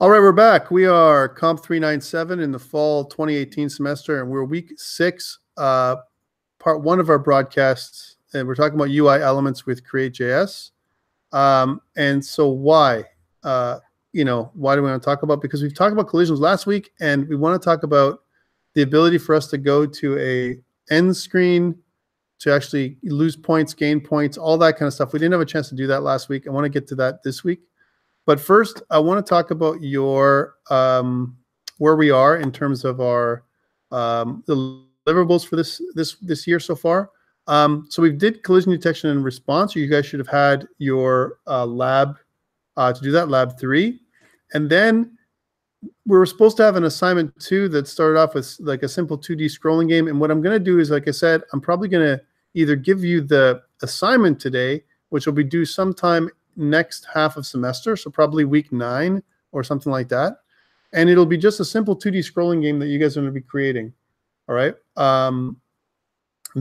All right, we're back. We are COMP397 in the fall 2018 semester, and we're week 6, part 1 of our broadcasts, and we're talking about UI elements with CreateJS. And so why? Why do we want to talk about? Because we've talked about collisions last week, and we want to talk about the ability for us to go to a end screen to actually lose points, gain points, all that kind of stuff. We didn't have a chance to do that last week. I want to get to that this week. But first, I want to talk about your where we are in terms of our deliverables for this year so far. So we did collision detection and response. You guys should have had your lab to do that, lab 3. And then we were supposed to have an assignment 2 that started off with like a simple 2D scrolling game. And what I'm going to do is, like I said, I'm probably going to either give you the assignment today, which will be due sometime next half of semester, so probably week 9 or something like that. And it'll be just a simple 2D scrolling game that you guys are going to be creating, all right,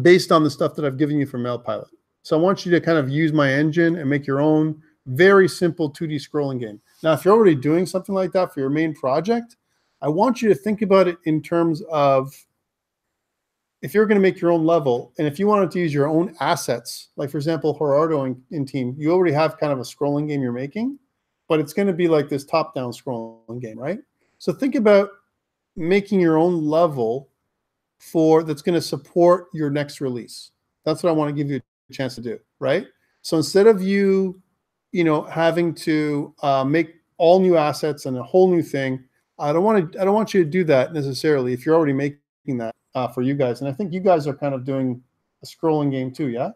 based on the stuff that I've given you for MailPilot. So I want you to kind of use my engine and make your own very simple 2D scrolling game. Now, if you're already doing something like that for your main project, I want you to think about it in terms of if you're going to make your own level, and if you wanted to use your own assets, like for example, Gerardo in team, you already have kind of a scrolling game you're making, but it's going to be like this top-down scrolling game, right? So think about making your own level that's going to support your next release. That's what I want to give you a chance to do, right? So instead of you having to make all new assets and a whole new thing, I don't want you to do that necessarily if you're already making that. For you guys. And I think you guys are kind of doing a scrolling game too, yeah?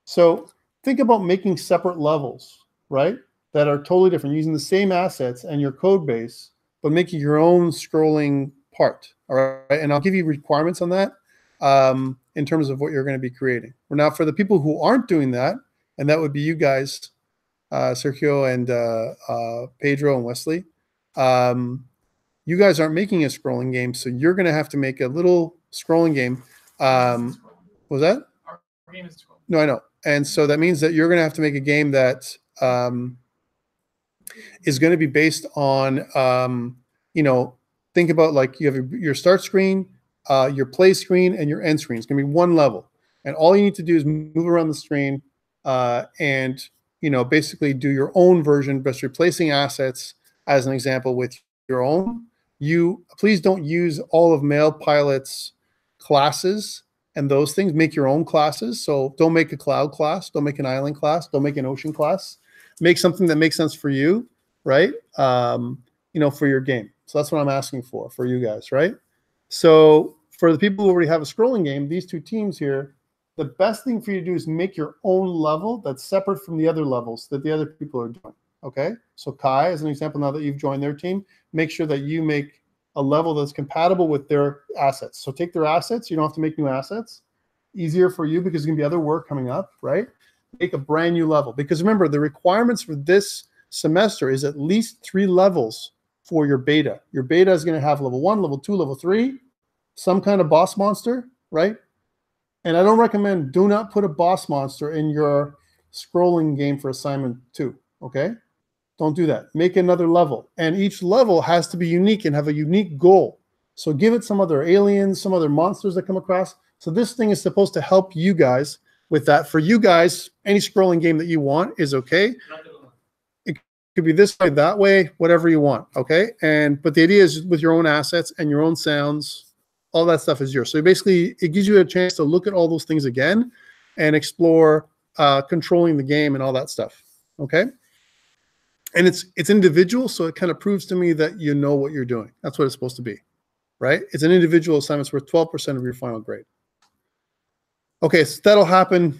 So think about making separate levels, right? That are totally different, using the same assets and your code base, but making your own scrolling part, all right? And I'll give you requirements on that in terms of what you're going to be creating. Now, for the people who aren't doing that, and that would be you guys, Sergio and Pedro and Wesley, you guys aren't making a scrolling game, so you're going to have to make a little scrolling game. What was that? Our game is scrolling. No, I know. And so that means that you're going to have to make a game that is going to be based on, think about like you have your start screen, your play screen, and your end screen. It's going to be one level. And all you need to do is move around the screen and, basically do your own version, but replacing assets, as an example, with your own. Please don't use all of MailPilot's classes and those things. Make your own classes. So don't make a cloud class. Don't make an island class. Don't make an ocean class. Make something that makes sense for you, right? For your game. So that's what I'm asking for you guys, right? So for the people who already have a scrolling game, these two teams here, the best thing for you to do is make your own level that's separate from the other levels that the other people are doing. Okay, so Kai, as an example, now that you've joined their team, make sure that you make a level that's compatible with their assets. So take their assets. You don't have to make new assets. Easier for you because there's going to be other work coming up, right? Make a brand new level. Because remember, the requirements for this semester is at least 3 levels for your beta. Your beta is going to have level 1, level 2, level 3, some kind of boss monster, right? And I don't recommend, do not put a boss monster in your scrolling game for assignment 2, okay? Don't do that. Make another level. And each level has to be unique and have a unique goal. So give it some other aliens, some other monsters that come across. So this thing is supposed to help you guys with that. For you guys, any scrolling game that you want is okay. It could be this way, that way, whatever you want, okay? But the idea is with your own assets and your own sounds, all that stuff is yours. So basically, it gives you a chance to look at all those things again and explore controlling the game and all that stuff, okay? And it's individual, so it kind of proves to me that you know what you're doing. That's what it's supposed to be, right? It's an individual assignment. It's worth 12% of your final grade. Okay, so that'll happen,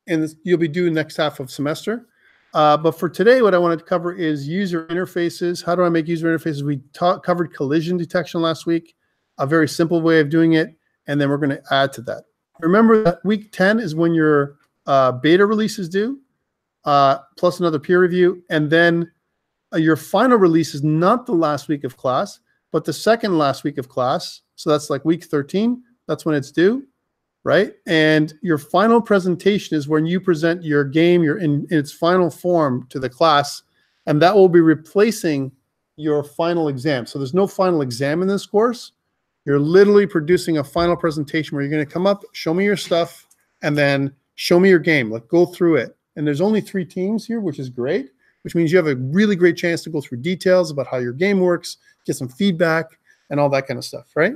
and you'll be due next half of semester. But for today, what I wanted to cover is user interfaces. How do I make user interfaces? We covered collision detection last week, a very simple way of doing it, and then we're going to add to that. Remember that week 10 is when your beta release is due, plus another peer review, and then your final release is not the last week of class, but the second last week of class. So that's like week 13. That's when it's due, right? And your final presentation is when you present your game in its final form to the class, and that will be replacing your final exam. So there's no final exam in this course. You're literally producing a final presentation where you're going to come up, show me your stuff, and then show me your game. Like, go through it. And there's only 3 teams here, which is great, which means you have a really great chance to go through details about how your game works, get some feedback, and all that kind of stuff, right?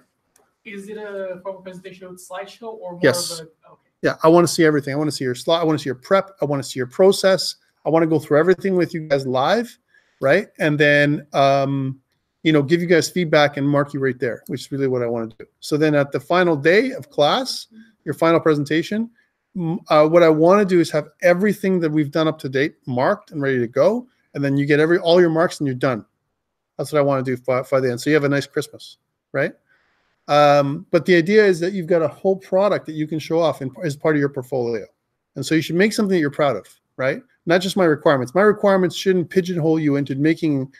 Is it a formal presentation with slideshow or more Yes. of a, okay. Yeah, I want to see everything. I want to see your slide. I want to see your prep. I want to see your process. I want to go through everything with you guys live, right? And then, give you guys feedback and mark you right there, which is really what I want to do. So then at the final day of class, your final presentation, what I want to do is have everything that we've done up to date marked and ready to go. And then you get all your marks and you're done. That's what I want to do by the end. So you have a nice Christmas, right? But the idea is that you've got a whole product that you can show off as part of your portfolio. And so you should make something that you're proud of, right? Not just my requirements. My requirements shouldn't pigeonhole you into making,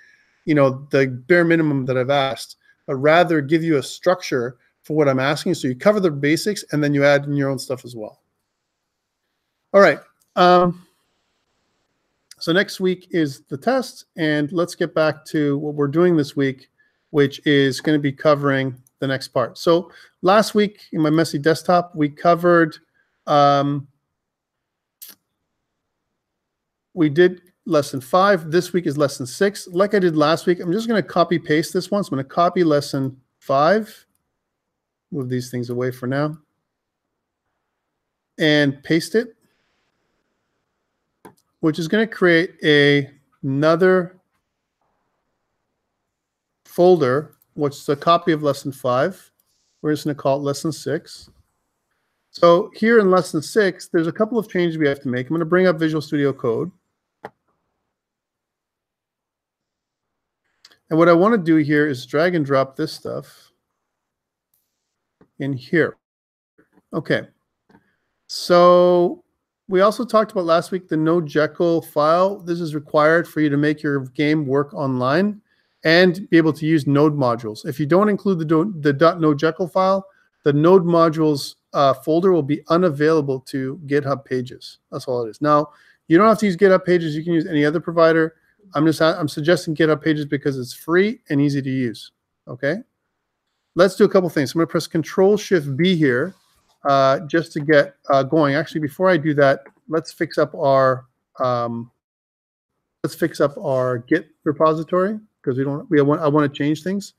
the bare minimum that I've asked, but rather give you a structure for what I'm asking. So you cover the basics and then you add in your own stuff as well. All right. So next week is the test, and let's get back to what we're doing this week, which is going to be covering the next part. So last week in my messy desktop, we covered, we did lesson 5. This week is lesson 6. Like I did last week, I'm just going to copy paste this one. So I'm going to copy lesson 5, move these things away for now, and paste it, which is going to create another folder, which is a copy of lesson 5. We're just going to call it lesson 6. So here in lesson 6, there's a couple of changes we have to make. I'm going to bring up Visual Studio Code. And what I want to do here is drag and drop this stuff in here. Okay. So we also talked about last week the Node.Jekyll file. This is required for you to make your game work online and be able to use node modules. If you don't include the .Node.Jekyll file, the node modules folder will be unavailable to GitHub Pages. That's all it is. Now, you don't have to use GitHub Pages. You can use any other provider. I'm suggesting GitHub Pages because it's free and easy to use. Okay? Let's do a couple things. I'm going to press Control-Shift-B here just to get going. Actually, before I do that, let's fix up our Git repository, because I want to change things.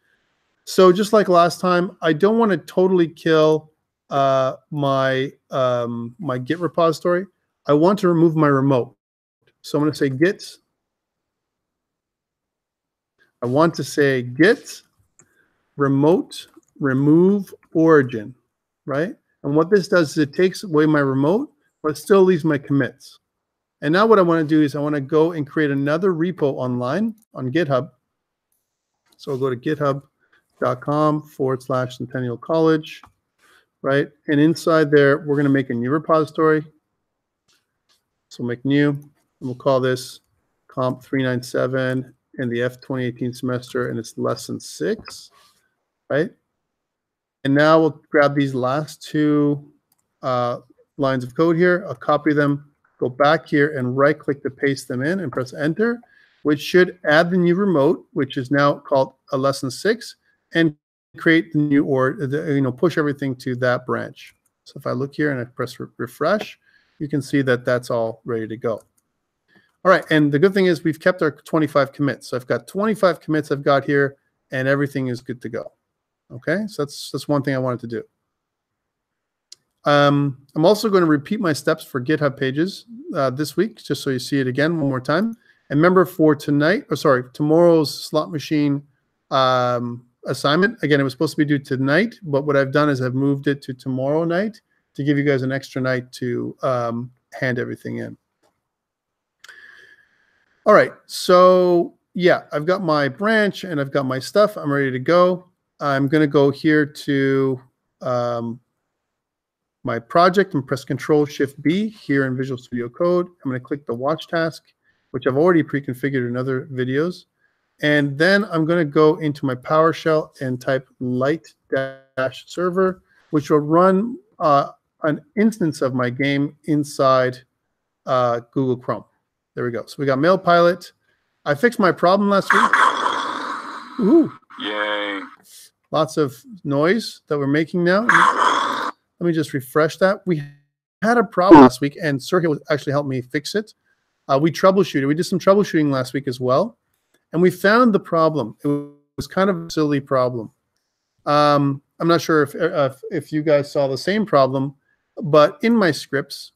So just like last time, I don't want to totally kill my Git repository. I want to remove my remote. So I'm going to say Git. I want to say Git remote remove origin, right? And what this does is it takes away my remote, but it still leaves my commits. And now what I want to do is I want to go and create another repo online on GitHub. So I'll go to github.com/Centennial College, right? And inside there, we're going to make a new repository. So we'll make new, and we'll call this COMP397 in the F2018 semester, and it's lesson 6, right? And now we'll grab these last 2 lines of code here. I'll copy them, go back here and right-click to paste them in and press Enter, which should add the new remote, which is now called a lesson 6, and create the new push everything to that branch. So if I look here and I press refresh, you can see that that's all ready to go. All right, and the good thing is we've kept our 25 commits. So I've got 25 commits I've got here, and everything is good to go. Okay, so that's one thing I wanted to do. I'm also going to repeat my steps for GitHub Pages this week, just so you see it again one more time. And remember, for tomorrow's slot machine assignment, again, it was supposed to be due tonight, but what I've done is I've moved it to tomorrow night to give you guys an extra night to hand everything in. All right, so yeah, I've got my branch and I've got my stuff. I'm ready to go. I'm going to go here to my project and press Control-Shift-B here in Visual Studio Code. I'm going to click the watch task, which I've already pre-configured in other videos. And then I'm going to go into my PowerShell and type light-server, which will run an instance of my game inside Google Chrome. There we go. So we got Mail Pilot. I fixed my problem last week. Ooh. Yay. Lots of noise that we're making now. Let me just refresh that. We had a problem last week, and Sergio actually helped me fix it. We troubleshooted. We did some troubleshooting last week as well, and we found the problem. It was kind of a silly problem. I'm not sure if you guys saw the same problem, but in my scripts,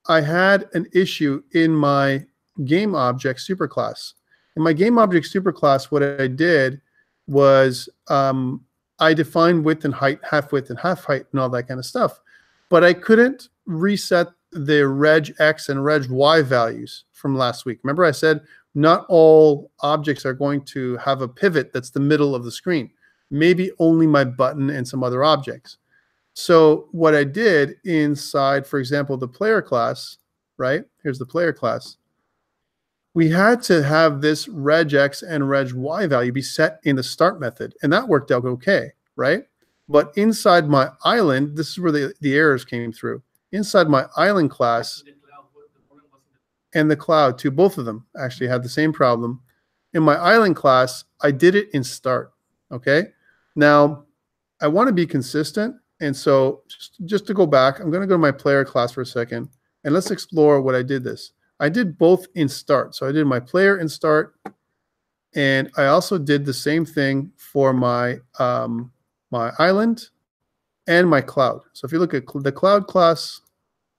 I had an issue in my game object superclass. In my game object superclass, what I did was I defined width and height, half width and half height, and all that kind of stuff. But I couldn't reset the reg X and reg Y values from last week. Remember I said not all objects are going to have a pivot that's the middle of the screen. Maybe only my button and some other objects. So what I did inside, for example, the player class, right? Here's the player class. We had to have this regX and regY value be set in the start method, and that worked out okay, right? But inside my island, this is where the errors came through. Inside my island class and the cloud too, both of them actually had the same problem. In my island class, I did it in start, okay? Now, I want to be consistent, and so just to go back, I'm going to go to my player class for a second, and let's explore what I did this. I did both in start. So I did my player in start, and I also did the same thing for my my island and my cloud. So if you look at the cloud class,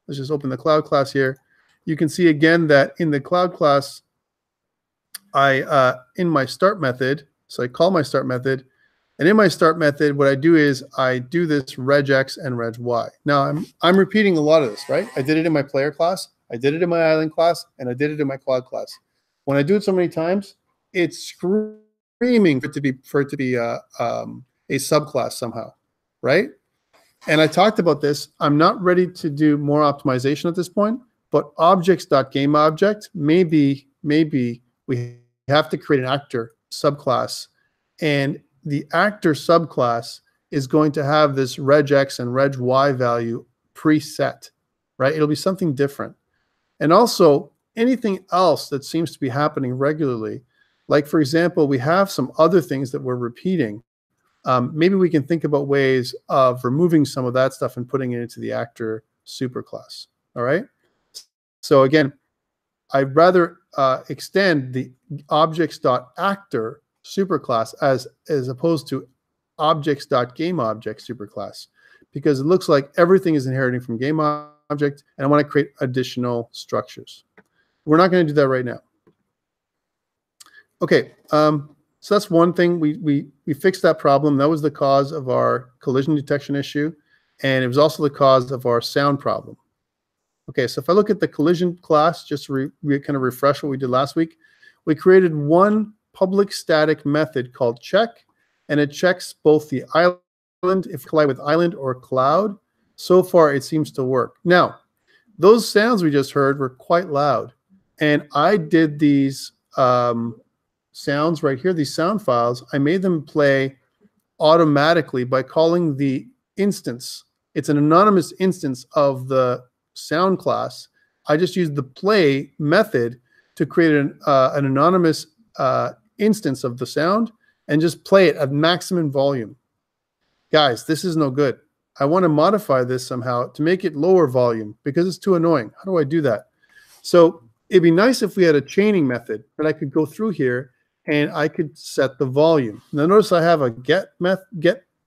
let's just open the cloud class here. You can see again that in the cloud class, in my start method, so I call my start method, and in my start method, what I do is I do this regX and regY. Now I'm repeating a lot of this, right? I did it in my player class, I did it in my island class, and I did it in my cloud class. When I do it so many times, it's screaming for it to be a subclass somehow, right? And I talked about this. I'm not ready to do more optimization at this point, but objects.gameObject, maybe we have to create an actor subclass, and the actor subclass is going to have this regX and regY value preset, right? It'll be something different. And also anything else that seems to be happening regularly, like for example, we have some other things that we're repeating. Maybe we can think about ways of removing some of that stuff and putting it into the actor superclass. All right. So again, I'd rather extend the objects.actor superclass as opposed to objects.gameObject superclass, because it looks like everything is inheriting from gameObject, and I want to create additional structures. We're not going to do that right now. Okay, so that's one thing. We fixed that problem. That was the cause of our collision detection issue, and it was also the cause of our sound problem. Okay, so if I look at the collision class, just to kind of refresh what we did last week, we created one public static method called check, and it checks both the island, if collide with island or cloud. So far, it seems to work. Now, those sounds we just heard were quite loud, and I did these sounds right here, these sound files. I made them play automatically by calling the instance. It's an anonymous instance of the sound class. I just used the play method to create an anonymous instance of the sound and just play it at maximum volume. Guys, this is no good. I want to modify this somehow to make it lower volume because it's too annoying. How do I do that? So it'd be nice if we had a chaining method that I could go through here and I could set the volume. Now notice I have a get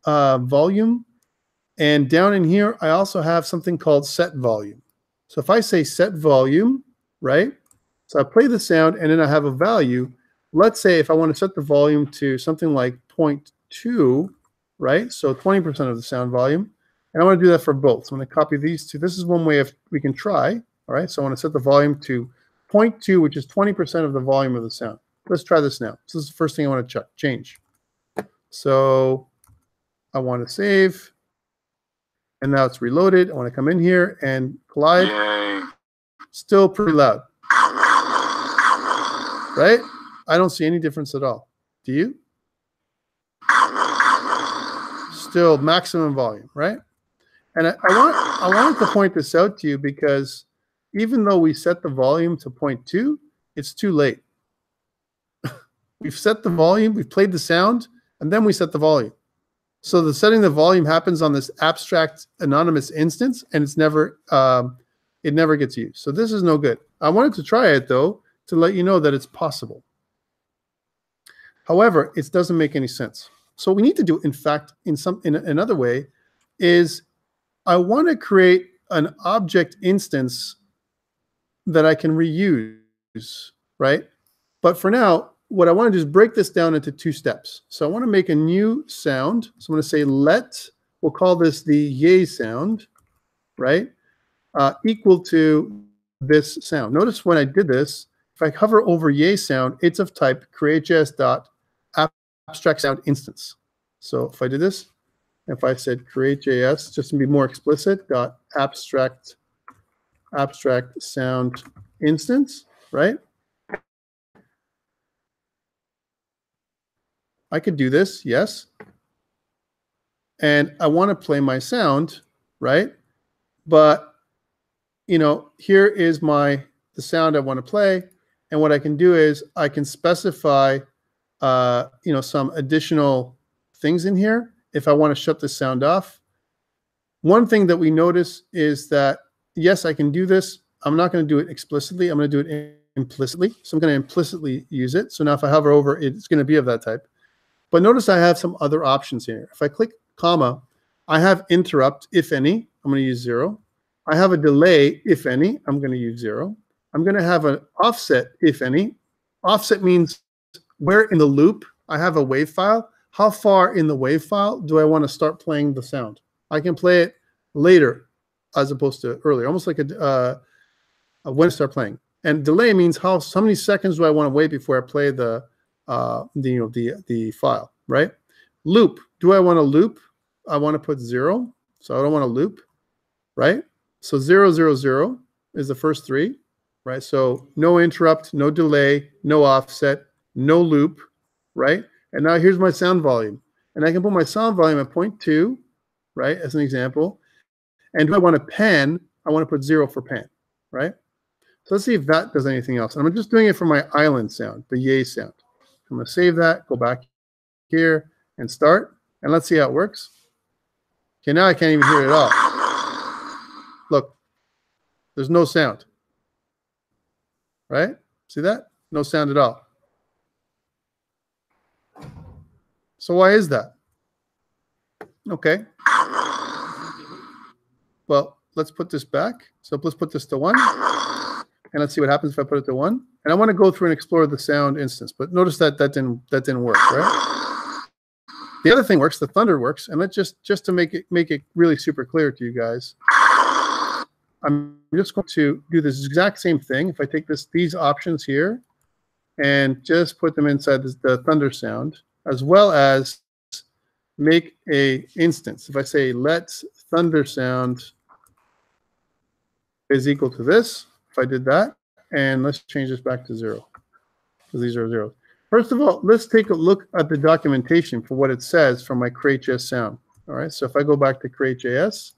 volume, and down in here I also have something called set volume. So if I say set volume, right? So I play the sound and then I have a value. Let's say if I want to set the volume to something like 0.2, right? So 20% of the sound volume. And I want to do that for both. So I'm going to copy these two. This is one way we can try. All right. So I want to set the volume to 0.2, which is 20% of the volume of the sound. Let's try this now. So this is the first thing I want to change. So I want to save. And now it's reloaded. I want to come in here and collide. Yay. Still pretty loud. Right? I don't see any difference at all. Do you? Still maximum volume, right? And I wanted to point this out to you because even though we set the volume to 0.2, it's too late. We've set the volume, we've played the sound, and then we set the volume. So the setting the volume happens on this abstract anonymous instance, and it's never it never gets used. So this is no good. I wanted to try it though to let you know that it's possible. However, it doesn't make any sense. So what we need to do, in fact, in another way, is I want to create an object instance that I can reuse, right? But for now, what I want to do is break this down into 2 steps. So I want to make a new sound. So I'm going to say we'll call this the yay sound, right? Equal to this sound. Notice when I did this, if I hover over yay sound, it's of type CreateJS.abstract sound instance. So if I did this, if I said CreateJS, just to be more explicit, .abstract sound instance, right? I could do this, yes. And I want to play my sound, right? But, you know, here is the sound I want to play. And what I can do is I can specify, you know, some additional things in here if I want to shut the sound off. One thing that we notice is that, yes, I can do this. I'm not going to do it explicitly. I'm going to do it implicitly. So I'm going to implicitly use it. So now if I hover over it, it's going to be of that type. But notice I have some other options here. If I click comma, I have interrupt, if any. I'm going to use 0. I have a delay, if any. I'm going to use 0. I'm going to have an offset, if any. Offset means where in the loop I have a wave file. How far in the wave file do I want to start playing the sound? I can play it later as opposed to earlier, almost like when to start playing. And delay means how many seconds do I want to wait before I play the file, right? Loop. Do I want to loop? I want to put 0, so I don't want to loop, right? So 0, 0, 0 is the first 3, right? So no interrupt, no delay, no offset, no loop, right? And now here's my sound volume. And I can put my sound volume at 0.2, right, as an example. And do I want to pan? I want to put 0 for pan, right? So let's see if that does anything else. And I'm just doing it for my island sound, the yay sound. I'm going to save that, go back here, and start. And let's see how it works. Okay, now I can't even hear it at all. Look, there's no sound. Right? See that? No sound at all. So why is that? Okay. Well, let's put this back. So let's put this to 1. And let's see what happens if I put it to 1. And I want to go through and explore the sound instance. But notice that didn't work, right? The other thing works, the thunder works. And let's just to make it really super clear to you guys, I'm just going to do this exact same thing. If I take these options here and just put them inside the thunder sound, as well as make a instance. If I say let thunder sound is equal to this, if I did that, and let's change this back to 0, because these are zeros. First of all, let's take a look at the documentation for what it says from my CreateJS sound. All right, so if I go back to CreateJS,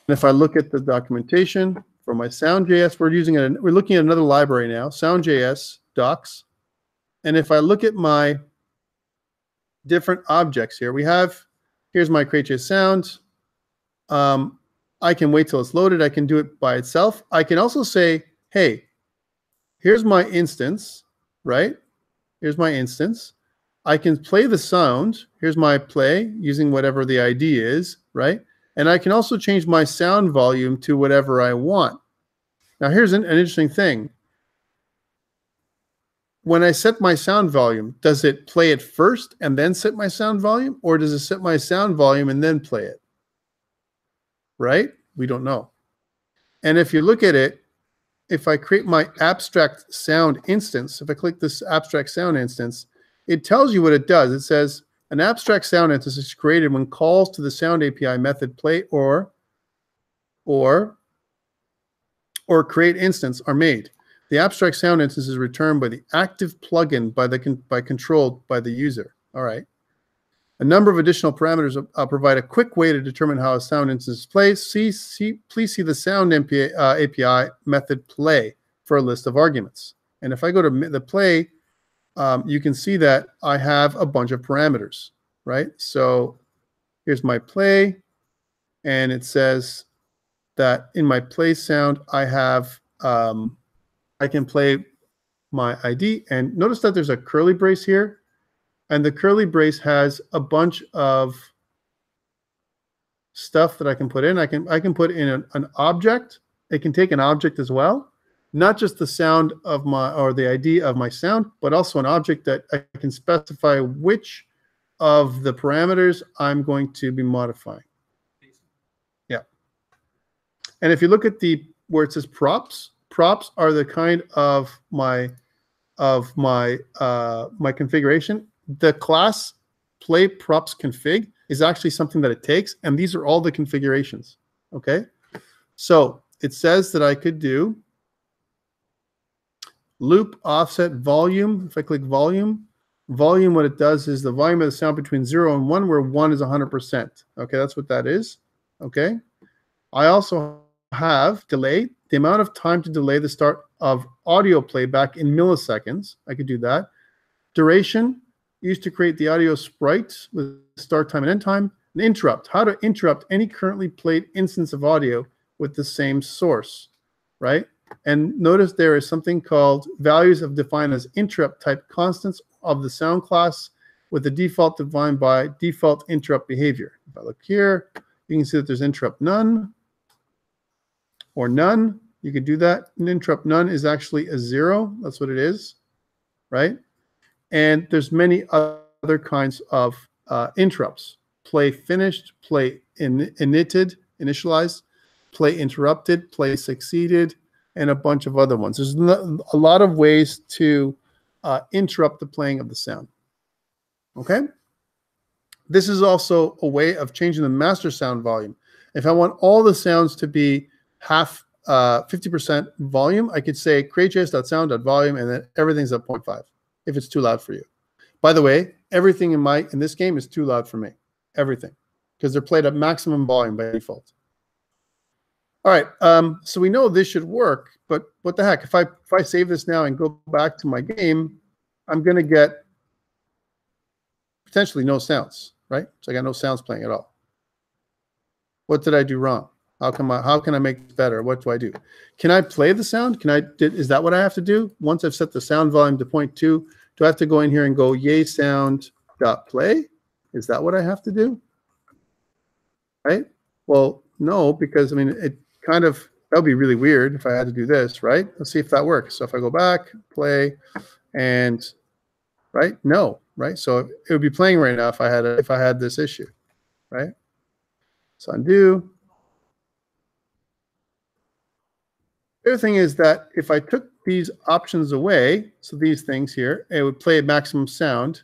and if I look at the documentation for my sound.js, we're looking at another library now, sound.js docs. And if I look at my different objects here, here's my CreateJS sound. I can wait till it's loaded. I can do it by itself. I can also say, hey, here's my instance, right? Here's my instance. I can play the sound. Here's my play using whatever the ID is, right? And I can also change my sound volume to whatever I want. Now, here's an interesting thing. When I set my sound volume, does it play it first and then set my sound volume? Or does it set my sound volume and then play it? Right? We don't know. And if you look at it, if I create my abstract sound instance, if I click this abstract sound instance, it tells you what it does. It says an abstract sound instance is created when calls to the sound API method play or create instance are made. The abstract sound instance is returned by the active plugin controlled by the user. All right. A number of additional parameters provide a quick way to determine how a sound instance is played. Please see the sound API method play for a list of arguments. And if I go to the play you can see that I have a bunch of parameters, right? So here's my play, and it says that in my play sound, I have, I can play my ID, and notice that there's a curly brace here, and the curly brace has a bunch of stuff that I can put in. I can put in an object. It can take an object as well, not just the sound of my, or the ID of my sound, but also an object that I can specify which of the parameters I'm going to be modifying. Yeah. And if you look at the, where it says props, props are the kind of my my configuration. The class play props config is actually something that it takes, and these are all the configurations. Okay, so it says that I could do loop offset volume. If I click volume, what it does is the volume of the sound between 0 and 1, where 1 is 100%. Okay, that's what that is. Okay, I also have delay, the amount of time to delay the start of audio playback in milliseconds. I could do that. Duration, used to create the audio sprites with start time and end time. An interrupt, how to interrupt any currently played instance of audio with the same source, right? And notice there is something called values of defined as interrupt type constants of the sound class with the default defined by default interrupt behavior. If I look here, you can see that there's interrupt none or none. You could do that. An interrupt none is actually a 0. That's what it is, right? And there's many other kinds of interrupts. Play finished, play initialized, play interrupted, play succeeded, and a bunch of other ones. There's a lot of ways to interrupt the playing of the sound. Okay? This is also a way of changing the master sound volume. If I want all the sounds to be 50% volume, I could say CreateJS.sound.volume, and then everything's at 0.5 if it's too loud for you. By the way, everything in this game is too loud for me. Everything. Because they're played at maximum volume by default. All right, so we know this should work, but what the heck? If I save this now and go back to my game, I'm going to get potentially no sounds, right? So I got no sounds playing at all. What did I do wrong? How can I make it better? What do I do? Can I play the sound? Is that what I have to do? Once I've set the sound volume to 0.2, do I have to go in here and go yay sound.play? Is that what I have to do? Right? Well, no, because I mean, it kind of, that would be really weird if I had to do this, right? Let's see if that works. So if I go back, play, and right, no, right? So it would be playing right now if I had this issue, right? So undo. The other thing is that if I took these options away, so these things here, it would play maximum sound,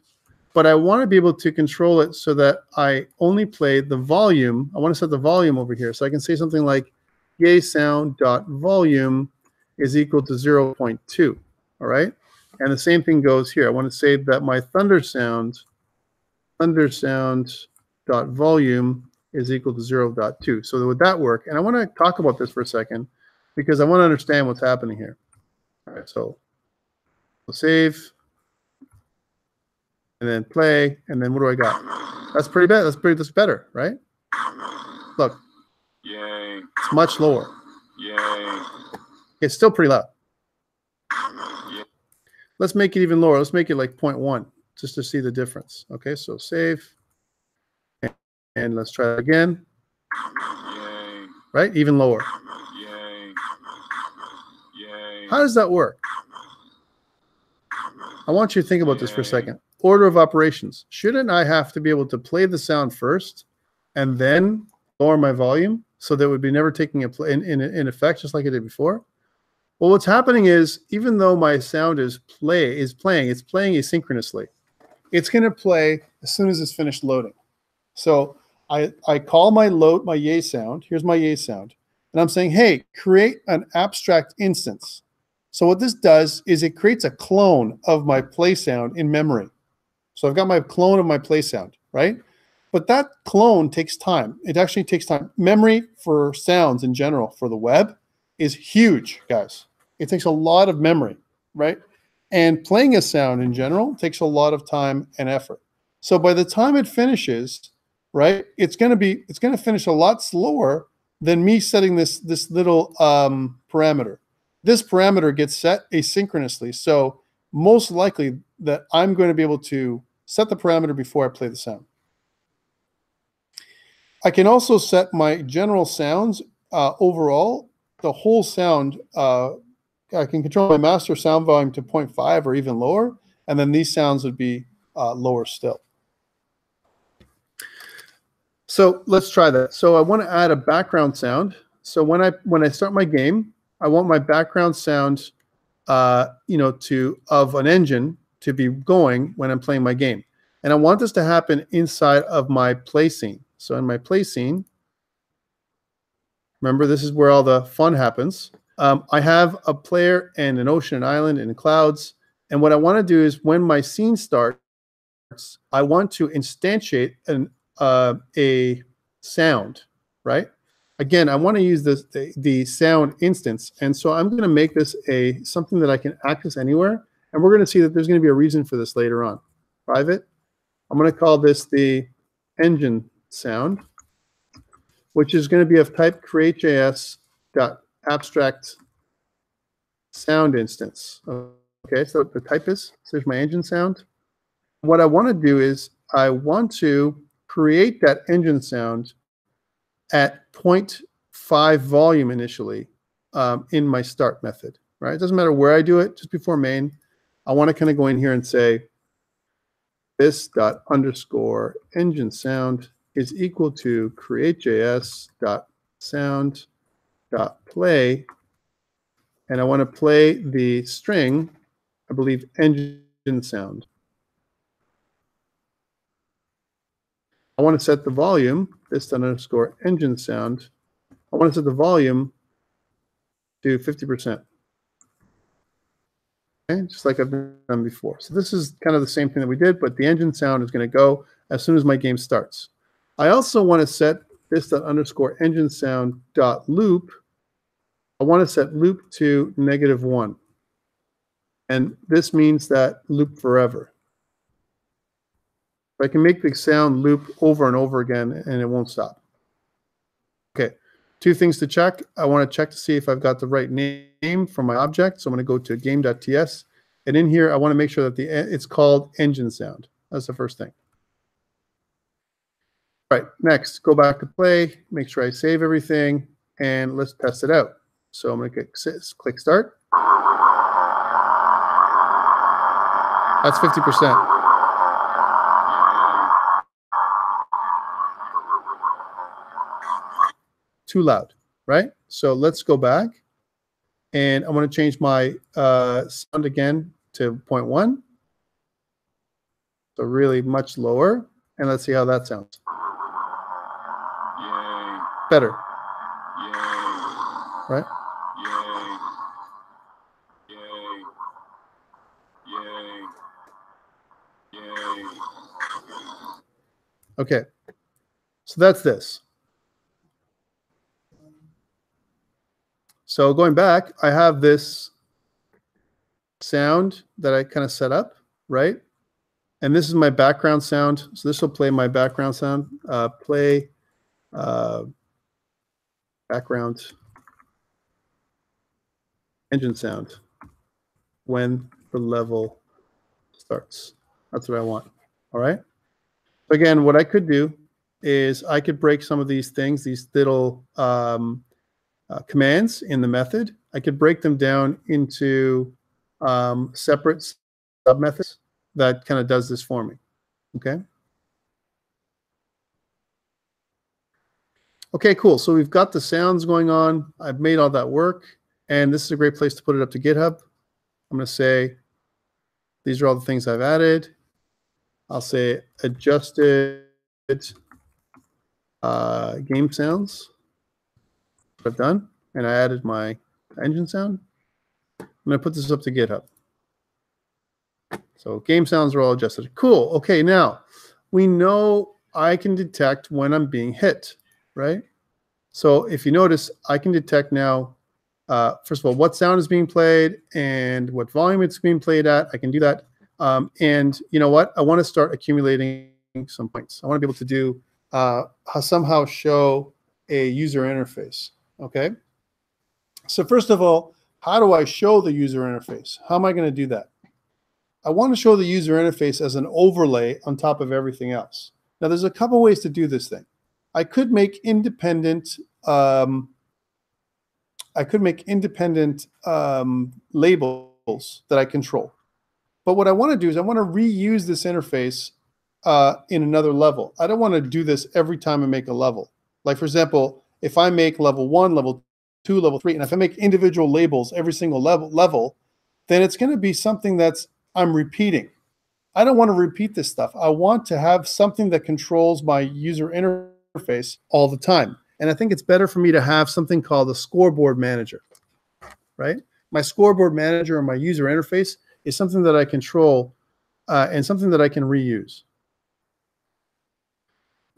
but I want to be able to control it so that I only play the volume. I want to set the volume over here. So I can say something like yay sound.volume is equal to 0.2, all right? And the same thing goes here. I want to say that my thunder sound.volume is equal to 0.2. So would that work? And I want to talk about this for a second, because I want to understand what's happening here. All right, so we'll save, and then play, and then what do I got? That's pretty bad. That's better, right? Look, yay! It's much lower. Yay! It's still pretty loud. Yay. Let's make it even lower. Let's make it like 0.1, just to see the difference. Okay, so save, and let's try it again. Yay! Right, even lower. How does that work? I want you to think about this for a second. Order of operations. Shouldn't I have to be able to play the sound first and then lower my volume so that it would be never taking in effect just like it did before? Well, what's happening is even though my sound is playing asynchronously. It's going to play as soon as it's finished loading. So I call my yay sound. Here's my yay sound. And I'm saying, hey, create an abstract instance. So what this does is it creates a clone of my play sound in memory. So I've got my clone of my play sound, right? But that clone takes time. It actually takes time. Memory for sounds in general for the web is huge, guys. It takes a lot of memory, right? And playing a sound in general takes a lot of time and effort. So by the time it finishes, right, it's going to finish a lot slower than me setting this little parameter. This parameter gets set asynchronously. So most likely that I'm going to be able to set the parameter before I play the sound. I can also set my general sounds overall, the whole sound. I can control my master sound volume to 0.5 or even lower, and then these sounds would be lower still. So let's try that. So I want to add a background sound. So when I start my game, I want my background sound, of an engine to be going when I'm playing my game, and I want this to happen inside of my play scene. So in my play scene, remember this is where all the fun happens. I have a player and an ocean, an island, and clouds. And what I want to do is when my scene starts, I want to instantiate a sound, right? Again, I want to use the sound instance. And so I'm going to make this something that I can access anywhere. And we're going to see that there's going to be a reason for this later on. Private. I'm going to call this the engine sound, which is going to be of type CreateJS.abstract sound instance. Okay, so the type is, so there's my engine sound. What I want to do is I want to create that engine sound at 0.5 volume initially in my start method, right? It doesn't matter where I do it, just before main. I want to kind of go in here and say this._engine sound is equal to CreateJS.sound.play, and I want to play the string, I believe, engine sound. I want to set the volume, this._engine sound. I want to set the volume to 50%. Okay, just like I've done before. So this is kind of the same thing that we did, but the engine sound is going to go as soon as my game starts. I also want to set this._engine sound.loop. I want to set loop to -1. And this means that loop forever. I can make the sound loop over and over again and it won't stop. Okay, two things to check. I want to check to see if I've got the right name for my object. So I'm going to go to game.ts. And in here, I want to make sure that it's called engine sound. That's the first thing. All right, next, go back to play, make sure I save everything, and let's test it out. So I'm going to click start. That's 50%. Too loud, right? So let's go back, and I want to change my sound again to 0.1. So really much lower, and let's see how that sounds. Yay. Better. Yay. Right? Yay. Yay. Yay. Yay. Okay. So that's this. So going back, I have this sound that I kind of set up, right? And this is my background sound. So this will play my background sound. Play background engine sound when the level starts. That's what I want. All right. So again, what I could do is I could break some of these things, these little commands in the method. I could break them down into separate sub-methods that kind of does this for me. Okay. Okay, cool. So we've got the sounds going on. I've made all that work, and this is a great place to put it up to GitHub. I'm going to say, these are all the things I've added. I'll say adjusted game sounds. I've done, and I added my engine sound. I'm going to put this up to GitHub. So game sounds are all adjusted. Cool. Okay, now we know I can detect when I'm being hit, right? So if you notice, I can detect now first of all, what sound is being played and what volume it's being played at. I can do that. And you know what? I want to start accumulating some points. I want to be able to do somehow show a user interface. Okay. So first of all, how do I show the user interface? How am I going to do that? I want to show the user interface as an overlay on top of everything else. Now, there's a couple ways to do this thing. I could make independent labels that I control. But what I want to do is I want to reuse this interface in another level. I don't want to do this every time I make a level. Like, for example, if I make level 1, level 2, level 3, and if I make individual labels every single level, then it's going to be something that's I'm repeating. I don't want to repeat this stuff. I want to have something that controls my user interface all the time. And I think it's better for me to have something called a Scoreboard Manager, right? My Scoreboard Manager or my user interface is something that I control and something that I can reuse.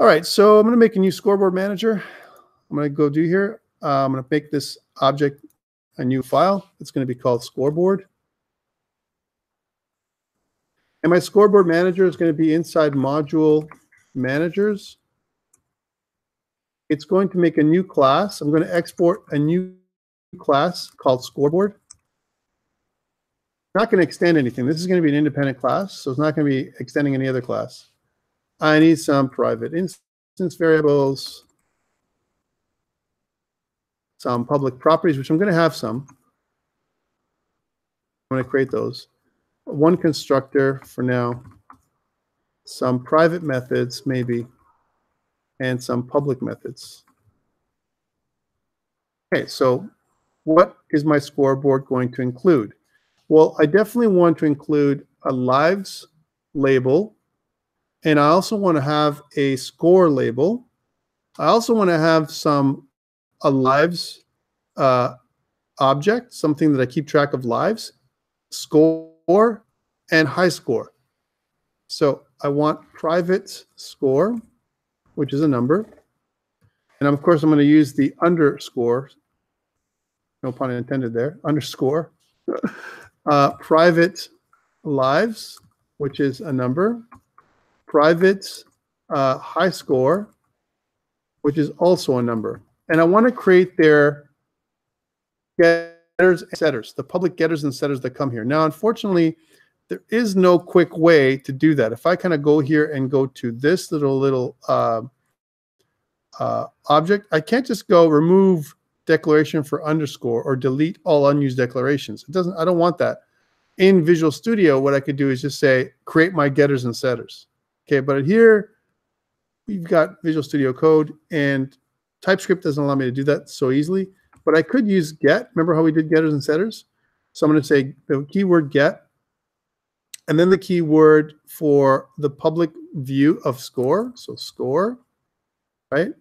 All right, so I'm going to make a new Scoreboard Manager. I'm going to go do here. I'm going to make this object a new file. It's going to be called Scoreboard. And my Scoreboard Manager is going to be inside Module Managers. It's going to make a new class. I'm going to export a new class called Scoreboard. Not going to extend anything. This is going to be an independent class, so it's not going to be extending any other class. I need some private instance variables, some public properties, which I'm going to have some. I'm going to create those. One constructor for now, some private methods maybe, and some public methods. Okay, so what is my scoreboard going to include? Well, I definitely want to include a lives label, and I also want to have a score label. I also want to have a lives object, something that I keep track of lives, score, and high score. So I want private score, which is a number. And of course, I'm going to use the underscore, no pun intended there, underscore. Private lives, which is a number. Private high score, which is also a number. And I want to create their getters and setters, the public getters and setters that come here. Now, unfortunately, there is no quick way to do that. If I kind of go here and go to this little object, I can't just go remove declaration for underscore or delete all unused declarations. It doesn't. I don't want that. In Visual Studio, what I could do is just say create my getters and setters. Okay, but here we've got Visual Studio Code, and TypeScript doesn't allow me to do that so easily. But I could use get. Remember how we did getters and setters? So I'm going to say the keyword get, and then the keyword for the public view of score. So score, right?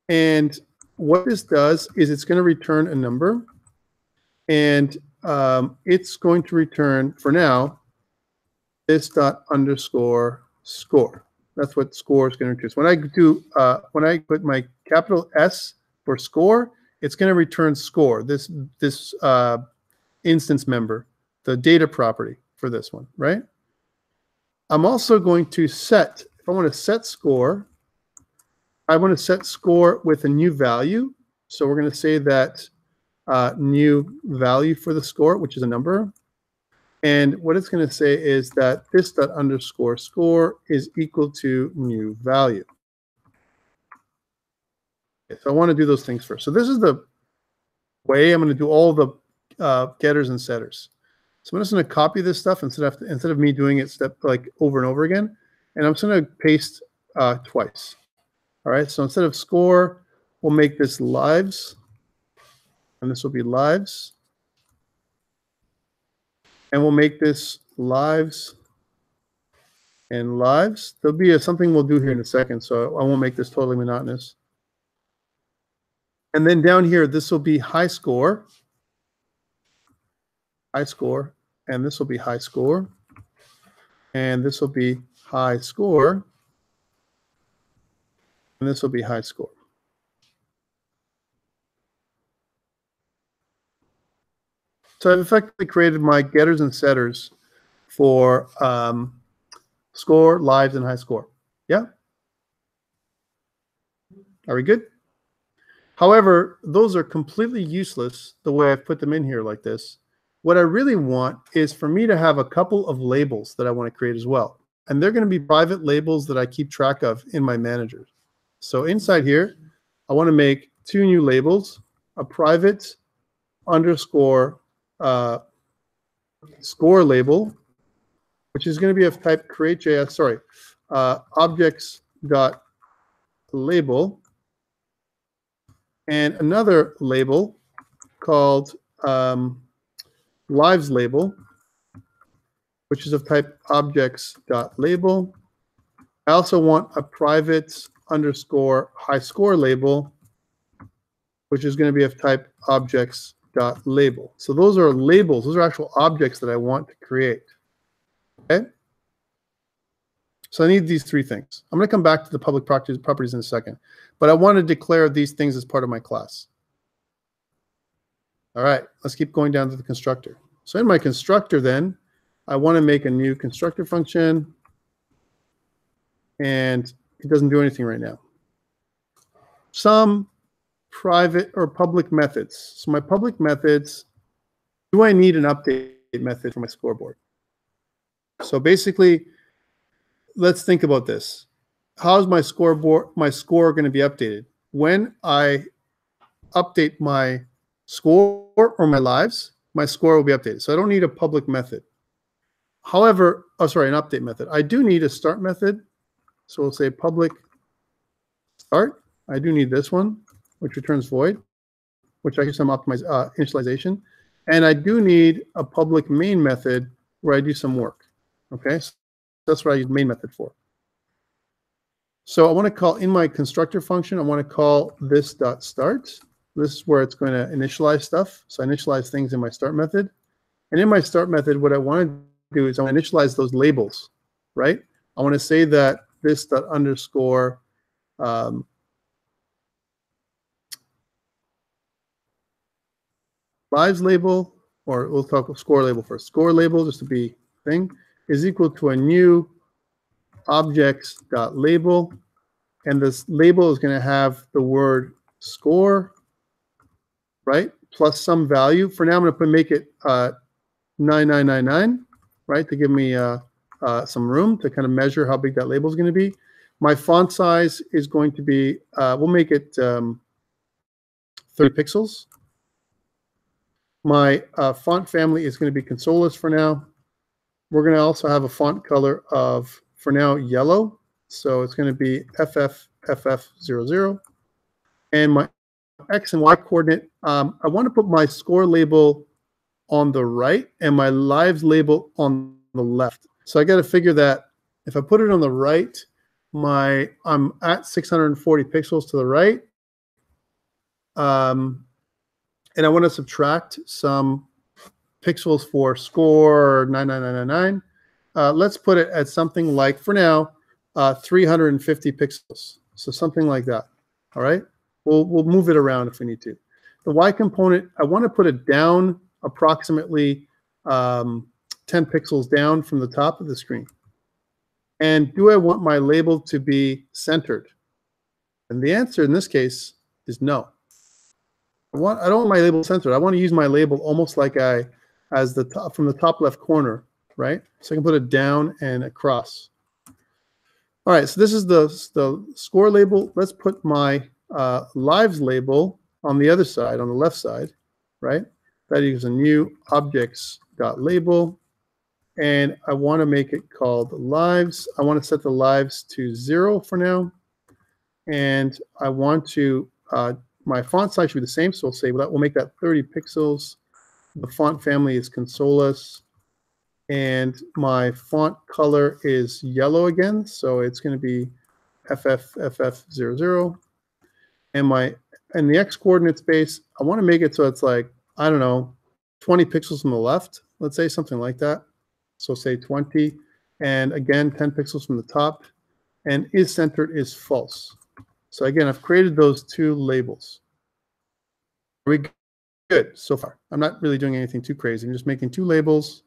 And what this does is it's going to return a number, and it's going to return, for now, this dot underscore score. That's what score is going to return. So when I put my capital S for score, it's going to return score, this instance member, the data property for this one, right? I'm also going to set, if I want to set score, I want to set score with a new value. So we're going to say that new value for the score, which is a number. And what it's going to say is that this dot underscore score is equal to new value. Okay, so I want to do those things first. So this is the way I'm going to do all the getters and setters. So I'm just going to copy this stuff instead of me doing it over and over again. And I'm just going to paste twice. All right, so instead of score, we'll make this lives, and this will be lives. And we'll make this lives and lives. There'll be something we'll do here in a second, so I won't make this totally monotonous. And then down here, this will be high score, and this will be high score, and this will be high score, and this will be high score. So I've effectively created my getters and setters for score, lives, and high score. Yeah? Are we good? However, those are completely useless the way I've put them in here like this. What I really want is for me to have a couple of labels that I want to create as well. And they're going to be private labels that I keep track of in my manager. So inside here, I want to make two new labels, a private underscore score label, which is going to be of type CreateJS, sorry, objects.label, and another label called lives label, which is of type objects.label. I also want a private underscore high score label, which is going to be of type objects.label. So those are labels. Those are actual objects that I want to create. Okay? So I need these three things. I'm going to come back to the public properties in a second, but I want to declare these things as part of my class. All right, let's keep going down to the constructor. So in my constructor then, I want to make a new constructor function, and it doesn't do anything right now. Some private or public methods. So my public methods, do I need an update method for my scoreboard? So basically, let's think about this. How's my score going to be updated? When I update my score or my lives, my score will be updated. So I don't need a public method. However, an update method. I do need a start method. So we'll say public start. I do need this one, which returns void, which I do some initialization. And I do need a public main method where I do some work. Okay, so that's what I use main method for. So I want to call in my constructor function, I want to call this.start. This is where it's going to initialize stuff. So I initialize things in my start method. And in my start method, what I want to do is I want to initialize those labels, right? I want to say that this.underscore lives label, or we'll talk score label first. Score label, just to be thing, is equal to a new objects.label. And this label is going to have the word score, right, plus some value. For now, I'm going to make it 9999, right, to give me some room to kind of measure how big that label is going to be. My font size is going to be, we'll make it 30 pixels. My font family is going to be consoleless for now. We're going to also have a font color of, for now, yellow. So it's going to be FFFF00. And my X and Y coordinate, I want to put my score label on the right and my lives label on the left. So I got to figure that if I put it on the right, I'm at 640 pixels to the right. And I want to subtract some pixels for score 99999. Let's put it at something like, for now, 350 pixels. So something like that. All right. We'll move it around if we need to. The Y component, I want to put it down approximately 10 pixels down from the top of the screen. And do I want my label to be centered? And the answer in this case is no. I don't want my label centered. I want to use my label almost like as the top, from the top left corner, right? So I can put it down and across. All right, so this is the score label. Let's put my lives label on the other side, on the left side, right? That is a new objects.label. And I want to make it called lives. I want to set the lives to 0 for now. And I want to, my font size should be the same. So we'll say we'll make that 30 pixels. The font family is consoleless. And my font color is yellow again. So it's going to be FFFF00. And in the X coordinate space, I want to make it so it's like, I don't know, 20 pixels from the left. Let's say something like that. So say 20, and again, 10 pixels from the top, and is centered is false. So again, I've created those two labels. Are we good so far. I'm not really doing anything too crazy. I'm just making two labels.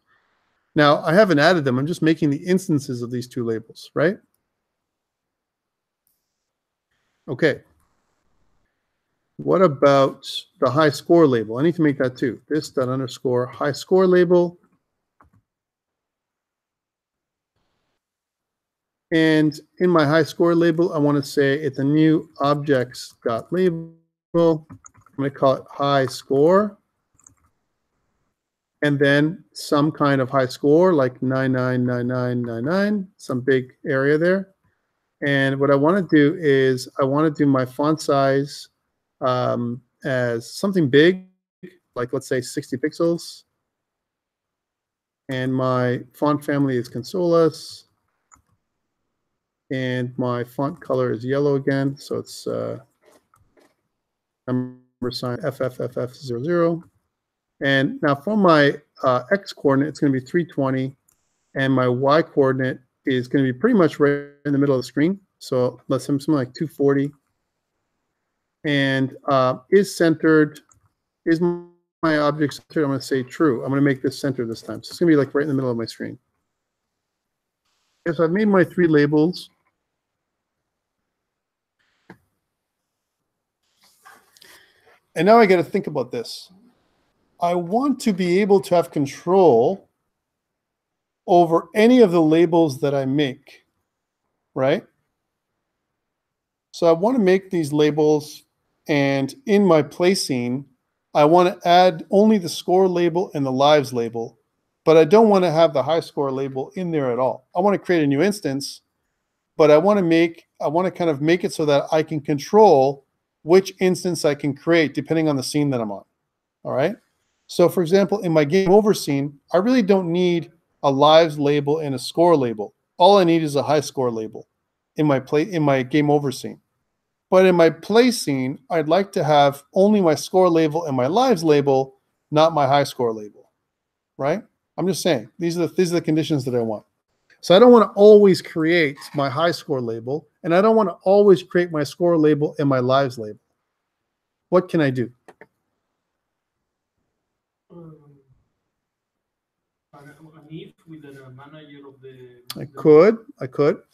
Now, I haven't added them. I'm just making the instances of these two labels, right? Okay. What about the high score label? I need to make that too. This dot underscore high score label. And in my high score label, I want to say it's a new objects.label. I'm going to call it high score. And then some kind of high score, like 999999, some big area there. And what I want to do is I want to do my font size as something big, like let's say 60 pixels. And my font family is Consolas. And my font color is yellow again, so it's number sign FFFF00. And now for my X coordinate, it's going to be 320, and my Y coordinate is going to be pretty much right in the middle of the screen. So let's say something like 240. And is centered, is my object centered? I'm going to say true. I'm going to make this center this time. So it's going to be like right in the middle of my screen. Okay, so I've made my three labels. And now I got to think about this. I want to be able to have control over any of the labels that I make, right? So I want to make these labels, and in my placing, I want to add only the score label and the lives label, but I don't want to have the high score label in there at all. I want to create a new instance, but I want to kind of make it so that I can control which instance I can create depending on the scene that I'm on. All right. So for example, in my game over scene, I really don't need a lives label and a score label. All I need is a high score label in my game over scene. But in my play scene, I'd like to have only my score label and my lives label, not my high score label. Right? I'm just saying these are the conditions that I want. So I don't want to always create my high score label, and I don't want to always create my score label and my lives label. What can I do?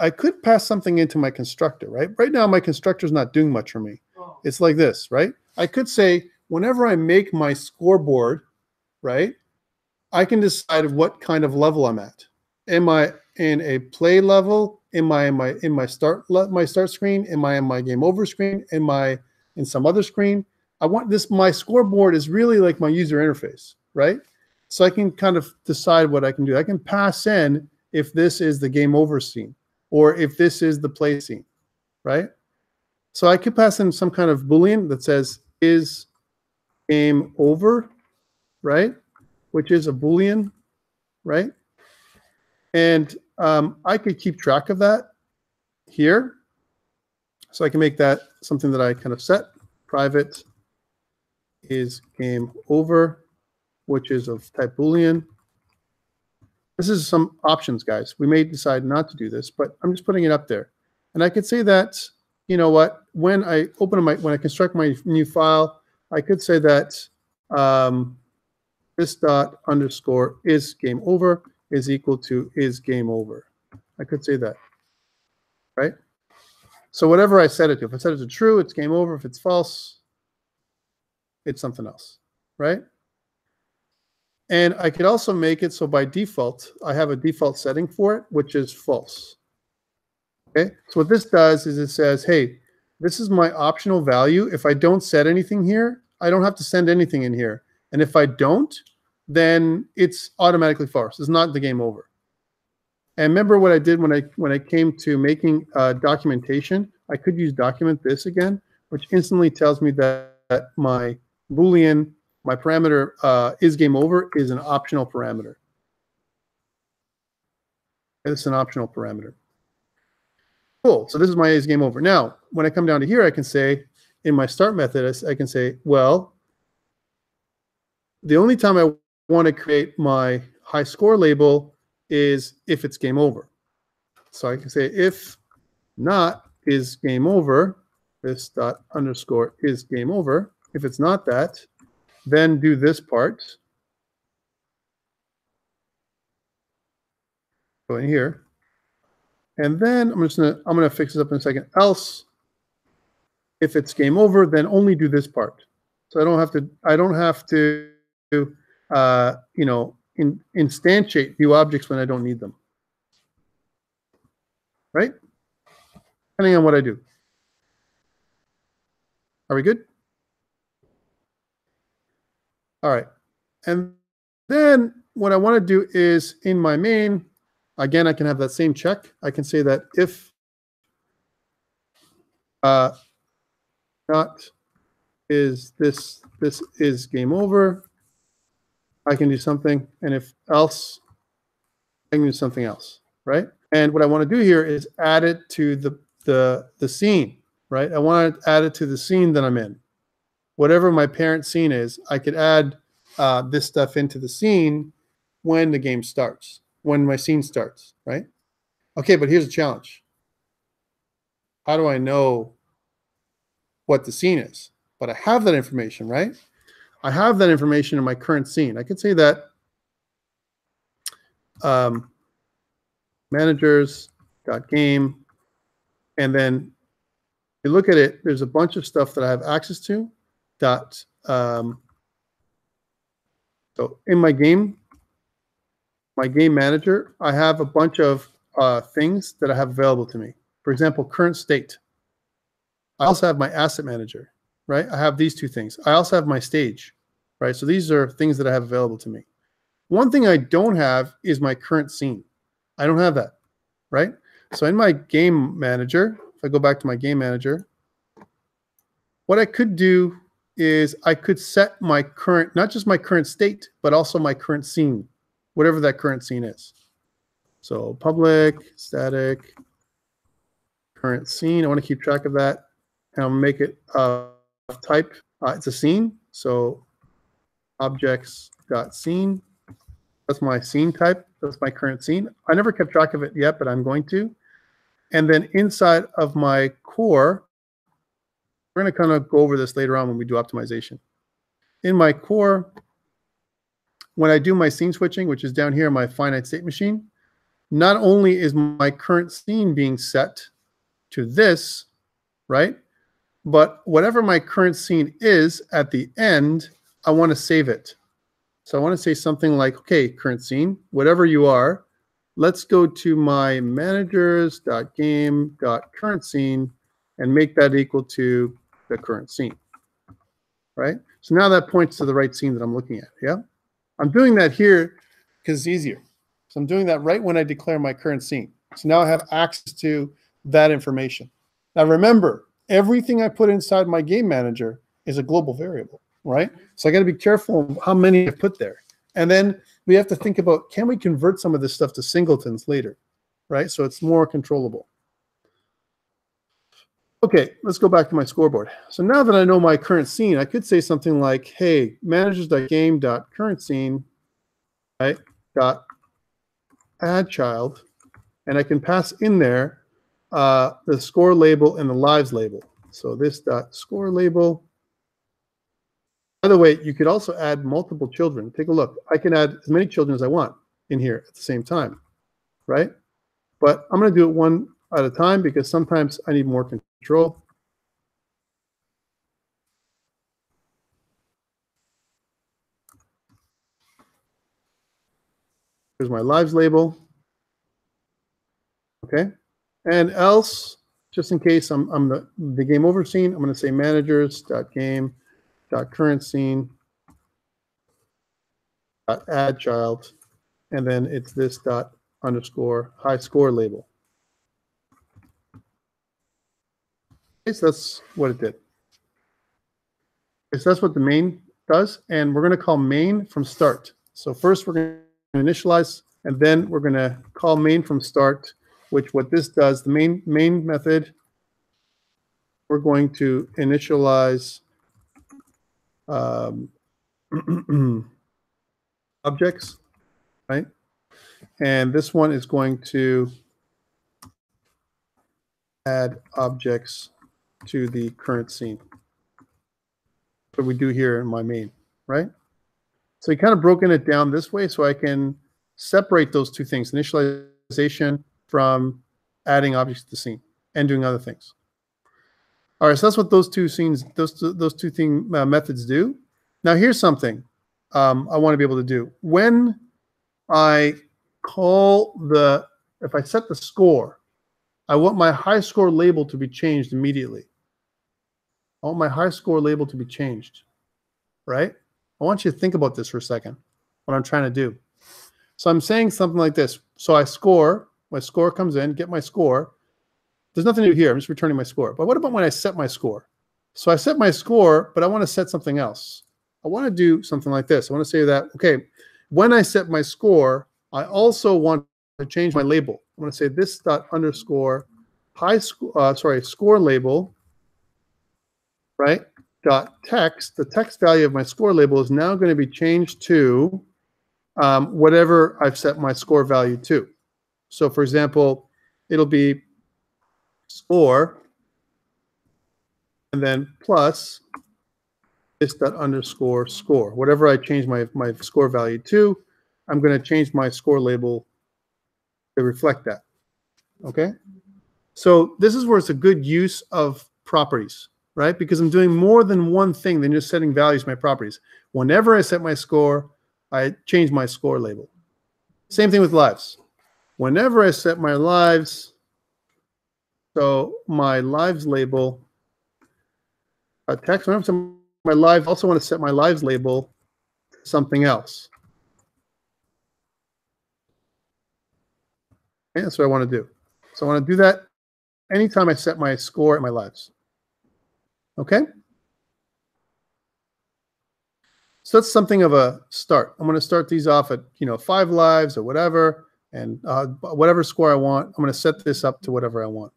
I could pass something into my constructor, right? Right now, my constructor is not doing much for me. Oh. It's like this, right? I could say, whenever I make my scoreboard, right, I can decide what kind of level I'm at. Am I in a play level? Am I in my start screen? Am I in my game over screen? Am I in some other screen? I want this. My scoreboard is really like my user interface, right? So I can kind of decide what I can do. I can pass in if this is the game over scene or if this is the play scene, right? So I could pass in some kind of Boolean that says is game over, right? Which is a Boolean, right? And I could keep track of that here. So I can make that something that I kind of set. Private is game over, which is of type Boolean. This is some options, guys. We may decide not to do this, but I'm just putting it up there. And I could say that, you know what, when I construct my new file, I could say that this dot underscore is game over is equal to is game over. I could say that, right? So whatever I set it to, if I set it to true, it's game over. If it's false, it's something else, right? And I could also make it so by default, I have a default setting for it, which is false. Okay, so what this does is it says, hey, this is my optional value. If I don't set anything here, I don't have to send anything in here. And if I don't, then it's automatically false. It's not the game over. And remember what I did when I came to making documentation, I could use document this again, which instantly tells me that my Boolean, my parameter is game over is an optional parameter. It's an optional parameter. Cool. So this is my is game over. Now, when I come down to here, I can say in my start method, I can say, well, the only time I want to create my high score label is if it's game over. So I can say if not is game over, this dot underscore is game over. If it's not that, then do this part. Go in here. And then I'm gonna fix this up in a second. Else, if it's game over, then only do this part. So I don't have to you know, instantiate view objects when I don't need them. Right? Depending on what I do. Are we good? All right. And then what I want to do is in my main, again, I can have that same check. I can say that if not is this is game over, I can do something. And if else, I can do something else, right? And what I want to do here is add it to the scene, right? I want to add it to the scene that I'm in. Whatever my parent scene is, I could add this stuff into the scene when the game starts, when my scene starts, right? Okay, but here's a challenge. How do I know what the scene is? But I have that information, right? I have that information in my current scene. I could say that managers.game, and then you look at it, there's a bunch of stuff that I have access to. So in my game manager, I have a bunch of things that I have available to me. For example, current state. I also have my asset manager, right? I have these two things. I also have my stage, right? So these are things that I have available to me. One thing I don't have is my current scene. I don't have that, right? So in my game manager, if I go back to my game manager, what I could do is I could set my current, not just my current state, but also my current scene, whatever that current scene is. So public, static, current scene. I want to keep track of that. And I'll make it type. It's a scene. So objects.scene. That's my scene type. That's my current scene. I never kept track of it yet, but I'm going to. And then inside of my core, we're going to kind of go over this later on when we do optimization. In my core, when I do my scene switching, which is down here in my finite state machine, not only is my current scene being set to this, right? But whatever my current scene is at the end, I want to save it. So I want to say something like, okay, current scene, whatever you are, let's go to my managers.game.current scene and make that equal to the current scene, right? So now that points to the right scene that I'm looking at, yeah? I'm doing that here because it's easier. So I'm doing that right when I declare my current scene. So now I have access to that information. Now remember, everything I put inside my game manager is a global variable, right? So I got to be careful how many I put there. And then we have to think about, can we convert some of this stuff to singletons later, right? So it's more controllable. Okay, let's go back to my scoreboard. So now that I know my current scene, I could say something like, hey, managers.game.current scene, right, dot add child, and I can pass in there the score label and the lives label. So this dot score label. By the way, you could also add multiple children. Take a look. I can add as many children as I want in here at the same time, right? But I'm going to do it one at a time because sometimes I need more control. Here's my lives label. Okay. And else, just in case I'm the game over scene, I'm going to say managers.game.current scene add child, and then it's this dot underscore high score label. Okay, so that's what it did. Okay, so that's what the main does, and we're going to call main from start. So first we're going to initialize, and then we're going to call main from start, which what this does, the main method, we're going to initialize objects, right? And this one is going to add objects to the current scene. What we do here in my main, right? So he kind of broken it down this way so I can separate those two things, initialization from adding objects to the scene and doing other things. All right, so that's what those two scenes, those two methods do. Now here's something I want to be able to do. When I call if I set the score, I want my high score label to be changed immediately. I want my high score label to be changed, right? I want you to think about this for a second, what I'm trying to do. So I'm saying something like this. So I score, my score comes in, get my score. There's nothing new here. I'm just returning my score. But what about when I set my score? So I set my score, but I want to set something else. I want to do something like this. I want to say that, okay, when I set my score, I also want to change my label. I want to say this dot underscore score label, right? Dot text. The text value of my score label is now going to be changed to whatever I've set my score value to. So for example, it'll be score and then plus this dot underscore score. Whatever I change my score value to, I'm going to change my score label to reflect that. Okay? So this is where it's a good use of properties, right? Because I'm doing more than one thing than just setting values to my properties. Whenever I set my score, I change my score label. Same thing with lives. Whenever I set my lives, so my lives label, text, whenever I set my lives, I also want to set my lives label to something else. Okay, that's what I want to do. So I want to do that anytime I set my score and my lives. Okay? So that's something of a start. I'm going to start these off at 5 lives or whatever, and whatever score I want. I'm going to set this up to whatever I want.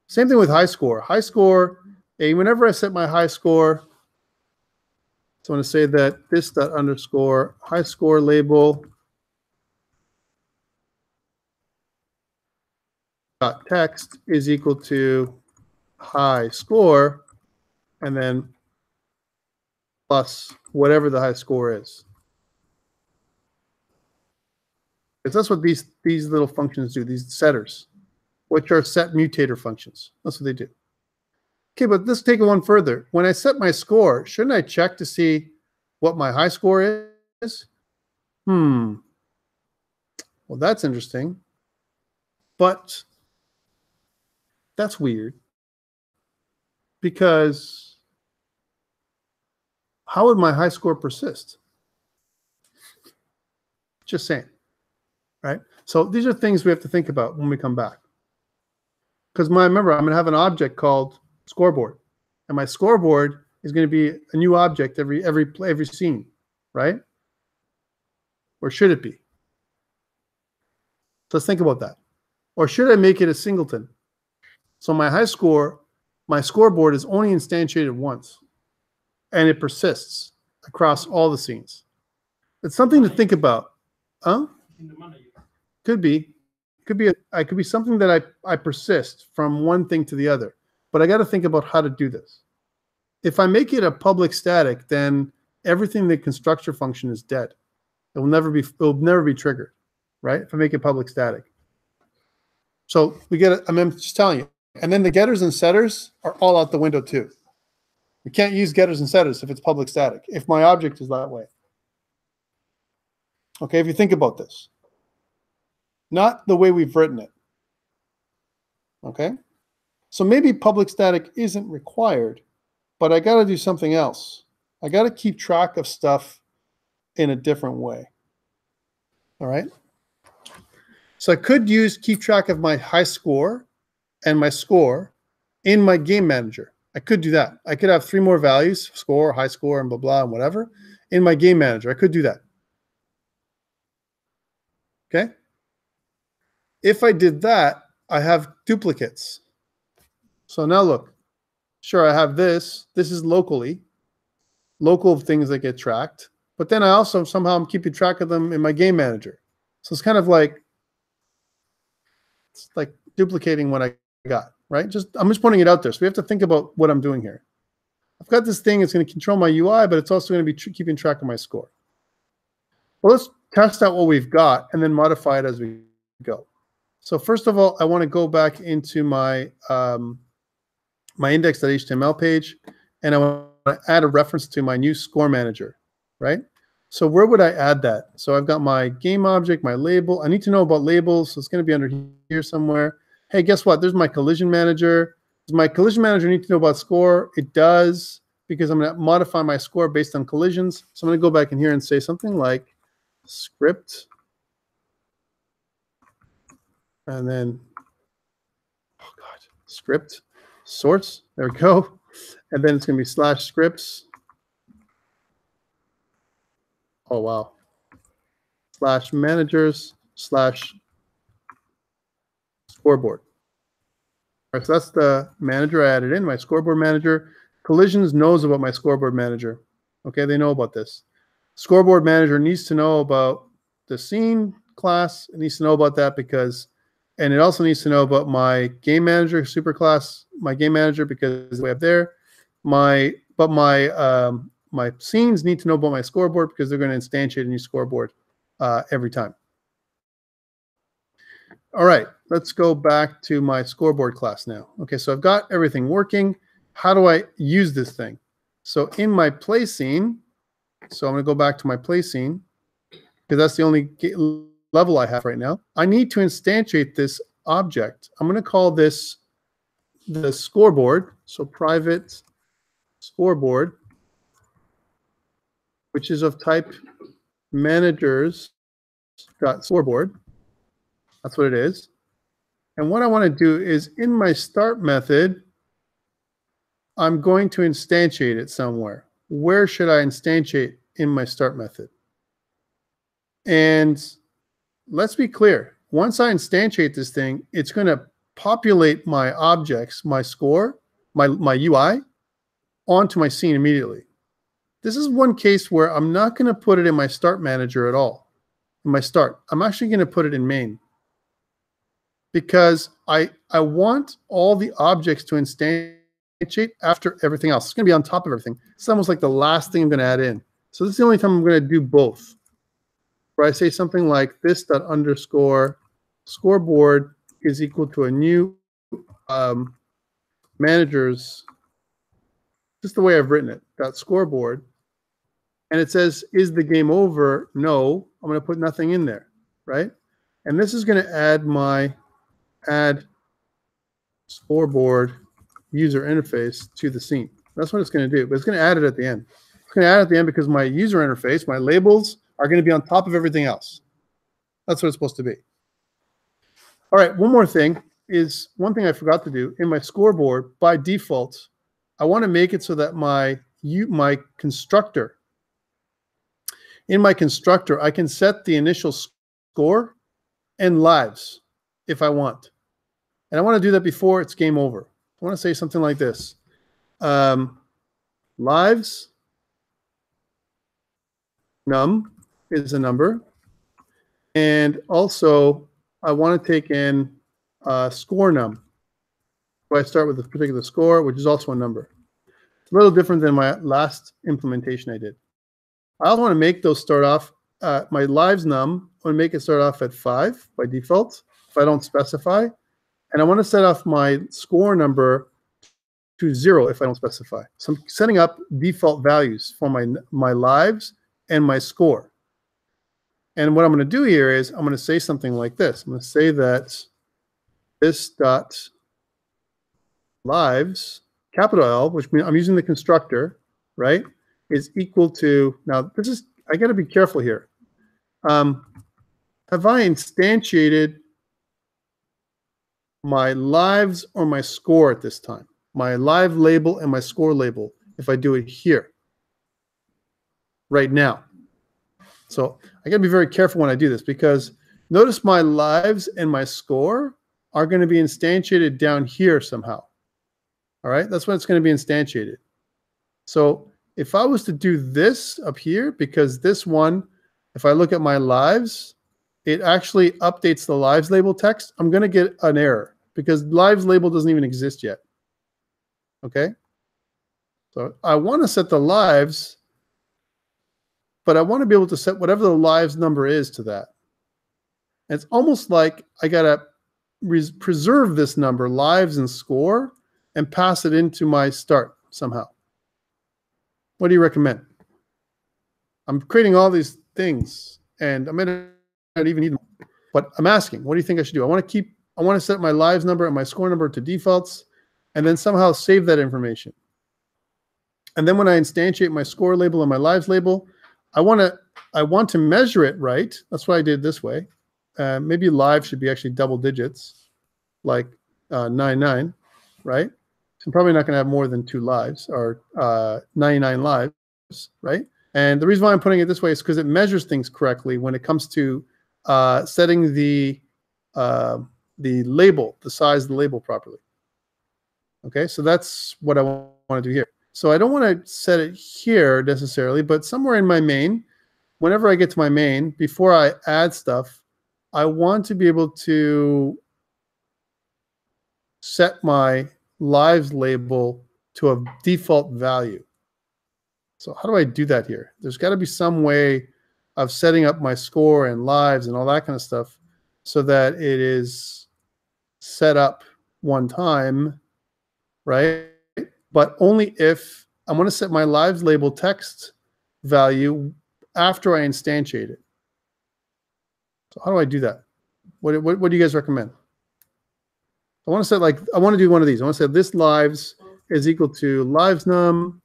Same thing with high score. High score, whenever I set my high score, so I'm going to say that this dot underscore high score label dot text is equal to high score, and then plus whatever the high score is. Because that's what these little functions do, these setters, which are set mutator functions. That's what they do. Okay, but let's take it one further. When I set my score, shouldn't I check to see what my high score is? Well, that's interesting. But that's weird. Because how would my high score persist? Just saying, right? So these are things we have to think about when we come back. Because remember, I'm going to have an object called scoreboard, and my scoreboard is going to be a new object every scene, right? Or should it be? So let's think about that. Or should I make it a singleton? So my high score, my scoreboard is only instantiated once, and it persists across all the scenes. It's something to think about. Huh? Could be. Could be something that I persist from one thing to the other. But I got to think about how to do this. If I make it a public static, then everything in the constructor function is dead. It will never be triggered, right? If I make it public static. So we get it. I'm just telling you. And then the getters and setters are all out the window too. We can't use getters and setters if it's public static, if my object is that way. Okay, if you think about this. Not the way we've written it. Okay? So maybe public static isn't required, but I got to do something else. I got to keep track of stuff in a different way. All right? So I could keep track of my high score and my score in my game manager. I could do that. I could have 3 more values, score, high score, and blah, blah, and whatever, in my game manager. I could do that. Okay? If I did that, I have duplicates. So now look. Sure, I have this. This is local things that get tracked. But then I also somehow I'm keeping track of them in my game manager. So it's kind of like, it's like duplicating what I got, right? I'm just pointing it out there. So we have to think about what I'm doing here. I've got this thing, it's going to control my UI, but it's also going to be keeping track of my score. Well, let's test out what we've got and then modify it as we go. So first of all, I want to go back into my, my index.html page, and I want to add a reference to my new score manager, right? So where would I add that? So I've got my game object, my label. I need to know about labels, so it's going to be under here somewhere. Hey, guess what? There's my collision manager. Does my collision manager need to know about score? It does, because I'm going to modify my score based on collisions. So I'm going to go back in here and say something like script, and then, oh God, script source. There we go. And then it's going to be /scripts. Oh, wow. /managers /scoreboard. All right, so that's the manager I added in, my scoreboard manager. Collisions knows about my scoreboard manager. Okay, they know about this. Scoreboard manager needs to know about the scene class. It needs to know about that because, and it also needs to know about my game manager superclass, my game manager, because we have there. My scenes need to know about my scoreboard because they're going to instantiate a new scoreboard every time. All right, let's go back to my scoreboard class now. Okay, so I've got everything working. How do I use this thing? So in my play scene, so I'm going to go back to my play scene because that's the only level I have right now. I need to instantiate this object. I'm going to call this the scoreboard. So private scoreboard, which is of type managers.scoreboard. That's what it is. And what I want to do is in my start method, I'm going to instantiate it somewhere. Where should I instantiate in my start method? And let's be clear. Once I instantiate this thing, it's going to populate my objects, my score, my UI, onto my scene immediately. This is one case where I'm not going to put it in my start manager at all. In my start, I'm actually going to put it in main because I want all the objects to instantiate after everything else. It's going to be on top of everything. It's almost like the last thing I'm going to add in. So this is the only time I'm going to do both. Where I say something like this dot underscore scoreboard is equal to a new managers, just the way I've written it, dot scoreboard. And it says, is the game over? No, I'm going to put nothing in there, right? And this is going to add my add scoreboard user interface to the scene. That's what it's going to do, but it's going to add it at the end. It's going to add it at the end because my user interface, my labels, are going to be on top of everything else. That's what it's supposed to be. All right, one more thing is one thing I forgot to do. In my scoreboard, by default, I want to make it so that my constructor, in my constructor, I can set the initial score and lives if I want. And I want to do that before it's game over. I want to say something like this. Lives num is a number. And also, I want to take in score num. So I start with a particular score, which is also a number. It's a little different than my last implementation I did. I also want to make those start off, my lives num, I want to make it start off at 5 by default, if I don't specify. And I want to set off my score number to 0 if I don't specify. So I'm setting up default values for my lives and my score. And what I'm going to do here is I'm going to say something like this. I'm going to say that this dot lives, capital L, which means I'm using the constructor, right, is equal to, now this is, I got to be careful here. Have I instantiated my lives or my score at this time? My live label and my score label, if I do it here, right now. So I got to be very careful when I do this because notice my lives and my score are going to be instantiated down here somehow. All right, that's when it's going to be instantiated. So if I was to do this up here, because this one, if I look at my lives, it actually updates the lives label text, I'm going to get an error because lives label doesn't even exist yet. Okay? So I want to set the lives, but I want to be able to set whatever the lives number is to that. And it's almost like I got to preserve this number, lives and score, and pass it into my start somehow. What do you recommend? I'm creating all these things, and I may not even need them, but I'm asking, what do you think I should do? I want to set my lives number and my score number to defaults, and then somehow save that information. And then when I instantiate my score label and my lives label, I want to measure it right. That's why I did it this way. Maybe live should be actually double digits, like 99, right? So I'm probably not going to have more than 2 lives, or 99 lives, right? And the reason why I'm putting it this way is because it measures things correctly when it comes to setting the label, the size of the label properly. Okay, so that's what I want to do here. So I don't want to set it here necessarily, but somewhere in my main, whenever I get to my main, before I add stuff, I want to be able to set my lives label to a default value. So how do I do that here? There's got to be some way of setting up my score and lives and all that kind of stuff so that it is set up one time, right? But only if I'm going to set my lives label text value after I instantiate it. So how do I do that? What do you guys recommend? I want to set I want to do one of these. I want to say this lives is equal to lives num.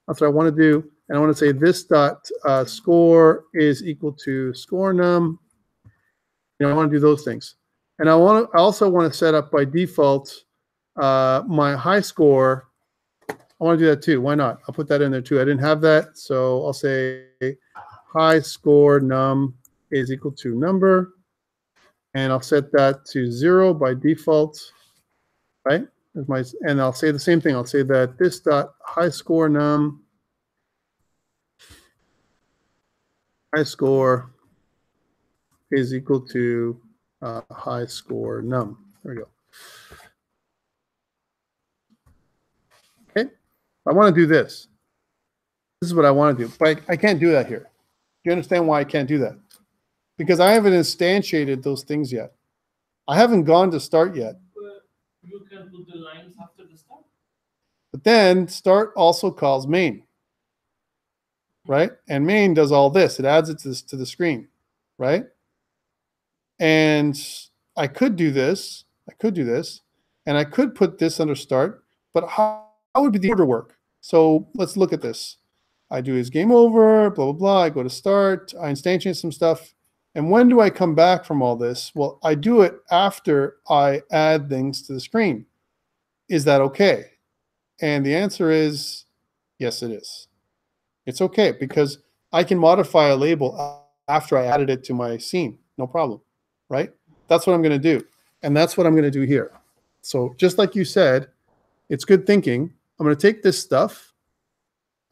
That's what I want to do. And I want to say this dot score is equal to score num. You know, I want to do those things. And I also want to set up by default my high score. I want to do that too. Why not? I'll put that in there too. I didn't have that, so I'll say high score num is equal to number, and I'll set that to 0 by default, right? And I'll say the same thing. I'll say that this dot high score num high score is equal to high score num. There we go. Okay, I want to do this. This is what I want to do, but I can't do that here. Do you understand why I can't do that? Because I haven't instantiated those things yet. I haven't gone to start yet. You can put the lines after the start. But then start also calls main, right? And main does all this. It adds it to the screen, right? And I could do this. And I could put this under start. But how would be the order work? So let's look at this. I do is game over, blah, blah, blah. I go to start. I instantiate some stuff. And when do I come back from all this? Well, I do it after I add things to the screen. Is that okay? And the answer is yes, it is. It's okay because I can modify a label after I added it to my scene. No problem, right? That's what I'm going to do. And that's what I'm going to do here. So just like you said, it's good thinking. I'm going to take this stuff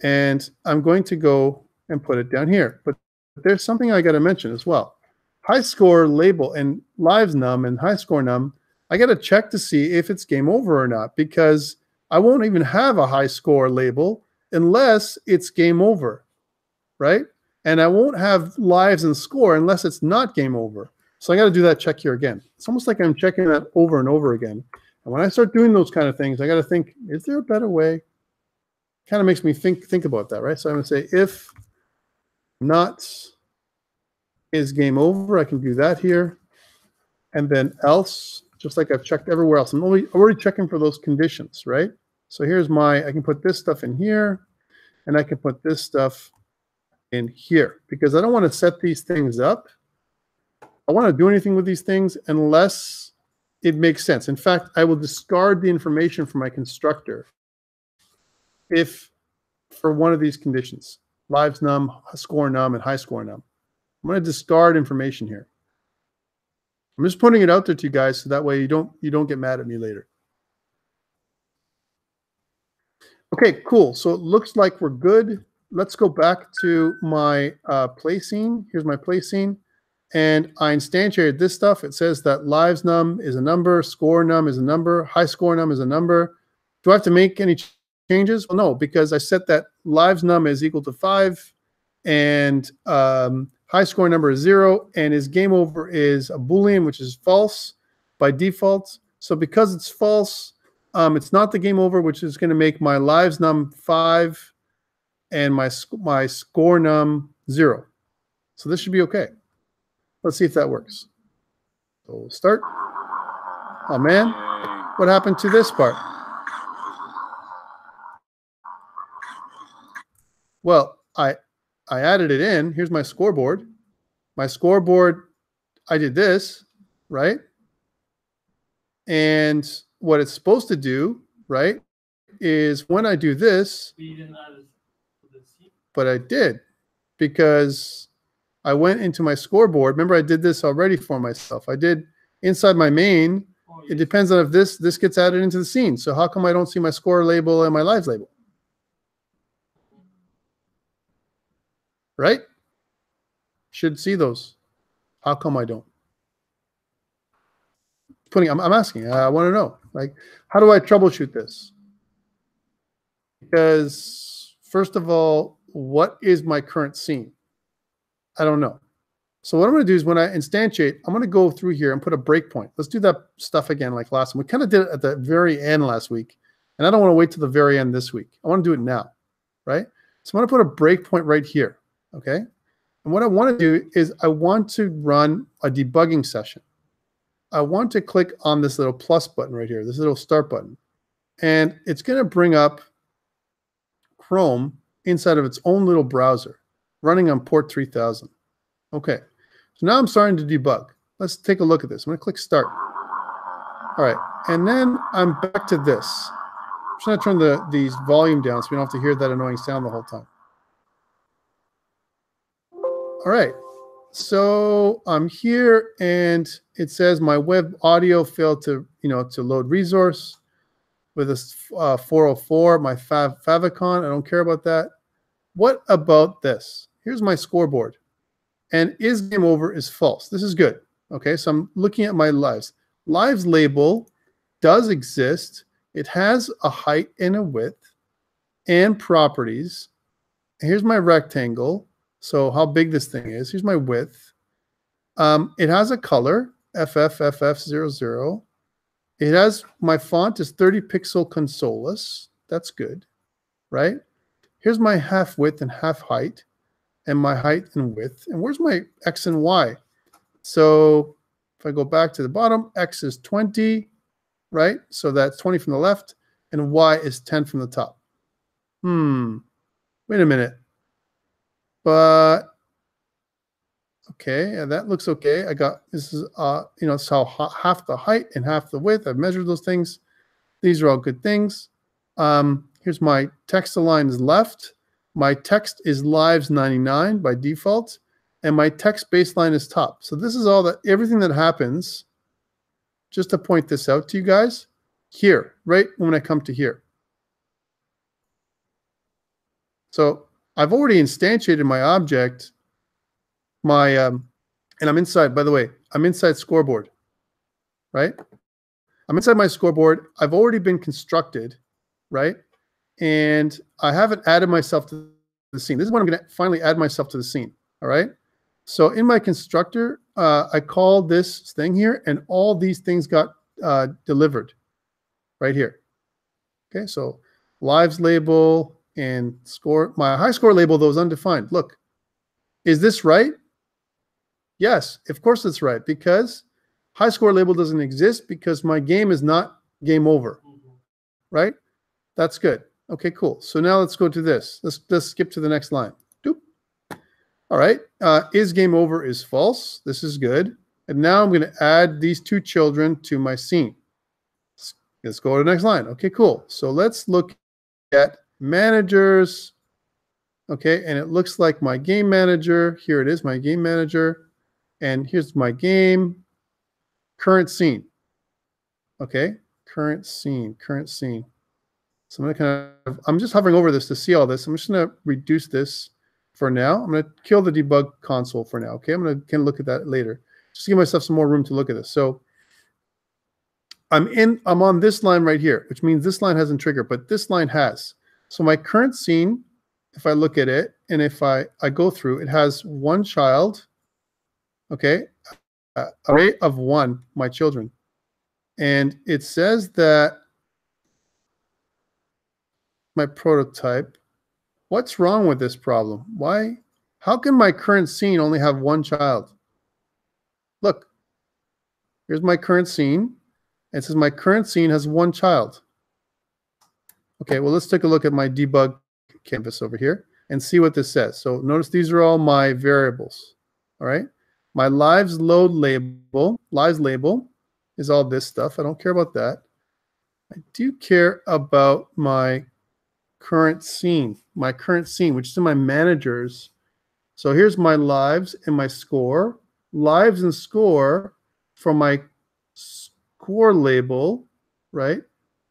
and I'm going to go and put it down here. But there's something I got to mention as well. High score label and lives num and high score num, I got to check to see if it's game over or not, because I won't even have a high score label unless it's game over, right? And I won't have lives and score unless it's not game over. So I got to do that check here again. It's almost like I'm checking that over and over again. And when I start doing those kind of things, I got to think, is there a better way? Kind of makes me think about that, right? So I'm going to say if not is game over, I can do that here. And then else, just like I've checked everywhere else. I'm already checking for those conditions, right? So here's I can put this stuff in here, and I can put this stuff in here, because I don't want to set these things up. I want to do anything with these things unless it makes sense. In fact, I will discard the information from my constructor if for one of these conditions, lives num, score num, and high score num. I'm going to discard information here. I'm just putting it out there to you guys so that way you don't get mad at me later. Okay, cool. So it looks like we're good. Let's go back to my play scene. Here's my play scene. And I instantiated this stuff. It says that lives num is a number, score num is a number, high score num is a number. Do I have to make any changes? Well, no, because I set that lives num is equal to 5 and high score number is 0 and his game over is a Boolean, which is false by default. So because it's false, it's not the game over, which is going to make my lives num 5 and my score num 0. So this should be okay. Let's see if that works. So we'll start. Oh man, what happened to this part? Well, I added it in. Here's my scoreboard. My scoreboard, I did this, right? And what it's supposed to do, right, is when I do this, but I did because I went into my scoreboard. Remember, I did this already for myself. I did inside my main. It depends on if this gets added into the scene. So how come I don't see my score label and my lives label? Right? Should see those. How come I don't? I'm asking. I want to know. Like, how do I troubleshoot this? Because first of all, what is my current scene? I don't know. So what I'm going to do is when I instantiate, I'm going to go through here and put a breakpoint. Let's do that stuff again like last time. We kind of did it at the very end last week, and I don't want to wait till the very end this week. I want to do it now, right? So I'm going to put a breakpoint right here, okay? And what I want to do is I want to run a debugging session. I want to click on this little plus button right here, this little start button, and it's going to bring up Chrome inside of its own little browser, running on port 3000. Okay, so now I'm starting to debug. Let's take a look at this. I'm going to click Start. All right, and then I'm back to this. I'm just going to turn these volume down so we don't have to hear that annoying sound the whole time. All right, so I'm here, and it says my web audio failed to load resource with a 404. My favicon. I don't care about that. What about this? Here's my scoreboard. And is game over is false. This is good. Okay, so I'm looking at my lives. Lives label does exist. It has a height and a width and properties. Here's my rectangle. So how big this thing is. Here's my width. It has a color, FFFF00. It has, my font is 30 pixel consolus. That's good, right? Here's my half width and half height, and my height and width. And where's my X and Y? So if I go back to the bottom, X is 20, right? So that's 20 from the left, and Y is 10 from the top. Wait a minute. But okay, yeah, that looks okay. I got, this is, it's how half the height and half the width. I've measured those things. These are all good things. Here's my text align is left. My text is lives 99 by default, and my text baseline is top. So this is all that, everything that happens, just to point this out to you guys, here, right when I come to here. So I've already instantiated my object, and I'm inside, by the way, I'm inside Scoreboard, right? I'm inside my Scoreboard. I've already been constructed, right? And I haven't added myself to the scene. This is when I'm going to finally add myself to the scene, all right? So in my constructor, I called this thing here, and all these things got delivered right here. Okay, so lives label and score. My high score label, though, is undefined. Look, is this right? Yes, of course it's right, because high score label doesn't exist because my game is not game over, right? That's good. Okay, cool. So now let's go to this. Let's skip to the next line. Doop. All right. Is game over is false. This is good. And now I'm going to add these two children to my scene. Let's go to the next line. Okay, cool. So let's look at managers. Okay, and it looks like my game manager. Here it is, my game manager. And here's my game. Current scene. Okay, current scene, current scene. So I'm going to I'm just hovering over this to see all this. I'm just going to reduce this for now. I'm going to kill the debug console for now. Okay, I'm going to look at that later. Just give myself some more room to look at this. So I'm on this line right here, which means this line hasn't triggered, but this line has. So my current scene, if I look at it, and if I go through, it has one child, okay, array of one, my children. And it says that my prototype, what's wrong with this problem? Why? How can my current scene only have one child? Look, here's my current scene. It says my current scene has one child. Okay, well, let's take a look at my debug canvas over here and see what this says. So notice these are all my variables, all right? My lives load label, lives label is all this stuff. I don't care about that. I do care about my current scene, which is in my managers. So here's my lives and my score. Lives and score for my score label, right?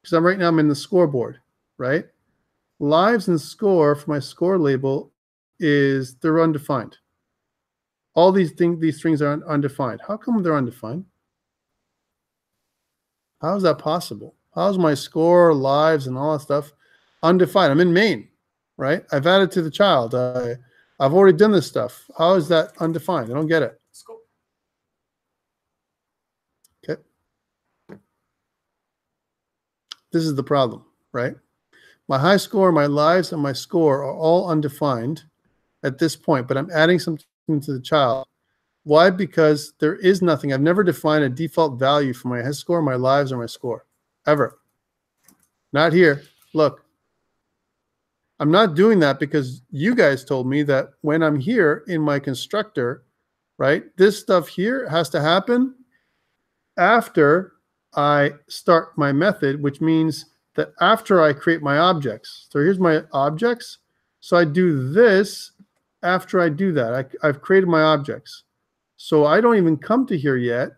Because right now I'm in the scoreboard, right? Lives and score for my score label they're undefined. All these strings are undefined. How come they're undefined? How is that possible? How's my score, lives, and all that stuff undefined? I'm in main, right? I've added to the child. I've already done this stuff. How is that undefined? I don't get it. Okay. This is the problem, right? My high score, my lives, and my score are all undefined at this point, but I'm adding something to the child. Why? Because there is nothing. I've never defined a default value for my high score, my lives, or my score, ever. Not here. Look. I'm not doing that because you guys told me that when I'm here in my constructor, right, this stuff here has to happen after I start my method, which means that after I create my objects. So here's my objects. So I do this after I do that. I've created my objects. So I don't even come to here yet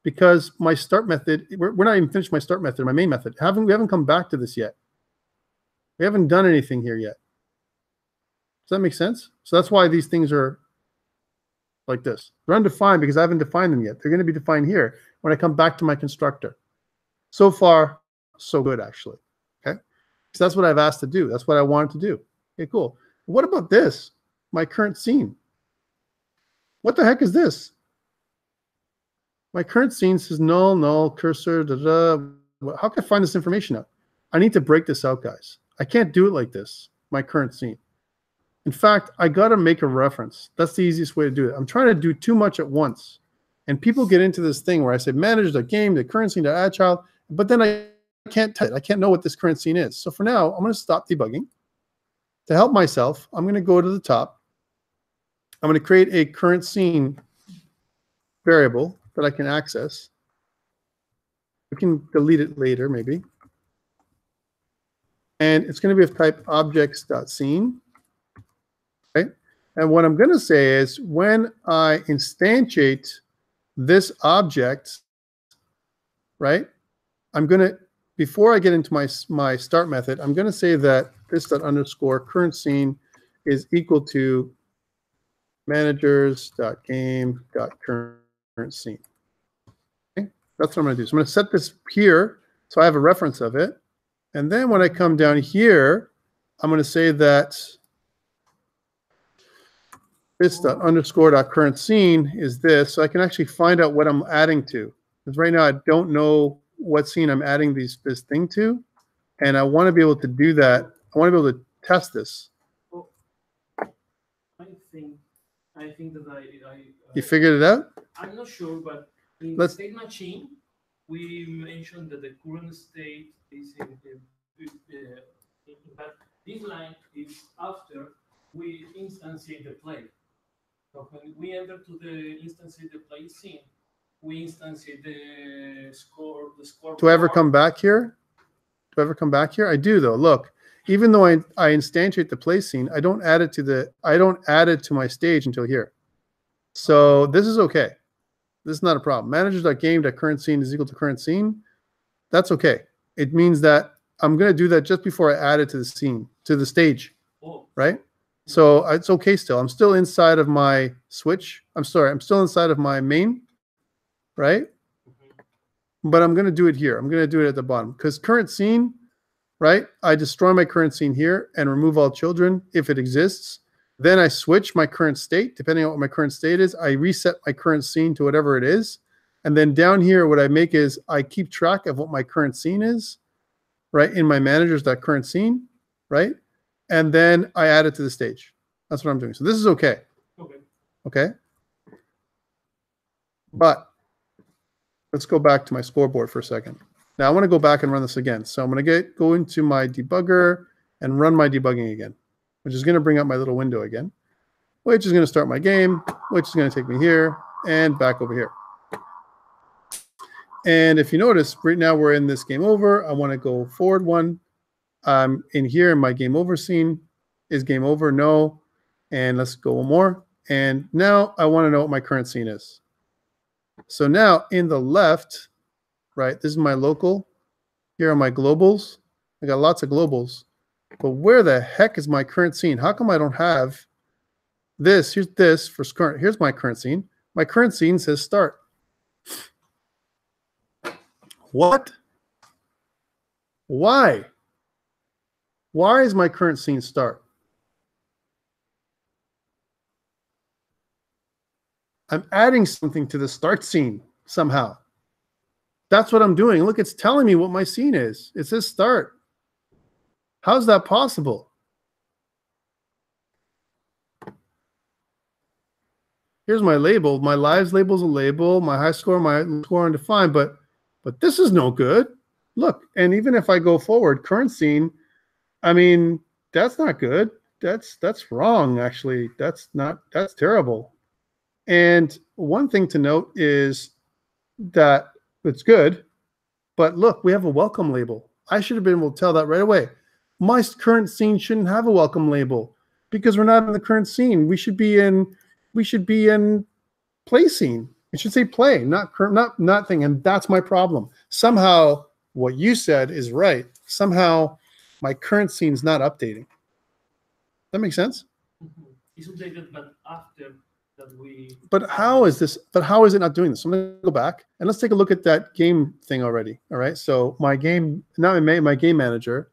because my start method, we're not even finished my start method, my main method. We haven't come back to this yet. We haven't done anything here yet. Does that make sense? So that's why these things are like this. They're undefined because I haven't defined them yet. They're going to be defined here when I come back to my constructor. So far, so good, actually. Okay? So that's what I've asked to do. That's what I wanted to do. Okay, cool. What about this? My current scene. What the heck is this? My current scene says null, null, cursor, da, da. How can I find this information out? I need to break this out, guys. I can't do it like this, my current scene. In fact, I got to make a reference. That's the easiest way to do it. I'm trying to do too much at once. And people get into this thing where I say, manage the game, the current scene, the add child, but then I can't know what this current scene is. So for now, I'm going to stop debugging. To help myself, I'm going to go to the top. I'm going to create a current scene variable that I can access. We can delete it later, maybe. And it's going to be of type objects.scene. Okay? And what I'm going to say is when I instantiate this object, right, I'm going to, before I get into my start method, I'm going to say that this._current scene is equal to managers.game.current scene. Okay? That's what I'm going to do. So I'm going to set this here so I have a reference of it. And then when I come down here, I'm going to say that this._current scene is this. So I can actually find out what I'm adding to. Because right now I don't know what scene I'm adding this thing to. And I want to be able to do that. I want to be able to test this. Well, I think that you figured it out? I'm not sure, but in Let's, state machine, we mentioned that the current state is but this line is after we instantiate the play. So when we enter to the instantiate the play scene, we instantiate the score. Do I ever come back here? Do I ever come back here? I do though. Look, even though I instantiate the play scene, I don't add it to my stage until here. So this is okay. This is not a problem. Managers.game.current scene is equal to current scene. That's okay. It means that I'm going to do that just before I add it to the scene, to the stage, right? So it's okay still. I'm still inside of my switch. I'm sorry. I'm still inside of my main, right? But I'm going to do it here. I'm going to do it at the bottom because current scene, right? I destroy my current scene here and remove all children if it exists. Then I switch my current state, depending on what my current state is. I reset my current scene to whatever it is. And then down here, what I make is I keep track of what my current scene is, right? In my managers.current scene, right? And then I add it to the stage. That's what I'm doing. So this is okay. Okay. But let's go back to my scoreboard for a second. Now I want to go back and run this again. So I'm going to go into my debugger and run my debugging again, which is going to bring up my little window again, which is going to start my game, which is going to take me here and back over here. And if you notice, right now we're in this game over. I want to go forward one. In here in my game over scene. Is game over? No. And let's go one more. And now I want to know what my current scene is. So now in the left, right, this is my local. Here are my globals. I got lots of globals. But where the heck is my current scene? How come I don't have this? Here's this for current. Here's my current scene. My current scene says start. What? Why? Why is my current scene start? I'm adding something to the start scene somehow. That's what I'm doing. Look, it's telling me what my scene is. It says start. How's that possible? Here's my label. My lives label is a label. My high score, my score undefined. But this is no good. Look, and even if I go forward, current scene, I mean, that's not good. That's wrong, actually. That's terrible. And one thing to note is that it's good, but look, we have a welcome label. I should have been able to tell that right away. My current scene shouldn't have a welcome label because we're not in the current scene. We should be in play scene. It should say play, not thing. And that's my problem. Somehow what you said is right. Somehow my current scene is not updating. That makes sense? It's updated, but after that we... But how is this? But how is it not doing this? So I'm going to go back and let's take a look at that game thing already. All right. So my game, now I made my game manager.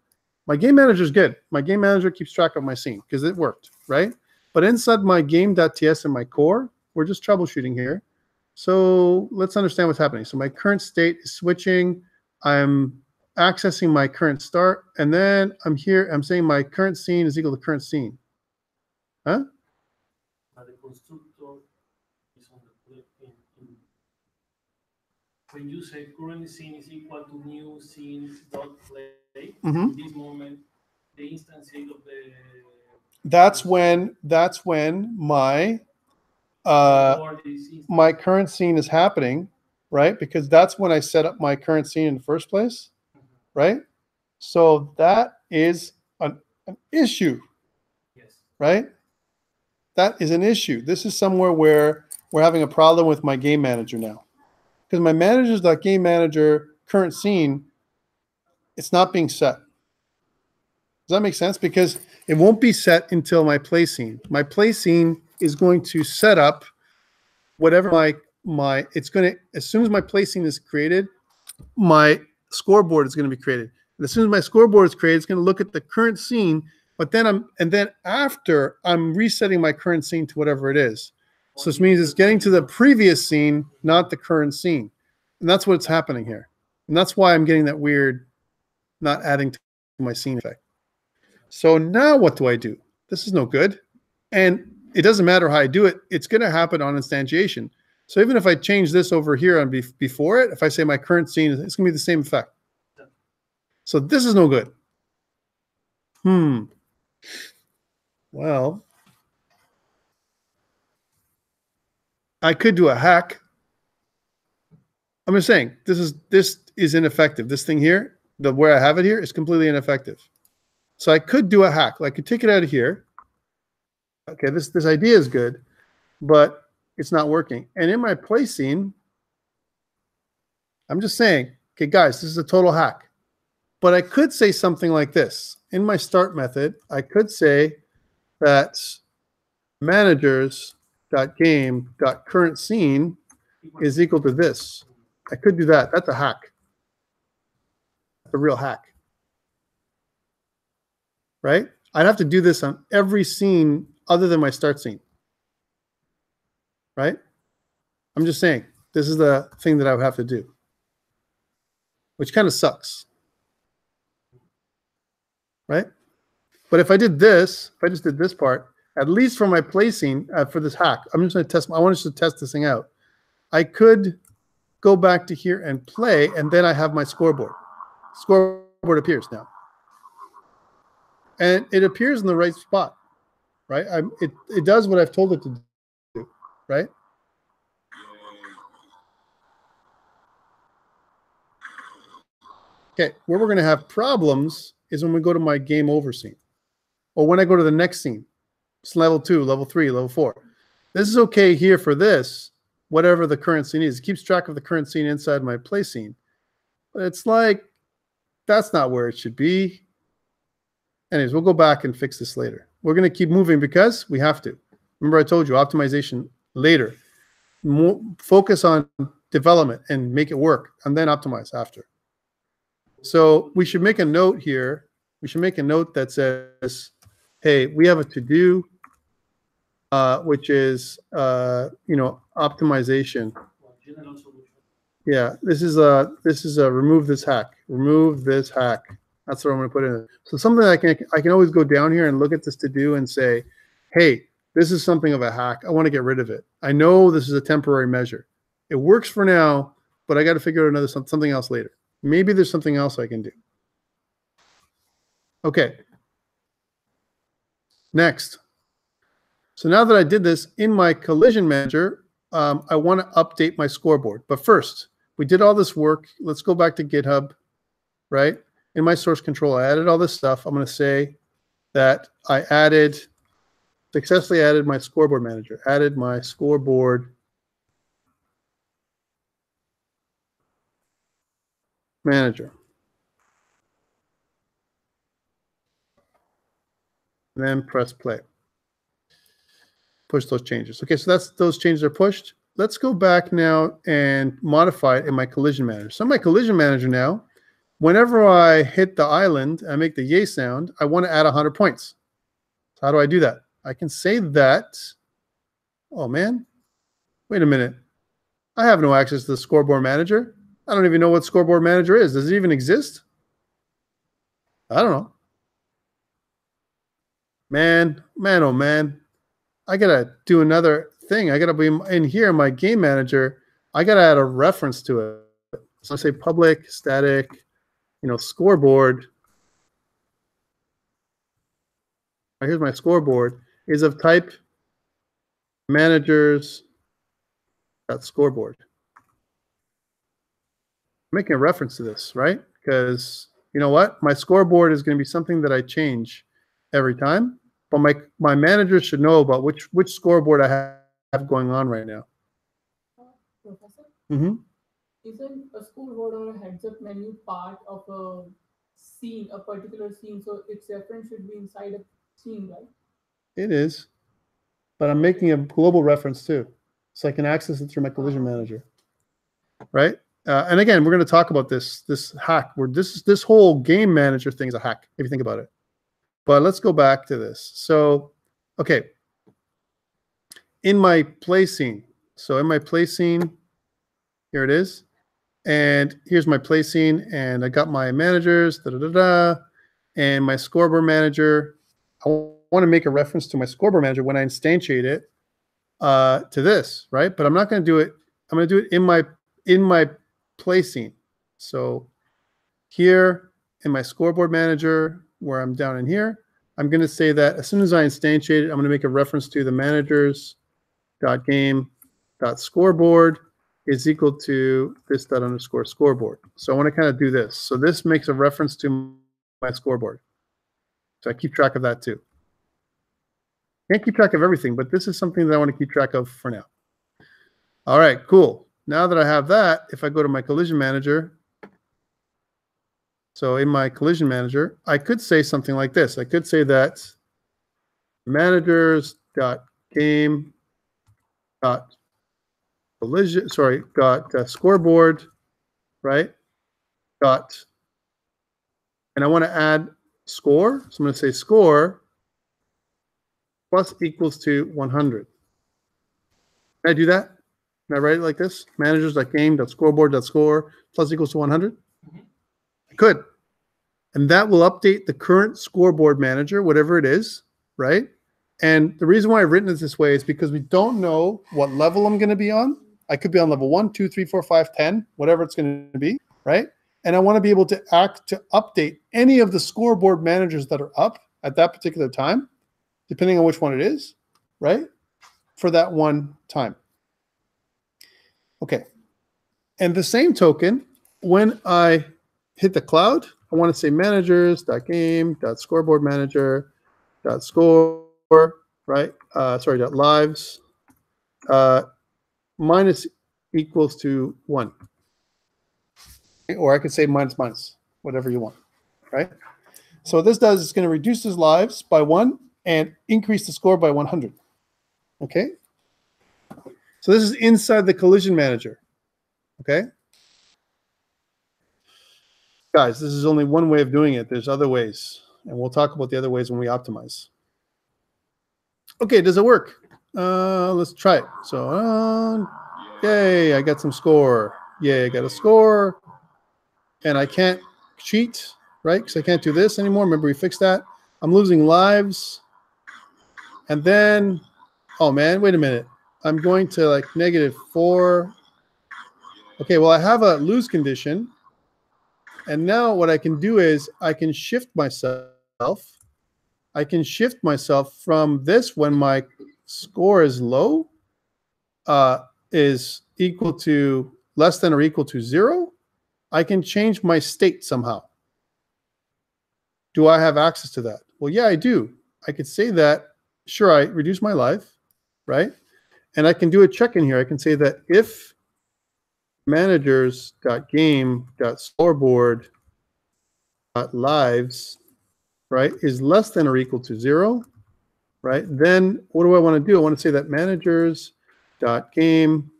My game manager is good. My game manager keeps track of my scene because it worked, right? But inside my game.ts and my core, we're just troubleshooting here. So let's understand what's happening. So my current state is switching. I'm accessing my current start. And then I'm here. I'm saying my current scene is equal to current scene. Huh? The constructor is on the when you say current scene is equal to new scene.play, in this moment, the instance of the... That's when my my current scene is happening, right? Because that's when I set up my current scene in the first place, right? So that is an issue, yes, right? That is an issue. This is somewhere where we're having a problem with my game manager now. Because my managers.game manager current scene, it's not being set. Does that make sense? Because it won't be set until my play scene. My play scene is going to set up whatever it's going to, as soon as my play scene is created, my scoreboard is going to be created. And as soon as my scoreboard is created, it's going to look at the current scene, but then after I'm resetting my current scene to whatever it is. So this means it's getting to the previous scene, not the current scene. And that's what's happening here. And that's why I'm getting that weird not adding to my scene effect. So now what do I do? This is no good. And it doesn't matter how I do it. It's going to happen on instantiation. So even if I change this over here on before it, if I say my current scene, it's going to be the same effect. So this is no good. Well, I could do a hack. I'm just saying this is ineffective. This thing here, where I have it here, is completely ineffective. So I could do a hack. I could take it out of here. Okay, this idea is good, but it's not working. And in my play scene, I'm just saying, okay, guys, this is a total hack. But I could say something like this. In my start method, I could say that managers.game.current scene is equal to this. I could do that. That's a hack. That's a real hack. right? I'd have to do this on every scene other than my start scene, right? I'm just saying, this is the thing that I would have to do, which kind of sucks, right? But if I did this, if I just did this part, at least for my placing for this hack, I'm just going to test. I want us to test this thing out. I could go back to here and play, and then I have my scoreboard. Scoreboard appears now, and it appears in the right spot, right? It does what I've told it to do, right? Okay, where we're going to have problems is when we go to my game over scene, or when I go to the next scene. It's level 2, level 3, level 4. This is okay here for this, whatever the current scene is. It keeps track of the current scene inside my play scene. But it's like, that's not where it should be. Anyways, we'll go back and fix this later. We're going to keep moving because we have to. Remember I told you, optimization later. Focus on development and make it work, and then optimize after. So we should make a note here. We should make a note that says, hey, we have a to-do, which is, optimization. Yeah, this is a remove this hack. Remove this hack. That's what I'm going to put in there. So something I can always go down here and look at this to-do and say, hey, this is something of a hack. I want to get rid of it. I know this is a temporary measure. It works for now, but I got to figure out something else later. Maybe there's something else I can do. Okay. Next. So now that I did this in my collision manager, I want to update my scoreboard. But first, we did all this work. Let's go back to GitHub, right? In my source control, I added all this stuff. I'm going to say that I successfully added my scoreboard manager, added my scoreboard manager. And then press play. Push those changes. Okay, so those changes are pushed. Let's go back now and modify it in my collision manager. So in my collision manager now, whenever I hit the island, I make the yay sound, I want to add 100 points. So how do I do that? I can say that, oh man, wait a minute. I have no access to the scoreboard manager. I don't even know what scoreboard manager is. Does it even exist? I don't know. Man, oh man. I got to do another thing. I got to be in here, my game manager. I got to add a reference to it. So I say public static, scoreboard. Here's my scoreboard. Is of type managers.scoreboard. I'm making a reference to this, right? Because you know what? My scoreboard is going to be something that I change every time. But my manager should know about which scoreboard I have going on right now. Professor? Mm-hmm. Isn't a scoreboard or a heads-up menu part of a scene, a particular scene, so its reference should be inside a scene, right? It is. But I'm making a global reference too. So I can access it through my collision manager. Right? And again, we're going to talk about this hack where this whole game manager thing is a hack, if you think about it. But let's go back to this. So, okay. In my play scene. So in my play scene, here it is. And here's my play scene. And I got my managers, and my scoreboard manager. I want to make a reference to my scoreboard manager when I instantiate it to this, right? But I'm not going to do it. I'm going to do it in my play scene. So here in my scoreboard manager, where I'm down in here, I'm going to say that as soon as I instantiate it, I'm going to make a reference to the managers.game.scoreboard is equal to this._scoreboard. So I want to kind of do this. So this makes a reference to my scoreboard. So I keep track of that too. Can't keep track of everything, but this is something that I want to keep track of for now. All right, cool. Now that I have that, if I go to my collision manager, so in my collision manager, I could say something like this. I could say that managers.game.scoreboard, right? And I want to add score. So I'm going to say score plus equals to 100. Can I do that? Can I write it like this? Managers.game.scoreboard.score plus equals to 100? I could. And that will update the current scoreboard manager, whatever it is, right? And the reason why I've written it this way is because we don't know what level I'm going to be on. I could be on level 1, 2, 3, 4, 5, 10, whatever it's going to be, right? And I want to be able to update any of the scoreboard managers that are up at that particular time, depending on which one it is, right? For that one time. Okay. And the same token, when I hit the cloud, I want to say managers.game.scoreboard.manager.score, right? Lives minus equals to 1. Or I could say minus minus, whatever you want, right? So what this does is going to reduce his lives by 1 and increase the score by 100. Okay? So this is inside the collision manager. Okay? Guys, this is only one way of doing it. There's other ways. And we'll talk about the other ways when we optimize. Okay, does it work? Let's try it. So, yay, I got some score. Yay, I got a score. And I can't cheat, right? Because I can't do this anymore. Remember, we fixed that. I'm losing lives. And then, oh, man, wait a minute. I'm going to like -4. Okay, well, I have a lose condition. And now what I can do is I can shift myself. I can shift myself from this when my score is low, is equal to less than or equal to 0. I can change my state somehow. Do I have access to that? Well, yeah, I do. I could say that, sure, I reduce my life, right? And I can do a check in here. I can say that if managers.game.scoreboard.lives, right, is less than or equal to 0, right, then what do I want to do? I want to say that managers.game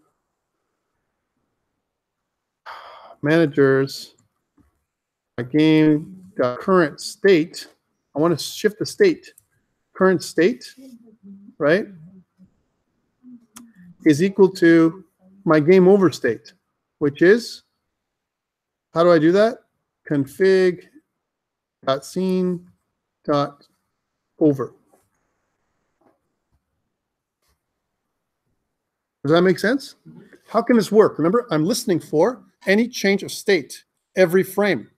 current state. I want to shift the state. Current state, right, is equal to my game over state, which is, how do I do that? Config.scene.over. Does that make sense? How can this work? Remember, I'm listening for any change of state every frame.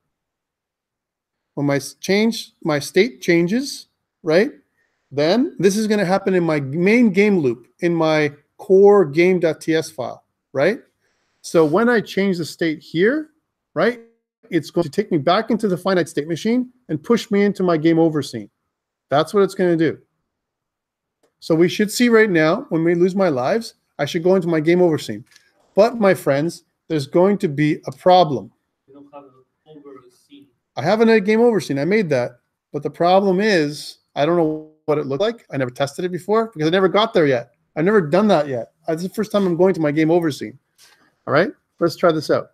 When my state changes, right, then this is going to happen in my main game loop, in my core game.ts file, right? So when I change the state here, right, it's going to take me back into the finite state machine and push me into my game over scene. That's what it's going to do. So we should see right now, when we lose my lives, I should go into my game over scene. But my friends, there's going to be a problem. You don't have an over scene. I have a game over scene. I made that. But the problem is, I don't know what it looked like. I never tested it before because I never got there yet. I've never done that yet. It's the first time I'm going to my game over scene. All right, let's try this out.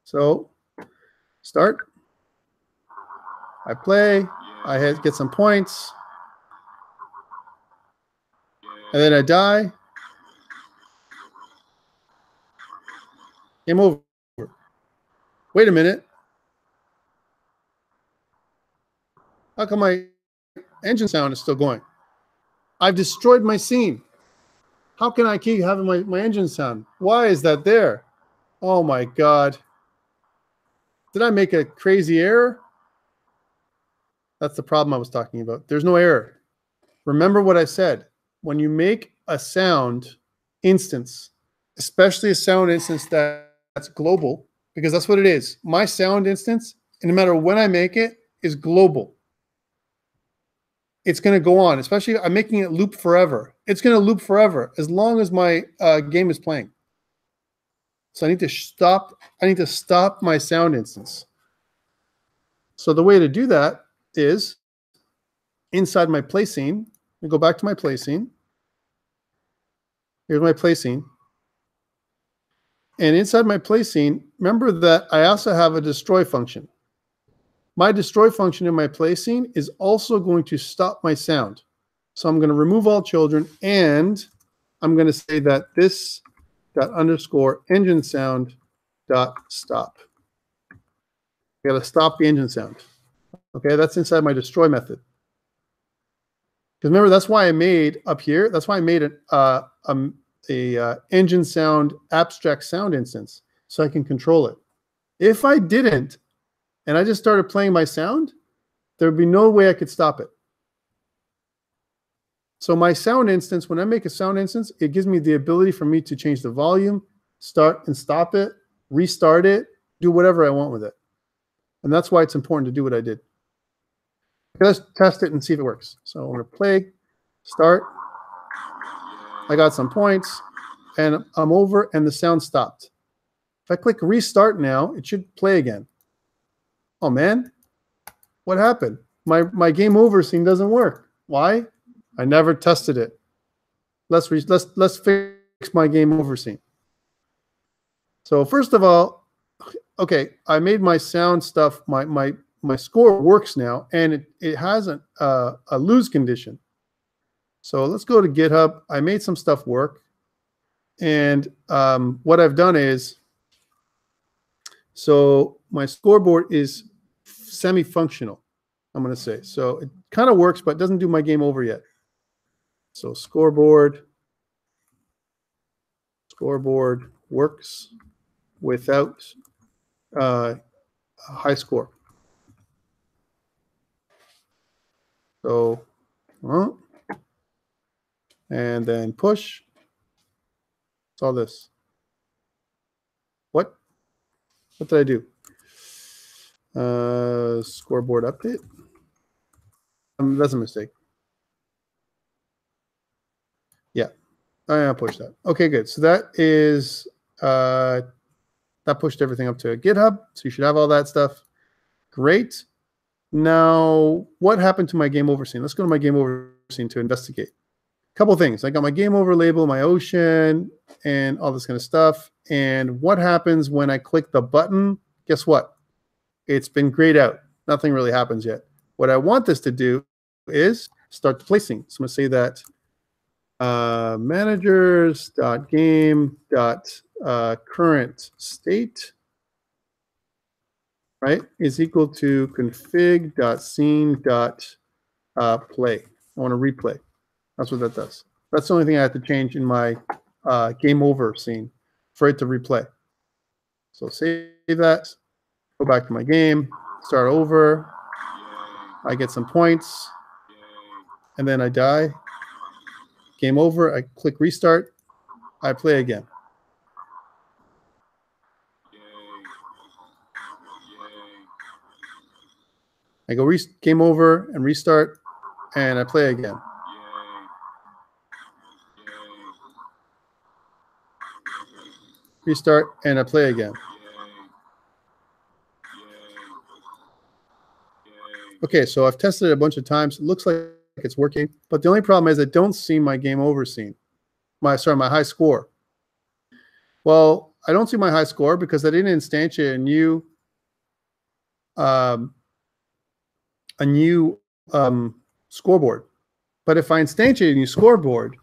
So, start. I play. I get some points. And then I die. Game over. Wait a minute. How come my engine sound is still going? I've destroyed my scene. How can I keep having my engine sound? Why is that there? Oh my God. Did I make a crazy error? That's the problem I was talking about. There's no error. Remember what I said. When you make a sound instance, especially a sound instance that's global, because that's what it is. My sound instance, and no matter when I make it, is global. It's going to go on, especially I'm making it loop forever. It's going to loop forever as long as my game is playing. So I need to stop my sound instance. So the way to do that is inside my play scene. I go back to my play scene. Here's my play scene. And inside my play scene, remember that I also have a destroy function. my destroy function in my play scene is also going to stop my sound. So I'm going to remove all children, and I'm going to say that this dot underscore engine sound dot stop. I got to stop the engine sound. Okay, that's inside my destroy method. Because remember, that's why I made up here. That's why I made a engine sound abstract sound instance, so I can control it. If I didn't, and I just started playing my sound, there would be no way I could stop it. So my sound instance, when I make a sound instance, it gives me the ability for me to change the volume, start and stop it, restart it, do whatever I want with it. And that's why it's important to do what I did. Let's test it and see if it works. So I'm going to play, start. I got some points, and I'm over, and the sound stopped. If I click restart now, it should play again. Oh, man. What happened? My game over scene doesn't work. Why? I never tested it. Let's fix my game over scene. So first of all, okay, I made my sound stuff, my score works now, and it has a lose condition. So let's go to GitHub. I made some stuff work. And what I've done is, so my scoreboard is semi-functional, I'm going to say. So it kind of works, but it doesn't do my game over yet. So scoreboard works without a high score. So, and then push. What's all this? What did I do? Scoreboard update. That's a mistake. Yeah, I pushed that. Okay, good. So that is that pushed everything up to GitHub. So you should have all that stuff. Great. Now, what happened to my game over scene? Let's go to my game over scene to investigate. A couple things. I got my game over label, my ocean, and all this kind of stuff. And what happens when I click the button? Guess what? It's been grayed out. Nothing really happens yet. What I want this to do is start the placing. So I'm going to say that managers.game.current state, right, is equal to config.scene.play. I want to replay. That's what that does. That's the only thing I have to change in my game over scene for it to replay. So save that, go back to my game, start over. I get some points, and then I die. Game over. I click restart. I play again. I go game over and restart, and I play again. Restart, and I play again. Okay, so I've tested it a bunch of times. It looks like it's working, but the only problem is I don't see my game over scene. My high score. Well, I don't see my high score because I didn't instantiate a new scoreboard. But if I instantiate a new scoreboard,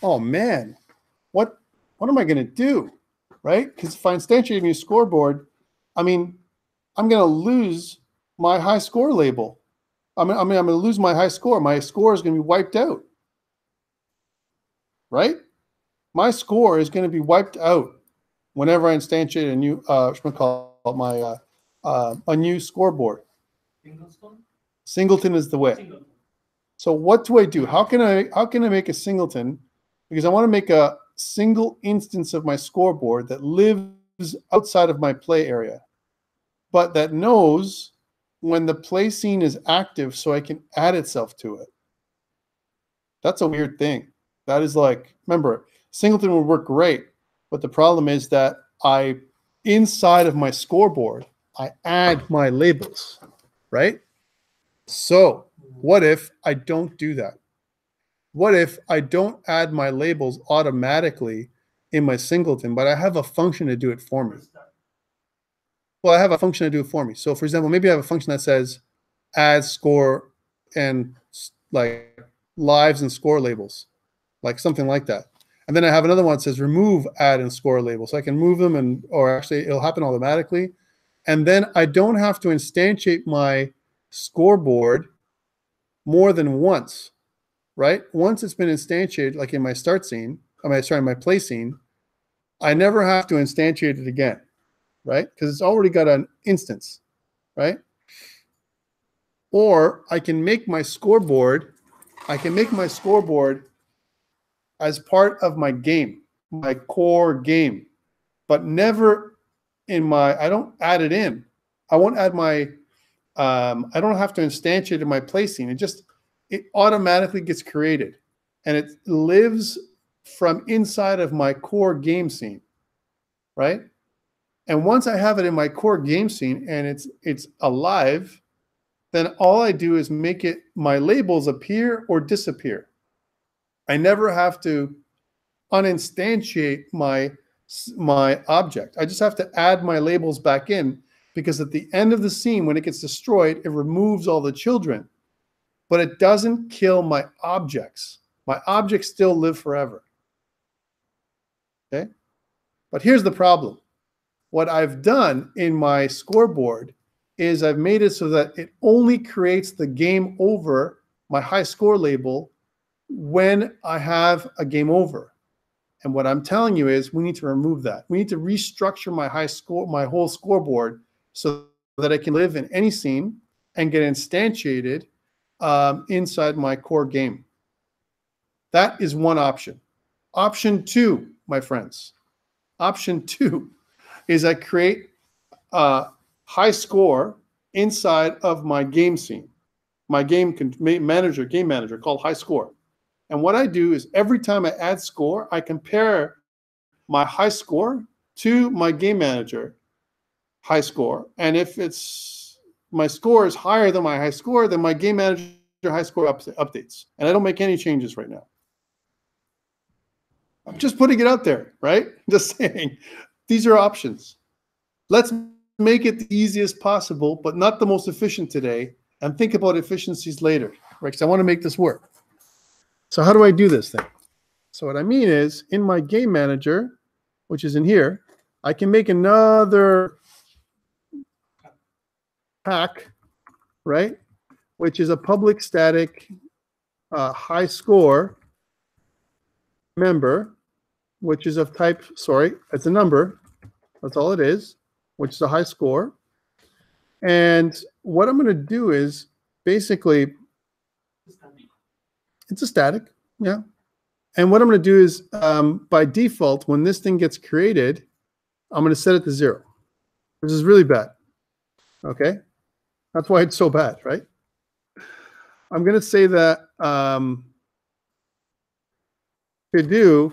oh man, what am I going to do, right? Because if I instantiate a new scoreboard, I mean, I'm going to lose my high score label. I'm going to lose my high score. My score is going to be wiped out, right? My score is going to be wiped out whenever I instantiate a new, a new scoreboard. Singleton is the way. Singleton. So what do I do? How can I make a singleton? Because I want to make a single instance of my scoreboard that lives outside of my play area, but that knows when the play scene is active so I can add itself to it. That's a weird thing. That is like, remember, singleton would work great, but the problem is that inside of my scoreboard, I add my labels, right? So what if I don't do that? What if I don't add my labels automatically in my singleton, but I have a function to do it for me? Well, I have a function to do it for me. So for example, maybe I have a function that says add score and like lives and score labels, like something like that. And then I have another one that says remove add and score labels. So I can move them, and or actually it'll happen automatically. And then I don't have to instantiate my scoreboard more than once, right? Once it's been instantiated, like in my start scene, my play scene, I never have to instantiate it again, right? Because it's already got an instance, right? Or I can make my scoreboard, as part of my game, my core game, but never in my, I don't add it in. I won't add my, I don't have to instantiate in my play scene. It automatically gets created, and it lives from inside of my core game scene, right? And once I have it in my core game scene and it's alive, then all I do is make it, my labels appear or disappear. I never have to uninstantiate my object. I just have to add my labels back in, because at the end of the scene, when it gets destroyed, it removes all the children, but it doesn't kill my objects. My objects still live forever. Okay? But here's the problem. What I've done in my scoreboard is I've made it so that it only creates the game over, my high score label, when I have a game over. And what I'm telling you is we need to remove that. We need to restructure my whole scoreboard so that I can live in any scene and get instantiated inside my core game. That is one option. Option two, my friends. Option two is I create a high score inside of my game scene, my game manager called high score. And what I do is every time I add score, I compare my high score to my game manager high score. And if my score is higher than my high score, then my game manager high score updates. And I don't make any changes right now. I'm just putting it out there, right? Just saying, these are options. Let's make it the easiest possible, but not the most efficient today, and think about efficiencies later, right? Because I want to make this work. So how do I do this thing? So what I mean is, in my game manager, which is in here, I can make another hack, right? Which is a public static high score member, which is of type, it's a number. That's all it is, which is a high score. And what I'm going to do is basically, it's a static, yeah. And what I'm going to do is, by default, when this thing gets created, I'm going to set it to 0, which is really bad. Okay? That's why it's so bad, right? I'm going to say that to do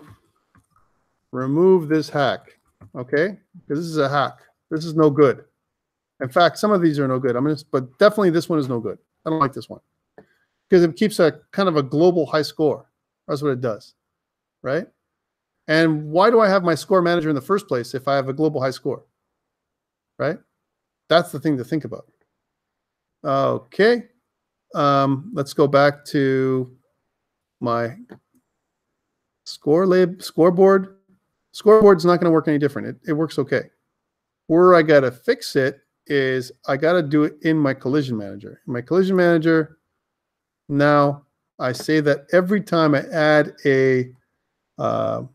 remove this hack, okay? Because this is a hack. This is no good. In fact, some of these are no good. But definitely this one is no good. I don't like this one because it keeps a kind of a global high score. That's what it does, right? And why do I have my score manager in the first place if I have a global high score, right? That's the thing to think about. Okay, let's go back to my scoreboard. Scoreboard's not going to work any different. It works okay. Where I got to fix it is I got to do it in my collision manager. In my collision manager, now I say that every time I add a a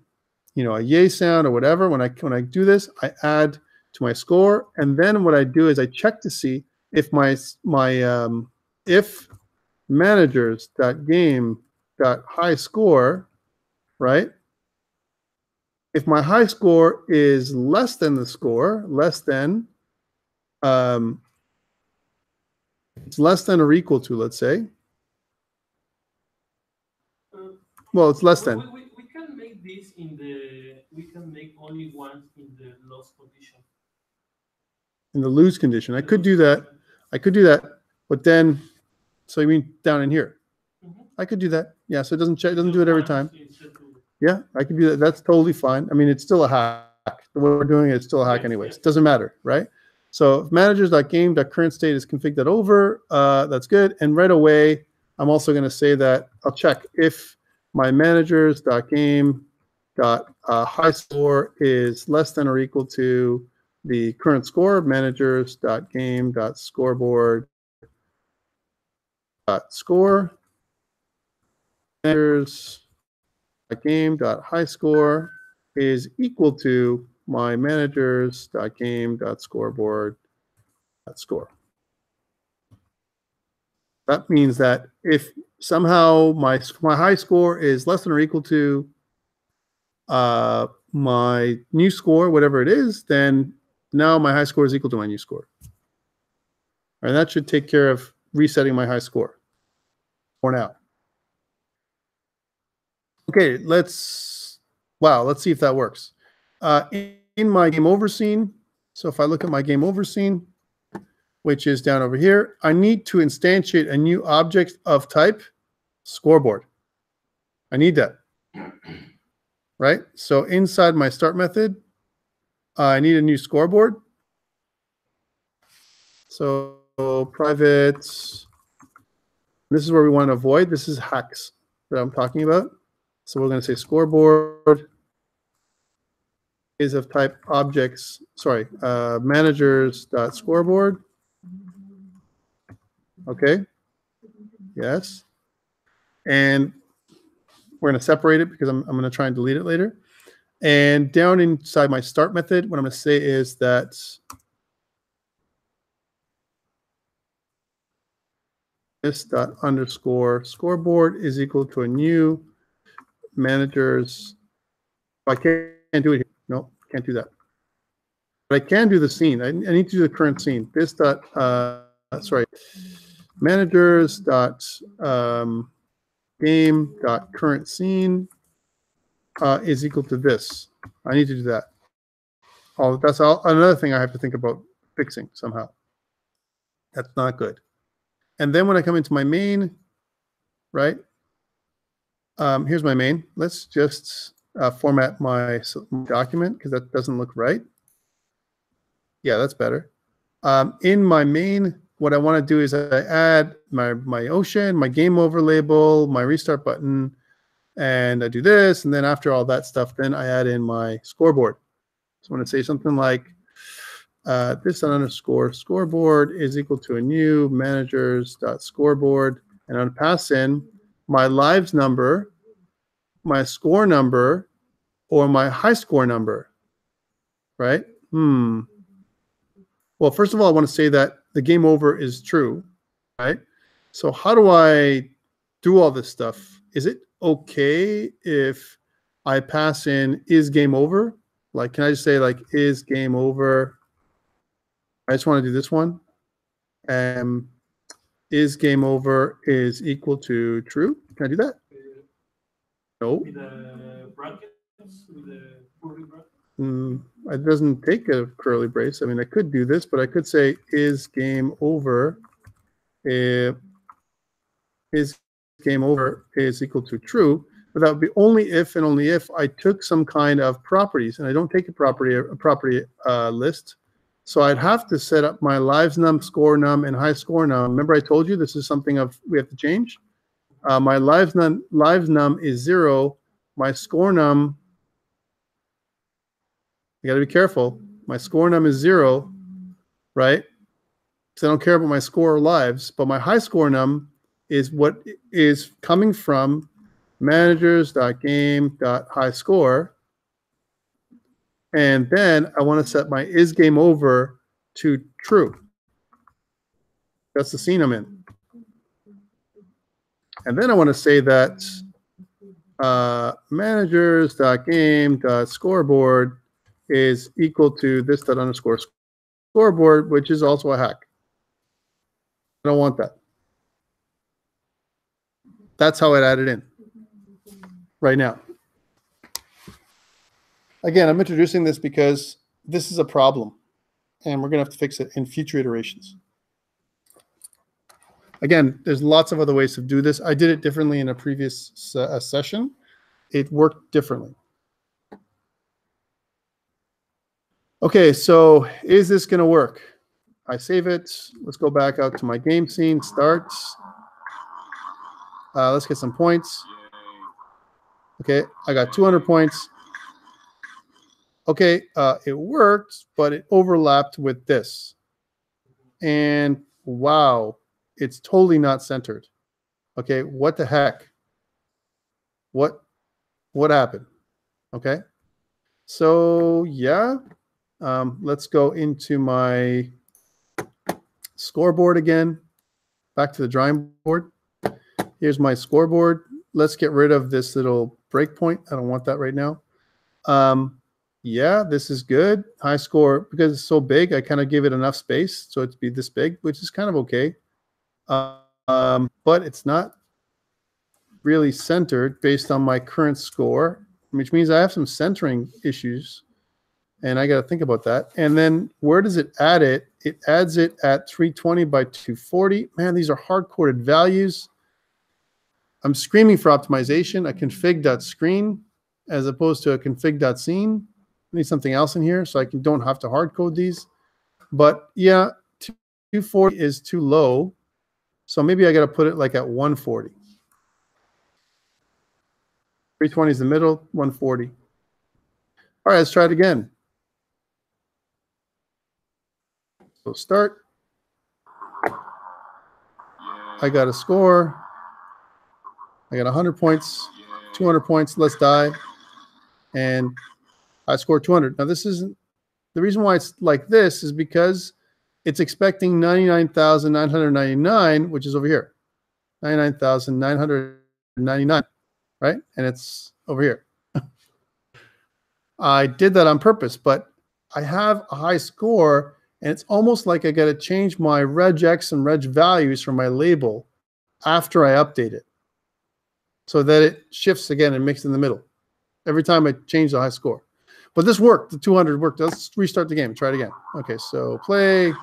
yay sound or whatever, when I do this, I add to my score, and then what I do is I check to see if if managers.game.high score, right? If my high score is less than the score, it's less than or equal to, let's say. Well, it's less than. We can make this we can make only one in the loss condition. In the lose condition. I could do that. But then, so you mean down in here? Mm-hmm. I could do that. Yeah, so it doesn't do it every time. Yeah, I can do that. That's totally fine. I mean, it's still a hack. The way we're doing it, it's still a hack anyways. It doesn't matter, right? So if managers.game.current state is config.over, that's good. And right away, I'm also going to say that I'll check if my managers.game.highscore is less than or equal to the current score, managers.game.scoreboard.score, managers.game.highscore is equal to my managers.game.scoreboard.score. That means that if somehow my high score is less than or equal to my new score, whatever it is, then now my high score is equal to my new score. And that should take care of resetting my high score for now. Okay, let's see if that works. In my game over scene, so if I look at my game over scene, which is down over here, I need to instantiate a new object of type scoreboard. I need that, right? So inside my start method, I need a new scoreboard. So private, this is where we want to avoid. This is hacks that I'm talking about. So we're going to say scoreboard is of type objects, sorry, managers.scoreboard. Okay, yes. And we're going to separate it because I'm going to try and delete it later. And down inside my start method, what I'm going to say is that this._scoreboard is equal to a new managers. I can't do it here. No, can't do that. But I can do the scene. I need to do the current scene. This dot, sorry, managers dot game dot current scene is equal to this. I need to do that. Oh, that's another thing I have to think about fixing somehow. That's not good. And then when I come into my main, right? Here's my main. Let's just format my document because that doesn't look right. Yeah, that's better. In my main, what I want to do is I add my ocean, my game over label, my restart button, and I do this. And then after all that stuff, then I add in my scoreboard. So I'm going to say something like this_scoreboard is equal to a new managers.scoreboard. And I'm going to pass in my lives number, my score number, or my high score number, right? Well, first of all, I want to say that the game over is true, right? So how do I do all this stuff? Is it okay if I pass in is game over? Like, can I just say like is game over? I just want to do this one. Is game over is equal to true? Can I do that? No. With the brackets, with the curly brackets. It doesn't take a curly brace. I mean, I could do this, but I could say is game over is game over is equal to true. But that would be only if and only if I took some kind of properties, and I don't take a property list. So I'd have to set up my lives num, score num, and high score num. Remember, I told you this is something we have to change. My lives num is 0. My score num, you got to be careful. My score num is 0, right? So I don't care about my score or lives, but my high score num is what is coming from managers.game.highscore. And then I want to set my is game over to true. That's the scene I'm in. And then I want to say that managers.game.scoreboard is equal to this._scoreboard, which is also a hack. I don't want that. That's how I'd add it in right now. Again, I'm introducing this because this is a problem, and we're going to have to fix it in future iterations. Again, there's lots of other ways to do this. I did it differently in a previous session. It worked differently. Okay, so is this going to work? I save it. Let's go back out to my game scene. Starts. Let's get some points. Okay, I got 200 points. Okay, it worked, but it overlapped with this. And wow, it's totally not centered. Okay, what the heck? What happened? Okay, so yeah, let's go into my scoreboard again. Back to the drawing board. Here's my scoreboard. Let's get rid of this little breakpoint. I don't want that right now. Yeah, this is good. High score, because it's so big, I kind of give it enough space so it's be this big, which is kind of okay. But it's not really centered based on my current score, which means I have some centering issues, and I got to think about that. And then where does it add it? It adds it at 320 by 240. Man, these are hard-coded values. I'm screaming for optimization, a config.screen as opposed to a config.scene. I need something else in here so I don't have to hard code these. But yeah, 240 is too low. So maybe I got to put it like at 140. 320 is the middle, 140. All right, let's try it again. So start. I got a score. I got 100 points, 200 points. Let's die. And I scored 200. Now, this isn't the reason why it's like this is because it's expecting 99,999, which is over here. 99,999, right? And it's over here. I did that on purpose, but I have a high score, and it's almost like I got to change my regex and reg values for my label after I update it so that it shifts again and mixes in the middle every time I change the high score. But this worked. The 200 worked. Let's restart the game. Try it again. Okay, so play.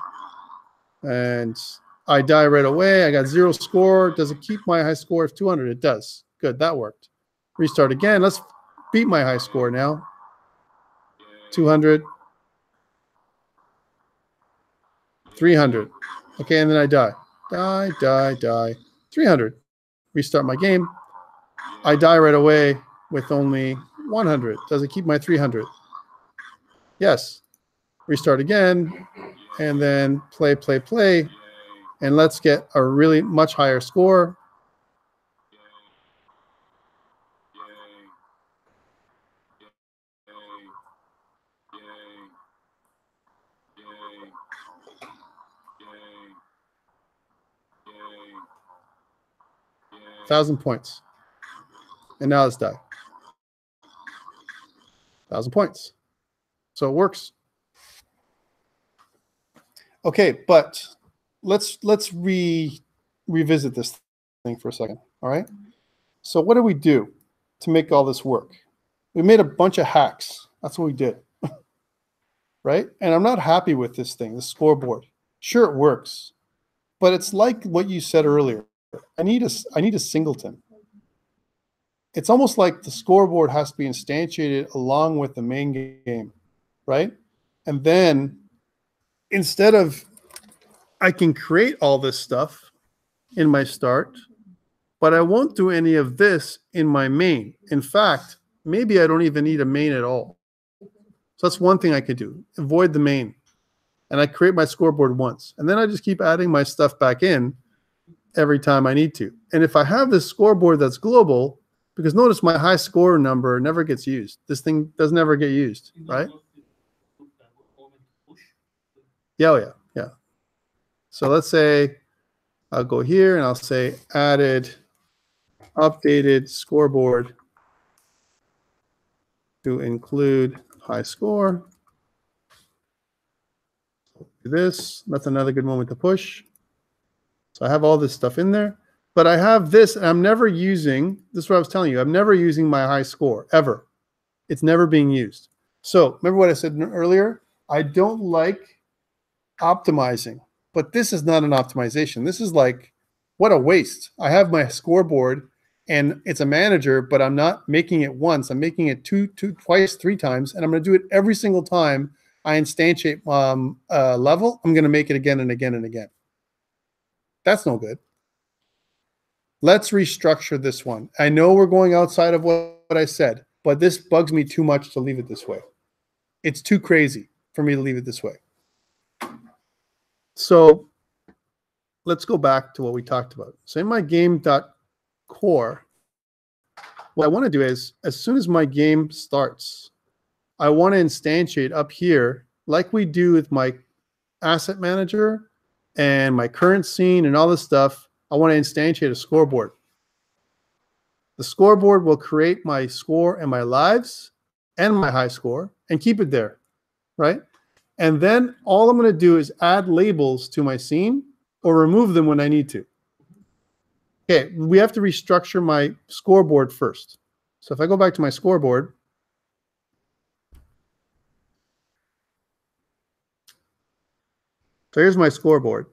And I die right away. I got 0 score. Does it keep my high score of 200? It does. Good, that worked. Restart again. Let's beat my high score now. 200. 300. Okay, and then I die. Die. 300. Restart my game. I die right away with only 100. Does it keep my 300? Yes. Restart again, and then play. And let's get a really much higher score. $1,000 points. And now let's die. 1,000 points. So it works. Okay, but let's revisit this thing for a second. All right. So what do we do to make all this work? We made a bunch of hacks. That's what we did. Right? And I'm not happy with this thing, the scoreboard. Sure, it works, but it's like what you said earlier. I need a singleton. It's almost like the scoreboard has to be instantiated along with the main game, right? And then instead of, I can create all this stuff in my start, but I won't do any of this in my main. In fact, maybe I don't even need a main at all. So that's one thing I could do, avoid the main. And I create my scoreboard once. And then I just keep adding my stuff back in every time I need to. And if I have this scoreboard that's global, because notice my high score number never gets used. This thing doesn't ever get used, right? Yeah. So let's say I'll go here and I'll say added, updated scoreboard to include high score. Do this. That's another good moment to push. So I have all this stuff in there. But I have this, and I'm never using, this is what I was telling you, I'm never using my high score, ever. It's never being used. So remember what I said earlier? I don't like optimizing, but this is not an optimization. This is like, what a waste. I have my scoreboard, and it's a manager, but I'm not making it once. I'm making it twice, 3 times, and I'm going to do it every single time I instantiate level, I'm going to make it again and again and again. That's no good. Let's restructure this one. I know we're going outside of what I said, but this bugs me too much to leave it this way. It's too crazy for me to leave it this way. So let's go back to what we talked about. So in my game.core, what I want to do is, as soon as my game starts, I want to instantiate up here, like we do with my asset manager and my current scene and all this stuff. I want to instantiate a scoreboard. The scoreboard will create my score and my lives and my high score and keep it there, right? And then all I'm going to do is add labels to my scene or remove them when I need to. Okay, we have to restructure my scoreboard first. So if I go back to my scoreboard, so here's my scoreboard.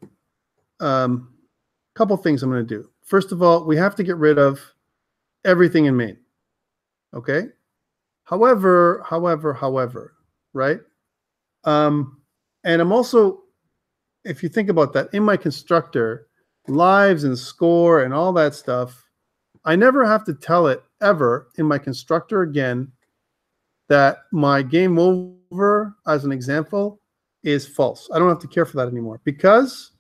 Couple things I'm going to do. First of all, we have to get rid of everything in main. Okay. However, right? And I'm also, if you think about that, in my constructor, lives and score and all that stuff, I never have to tell it ever in my constructor again that my game over, as an example, is false. I don't have to care for that anymore because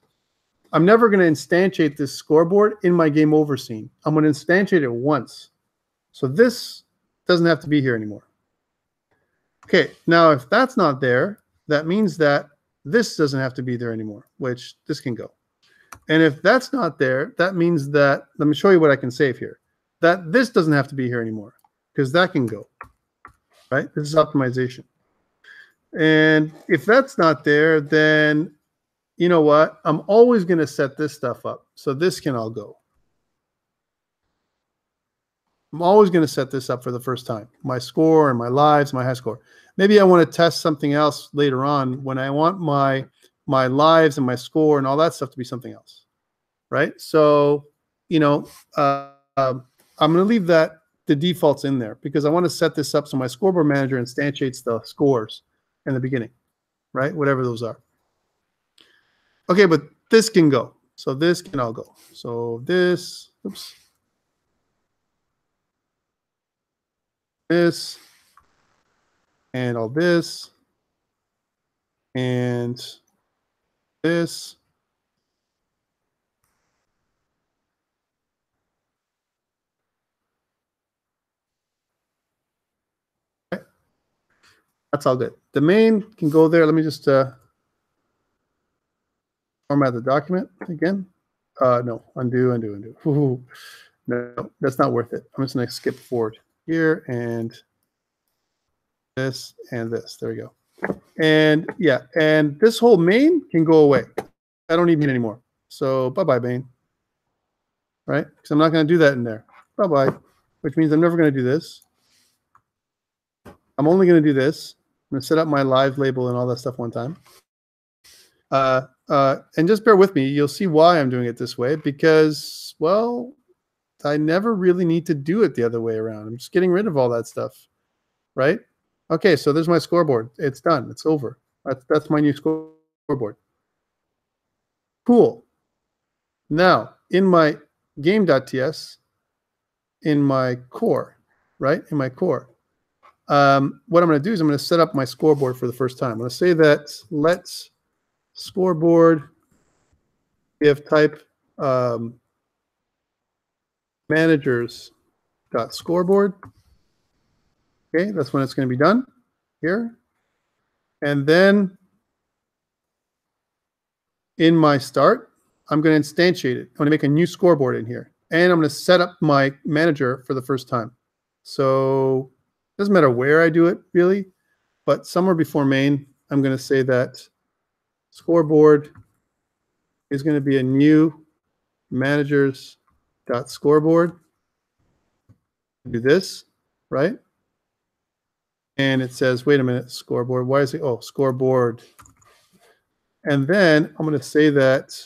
I'm never going to instantiate this scoreboard in my game over scene. I'm going to instantiate it once. So this doesn't have to be here anymore. Okay, now if that's not there, that means that this doesn't have to be there anymore, which this can go. And if that's not there, that means that, let me show you what I can save here, that this doesn't have to be here anymore because that can go, right? This is optimization. And if that's not there, then you know what? I'm always going to set this stuff up. So this can all go. I'm always going to set this up for the first time. My score and my lives, my high score. Maybe I want to test something else later on when I want my lives and my score and all that stuff to be something else, right? So, you know, I'm going to leave the defaults in there because I want to set this up so my Scoreboard Manager instantiates the scores in the beginning, right? Whatever those are. Okay, but this can go. So this can all go. So this, oops. This, and all this, and this. Okay. That's all good. The main can go there. Let me just format the document again. No, undo. Ooh, no, that's not worth it. I'm just going to skip forward here and this and this. There we go. And yeah, and this whole main can go away. I don't need main anymore. So bye-bye main, right? Because I'm not going to do that in there. Bye-bye, which means I'm never going to do this. I'm only going to do this. I'm going to set up my live label and all that stuff one time. And just bear with me. You'll see why I'm doing it this way because, well, I never really need to do it the other way around. I'm just getting rid of all that stuff, right? Okay, so there's my scoreboard. It's done. It's over. That's my new scoreboard. Cool. Now, in my game.ts, in my core, right? In my core, what I'm going to do is I'm going to set up my scoreboard for the first time. I'm going to say that let's scoreboard if type managers.scoreboard. Okay, that's when it's going to be done here. And then in my start, I'm going to instantiate it. I'm going to make a new scoreboard in here. And I'm going to set up my manager for the first time. So it doesn't matter where I do it, really. But somewhere before main, I'm going to say that scoreboard is going to be a new managers.scoreboard. Do this, right? And it says, wait a minute, scoreboard. Why is it? Oh, scoreboard. And then I'm going to say that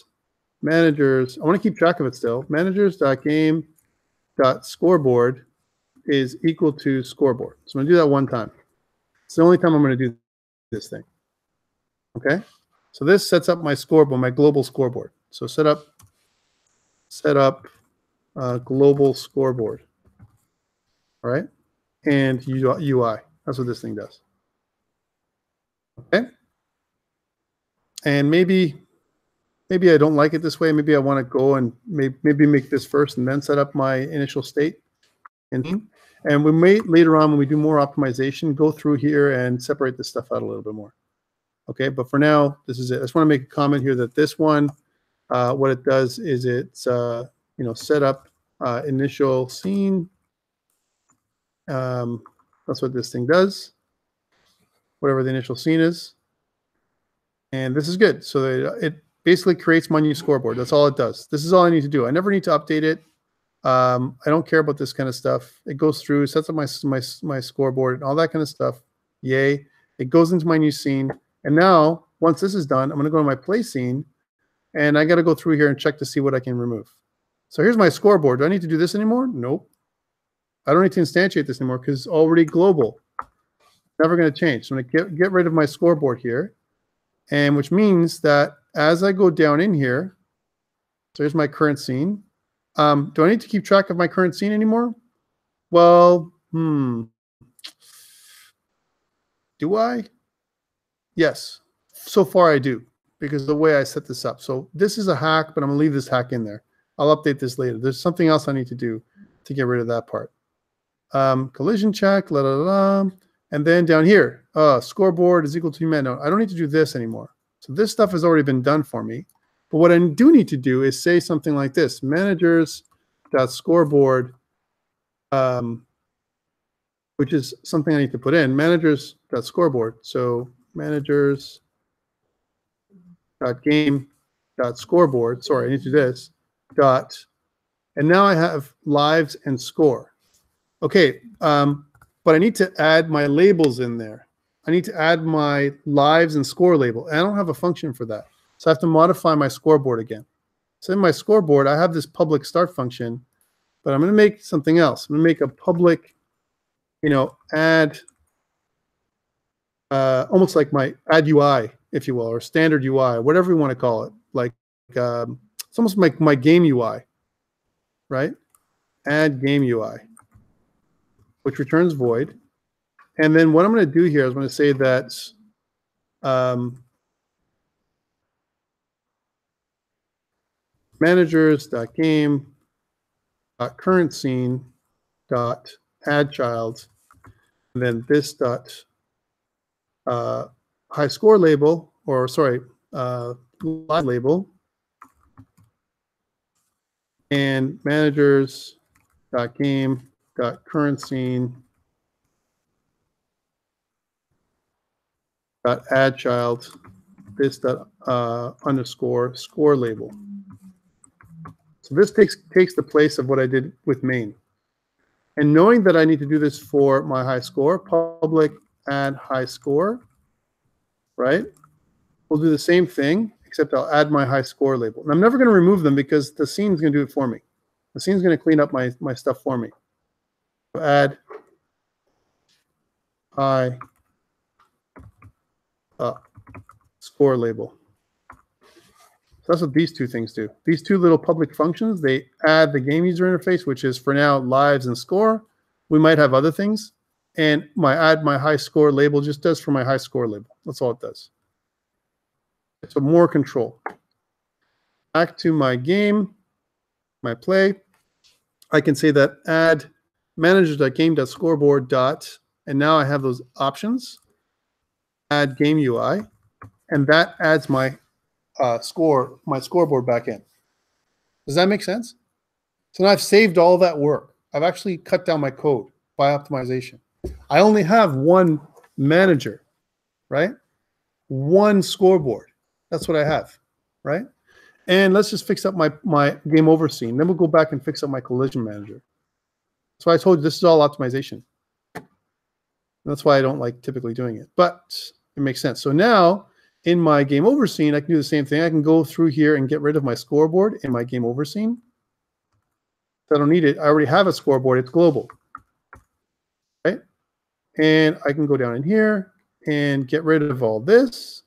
managers, I want to keep track of it still. Managers.game.scoreboard is equal to scoreboard. So I'm going to do that one time. It's the only time I'm going to do this thing. Okay, so this sets up my scoreboard, my global scoreboard. So set up global scoreboard. All right, and UI. That's what this thing does. Okay, and maybe I don't like it this way. Maybe I want to go and maybe make this first and then set up my initial state. And we may later on, when we do more optimization, go through here and separate this stuff out a little bit more. Okay, but for now, this is it. I just want to make a comment here that this one, what it does is it's set up initial scene. That's what this thing does, whatever the initial scene is. And this is good. So it basically creates my new scoreboard. That's all it does. This is all I need to do. I never need to update it. I don't care about this kind of stuff. It goes through, sets up my scoreboard and all that kind of stuff. Yay. It goes into my new scene. And now, once this is done, I'm going to go to my play scene. And I got to go through here and check to see what I can remove. So here's my scoreboard. Do I need to do this anymore? Nope. I don't need to instantiate this anymore because it's already global. Never going to change. So I'm going to get rid of my scoreboard here. And which means that as I go down in here, so here's my current scene. Do I need to keep track of my current scene anymore? Well, do I? Yes. So far I do, because of the way I set this up. So this is a hack, but I'm going to leave this hack in there. I'll update this later. There's something else I need to do to get rid of that part. Collision check, and then down here, scoreboard is equal to no, I don't need to do this anymore. So this stuff has already been done for me. But what I do need to do is say something like this: managers.scoreboard, which is something I need to put in, managers.scoreboard. So managers.game.scoreboard. Sorry, I need to do this. And now I have lives and score. Okay, but I need to add my labels in there. I need to add my lives and score label. And I don't have a function for that. So I have to modify my scoreboard again. So in my scoreboard, I have this public start function, but I'm going to make something else. I'm going to make a public, add, almost like my add UI, if you will, or standard UI, whatever you want to call it. Like it's almost like my game UI, right? Add game UI, which returns void. And then what I'm going to do here is I'm going to say that managers.game.currentScene.addChild, and then this high score label, or sorry, live label, and managers.game.currentScene.addChild, this underscore score label. So this takes the place of what I did with main. And knowing that I need to do this for my high score, public add high score, right? We'll do the same thing, except I'll add my high score label. And I'm never going to remove them because the scene's going to do it for me. The scene's going to clean up my stuff for me. So add high score label. So that's what these two things do. These two little public functions, they add the game user interface, which is for now lives and score. We might have other things. And add my high score label just does for my high score label. That's all it does. So more control. Back to my game, my play. I can say that add managers.game.scoreboard. And now I have those options. Add game UI. And that adds my scoreboard back in. Does that make sense? So now I've saved all that work. I've actually cut down my code by optimization. I only have one manager, right? One scoreboard. That's what I have, right? And let's just fix up my game over scene. Then we'll go back and fix up my collision manager. So I told you this is all optimization. That's why I don't like typically doing it, but it makes sense. So now in my game over scene, I can do the same thing. I can go through here and get rid of my scoreboard in my game over scene. I don't need it. I already have a scoreboard. It's global, right? And I can go down in here and get rid of all this.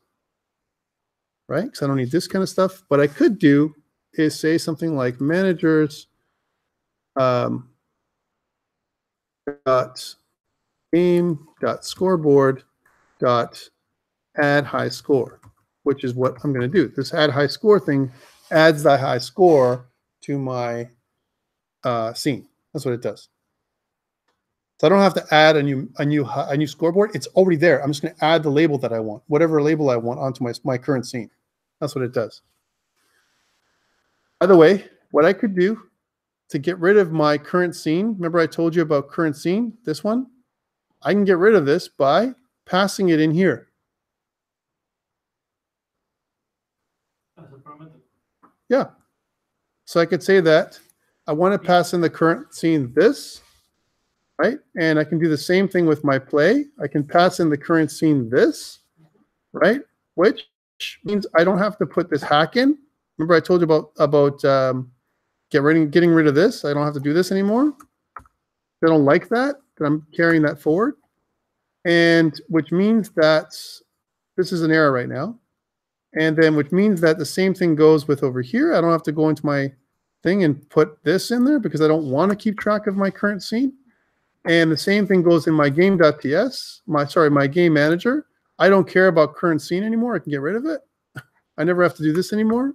right? Because I don't need this kind of stuff. What I could do is say something like managers dot game dot scoreboard dot add high score, which is what I'm going to do. This add high score thing adds the high score to my scene. That's what it does. So I don't have to add a new scoreboard. It's already there. I'm just going to add the label that I want, whatever label I want, onto my current scene. That's what it does. By the way, what I could do to get rid of my current scene, remember I told you about current scene, this one? I can get rid of this by passing it in here. Yeah. So I could say that I want to pass in the current scene this, right? And I can do the same thing with my play. I can pass in the current scene this, right? Which means I don't have to put this hack in. Remember I told you about getting rid of this. I don't have to do this anymore. I don't like that, then I'm carrying that forward. And which means that this is an error right now. And then which means that the same thing goes with over here. I don't have to go into my thing and put this in there because I don't want to keep track of my current scene. And the same thing goes in my game.ts, my game manager. I don't care about current scene anymore. I can get rid of it. I never have to do this anymore.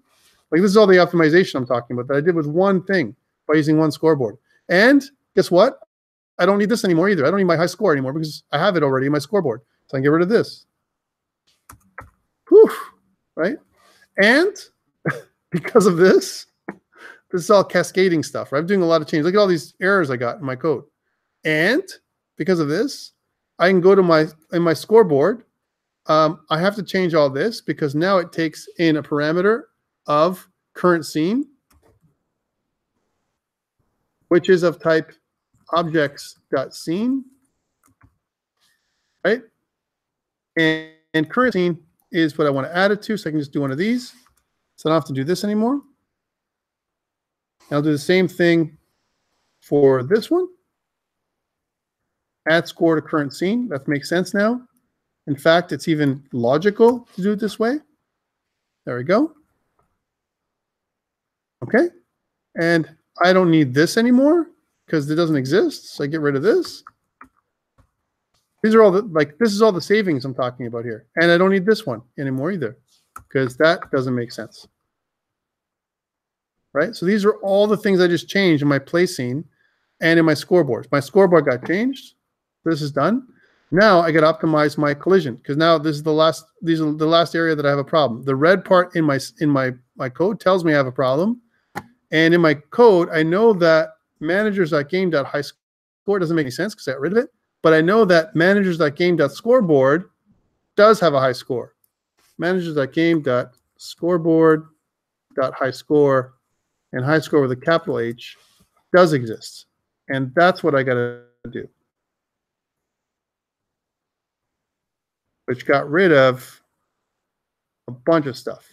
Like this is all the optimization I'm talking about that I did with one thing by using one scoreboard. And guess what? I don't need this anymore either. I don't need my high score anymore because I have it already in my scoreboard. So I can get rid of this. Whew, right? And because of this is all cascading stuff, right? I'm doing a lot of changes. Look at all these errors I got in my code. And because of this, I can go to my scoreboard. I have to change all this because now it takes in a parameter of current scene, which is of type objects.scene, right? And current scene is what I want to add it to, so I can just do one of these. So I don't have to do this anymore. And I'll do the same thing for this one. Add score to current scene. That makes sense now. In fact, it's even logical to do it this way. There we go. Okay. And I don't need this anymore because it doesn't exist. So I get rid of this. These are all this is all the savings I'm talking about here. And I don't need this one anymore either because that doesn't make sense. Right? So these are all the things I just changed in my play scene and in my scoreboard. My scoreboard got changed. This is done. Now I got to optimize my collision because now this is the last. These are the last area that I have a problem. The red part in my code tells me I have a problem, and in my code I know that managers.game.highscore doesn't make any sense because I got rid of it. But I know that managers.game.scoreboard does have a high score. Managers.game.scoreboard.highscore and high score with a capital H does exist, and that's what I got to do. Which got rid of a bunch of stuff.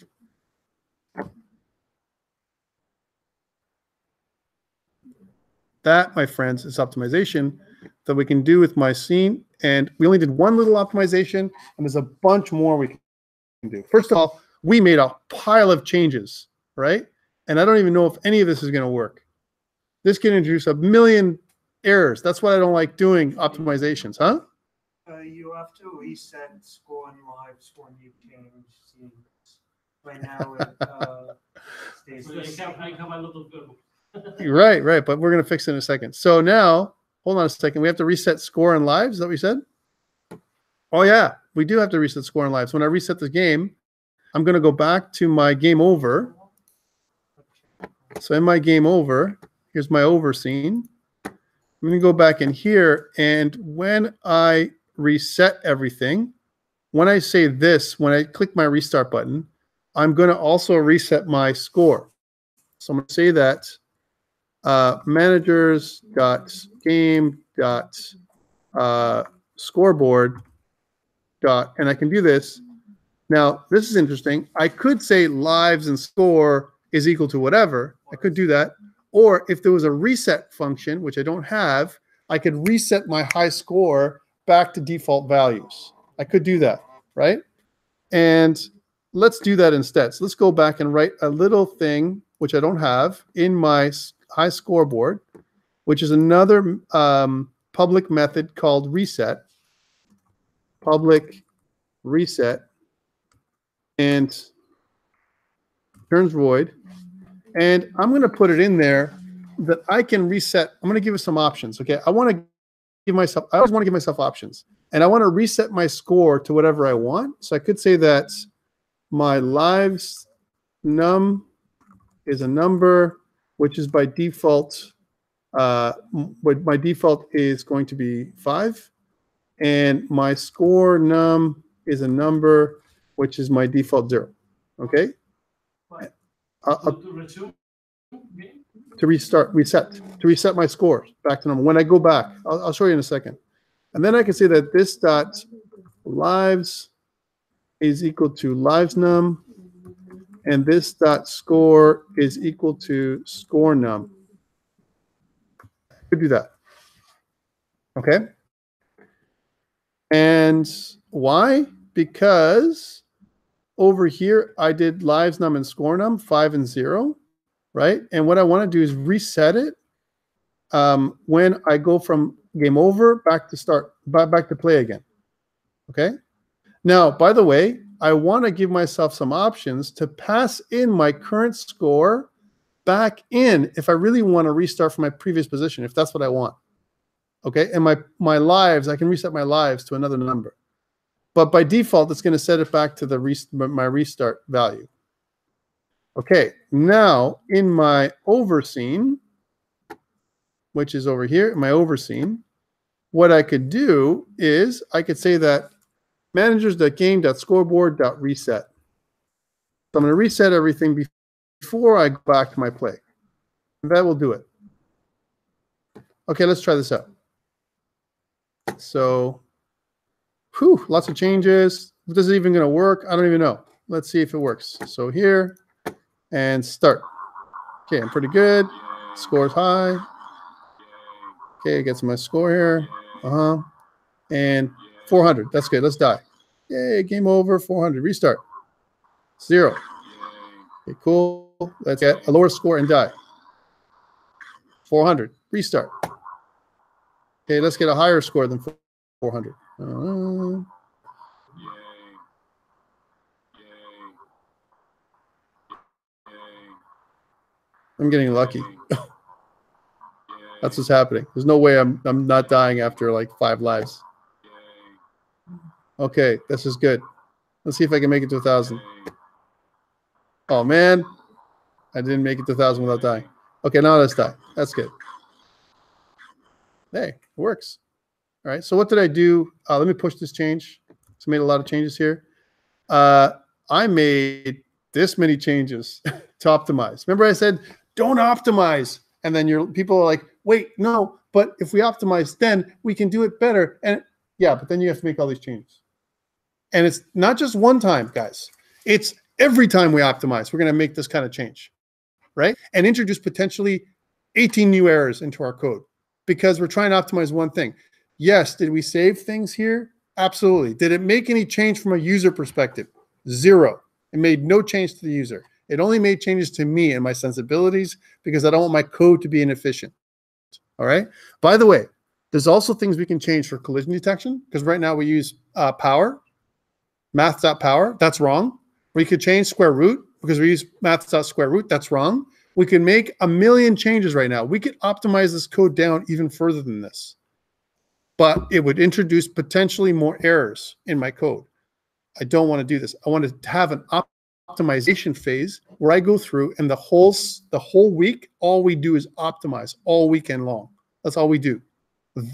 That, my friends, is optimization that we can do with my scene. And we only did one little optimization, and there's a bunch more we can do. First of all, we made a pile of changes, right? And I don't even know if any of this is going to work. This can introduce a million errors. That's why I don't like doing optimizations, huh? You have to reset score and lives when you change scenes. Right now it stays. Right. But we're going to fix it in a second. So now, hold on a second. We have to reset score and lives. Is that what we said? Oh, yeah. We do have to reset score and lives. When I reset the game, I'm going to go back to my game over. So in my game over, here's my over scene. I'm going to go back in here. And when I reset everything, when I say this, when I click my restart button, I'm going to also reset my score. So I'm going to say that managers.game.scoreboard. And I can do this. Now, this is interesting. I could say lives and score is equal to whatever. I could do that. Or if there was a reset function, which I don't have, I could reset my high score back to default values. I could do that, right? And let's do that instead. So let's go back and write a little thing, which I don't have, in my high scoreboard, which is another public method called reset. Public reset and turns void. And I'm going to put it in there that I can reset. I'm going to give it some options. Okay. I always want to give myself options. And I want to reset my score to whatever I want. So I could say that my lives num is a number, which is by default, what my default is going to be 5. And my score num is a number, which is my default 0. Okay? To reset my score back to normal. When I go back, I'll show you in a second. And then I can say that this dot lives is equal to lives num, and this dot score is equal to score num. I could do that. Okay. And why? Because over here I did lives num and score num 5 and 0, right? And what I want to do is reset it when I go from game over back to start, back to play again. Okay. Now, by the way, I want to give myself some options to pass in my current score back in if I really want to restart from my previous position, if that's what I want. Okay. And my lives, I can reset my lives to another number. But by default, it's going to set it back to my restart value. Okay. Now, in my over scene, which is over here, my over scene, what I could do is I could say that managers.game.scoreboard.reset. So I'm going to reset everything before I go back to my play. And that will do it. Okay, let's try this out. So, lots of changes. Is it even going to work? I don't even know. Let's see if it works. So here, and start. Okay, I'm pretty good. Score's high. Okay, get my score here. And 400. That's good. Let's die. Yay, game over. 400. Restart. 0. Okay, cool. Let's get a lower score and die. 400. Restart. Okay, let's get a higher score than 400. I'm getting lucky. That's what's happening. There's no way I'm not dying after like 5 lives. Okay, this is good. Let's see if I can make it to 1,000. Oh man, I didn't make it to 1,000 without dying. Okay, now let's die. That's good. Hey, it works. All right, so what did I do? Let me push this change. So I made a lot of changes here. I made this many changes to optimize. Remember I said, don't optimize. And then people are like, wait, no, but if we optimize, then we can do it better. And yeah, but then you have to make all these changes. And it's not just one time, guys. It's every time we optimize, we're going to make this kind of change, right? And introduce potentially 18 new errors into our code because we're trying to optimize one thing. Yes, did we save things here? Absolutely. Did it make any change from a user perspective? 0. It made no change to the user. It only made changes to me and my sensibilities because I don't want my code to be inefficient. All right. By the way, there's also things we can change for collision detection because right now we use power, math.power. That's wrong. We could change square root because we use math.square root. That's wrong. We can make a million changes right now. We could optimize this code down even further than this, but it would introduce potentially more errors in my code. I don't want to do this. I want to have an optimization phase where I go through and the whole week, all we do is optimize all weekend long. That's all we do.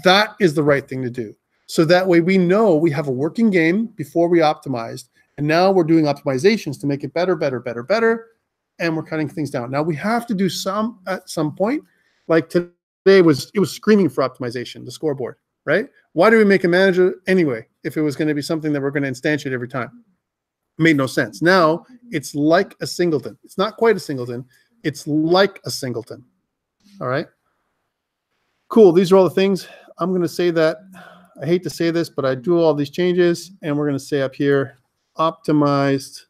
That is the right thing to do. So that way we know we have a working game before we optimized, and now we're doing optimizations to make it better, better, better, better, and we're cutting things down. Now we have to do some at some point. Like today it was screaming for optimization, the scoreboard, right? Why do we make a manager anyway if it was going to be something that we're going to instantiate every time? It made no sense. Now it's like a singleton. It's not quite a singleton. It's like a singleton. All right. Cool. These are all the things. I'm going to say that. I hate to say this, but I do all these changes, and we're going to say up here, optimized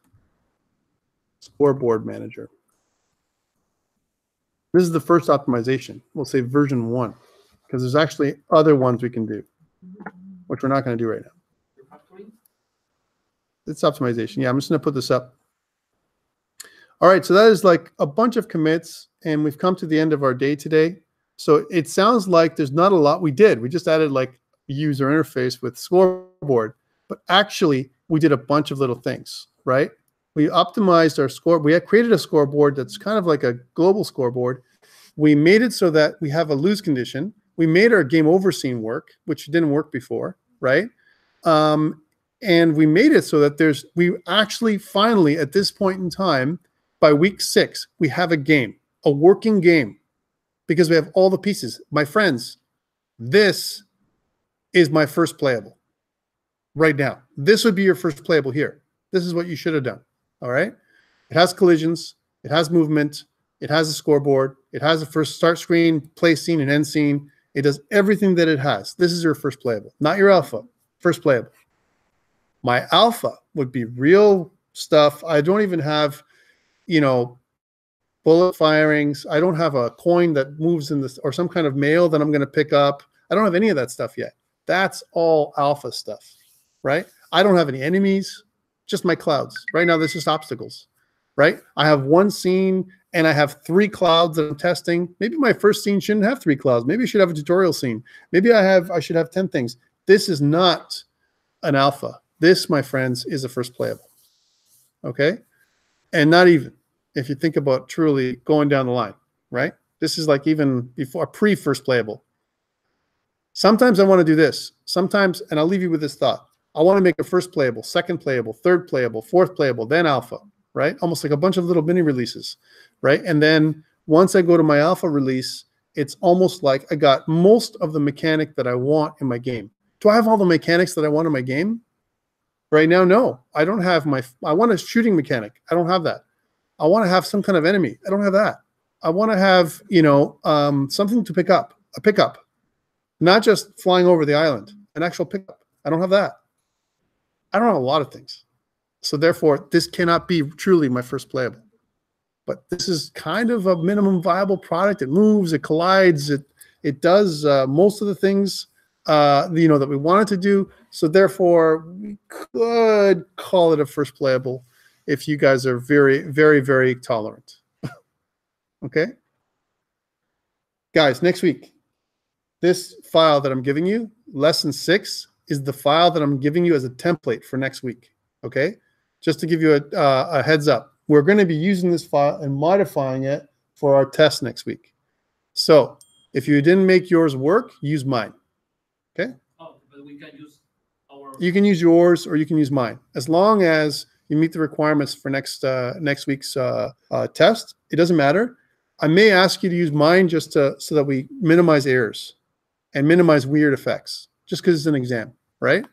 Scoreboard Manager. This is the first optimization. We'll say version 1, because there's actually other ones we can do, which we're not going to do right now. It's optimization. Yeah, I'm just going to put this up. All right, so that is like a bunch of commits, and we've come to the end of our day today. So it sounds like there's not a lot we did. We just added like a user interface with Scoreboard, but actually we did a bunch of little things, right? We optimized our score. We had created a scoreboard that's kind of like a global scoreboard. We made it so that we have a lose condition. We made our game over scene work, which didn't work before, right? And we made it so that we actually finally, at this point in time, by week 6, we have a game, a working game, because we have all the pieces. My friends, this is my first playable right now. This would be your first playable here. This is what you should have done, all right? It has collisions. It has movement. It has a scoreboard. It has a first start screen, play scene, and end scene. It does everything that it has. This is your first playable, not your alpha, first playable. My alpha would be real stuff. I don't even have, you know, bullet firings. I don't have a coin that moves in this or some kind of mail that I'm going to pick up. I don't have any of that stuff yet. That's all alpha stuff, right? I don't have any enemies, just my clouds. Right now, there's just obstacles, right? I have one scene and I have 3 clouds that I'm testing. Maybe my first scene shouldn't have 3 clouds. Maybe I should have a tutorial scene. Maybe I should have 10 things. This is not an alpha. This, my friends, is a first playable, okay? And not even if you think about truly going down the line, right? This is like even before pre-first playable. Sometimes I want to do this. Sometimes, and I'll leave you with this thought. I want to make a first playable, second playable, third playable, fourth playable, then alpha, right? Almost like a bunch of little mini releases, right? And then once I go to my alpha release, it's almost like I got most of the mechanic that I want in my game. Do I have all the mechanics that I want in my game? Right now, no. I don't have I want a shooting mechanic. I don't have that. I want to have some kind of enemy. I don't have that. I want to have, you know, something to pick up, a pickup, not just flying over the island, an actual pickup. I don't have that. I don't have a lot of things. So therefore, this cannot be truly my first playable. But this is kind of a minimum viable product. It moves, it collides, it does most of the things you know, that we wanted to do. So therefore, we could call it a first playable if you guys are very, very, very tolerant. Okay? Guys, next week, this file that I'm giving you, lesson 6, is the file that I'm giving you as a template for next week. Okay? Just to give you a heads up. We're going to be using this file and modifying it for our test next week. So if you didn't make yours work, use mine. Okay? Oh, but we can use our... You can use yours or you can use mine. As long as you meet the requirements for next week's test, it doesn't matter. I may ask you to use mine just so that we minimize errors and minimize weird effects, just because it's an exam, right?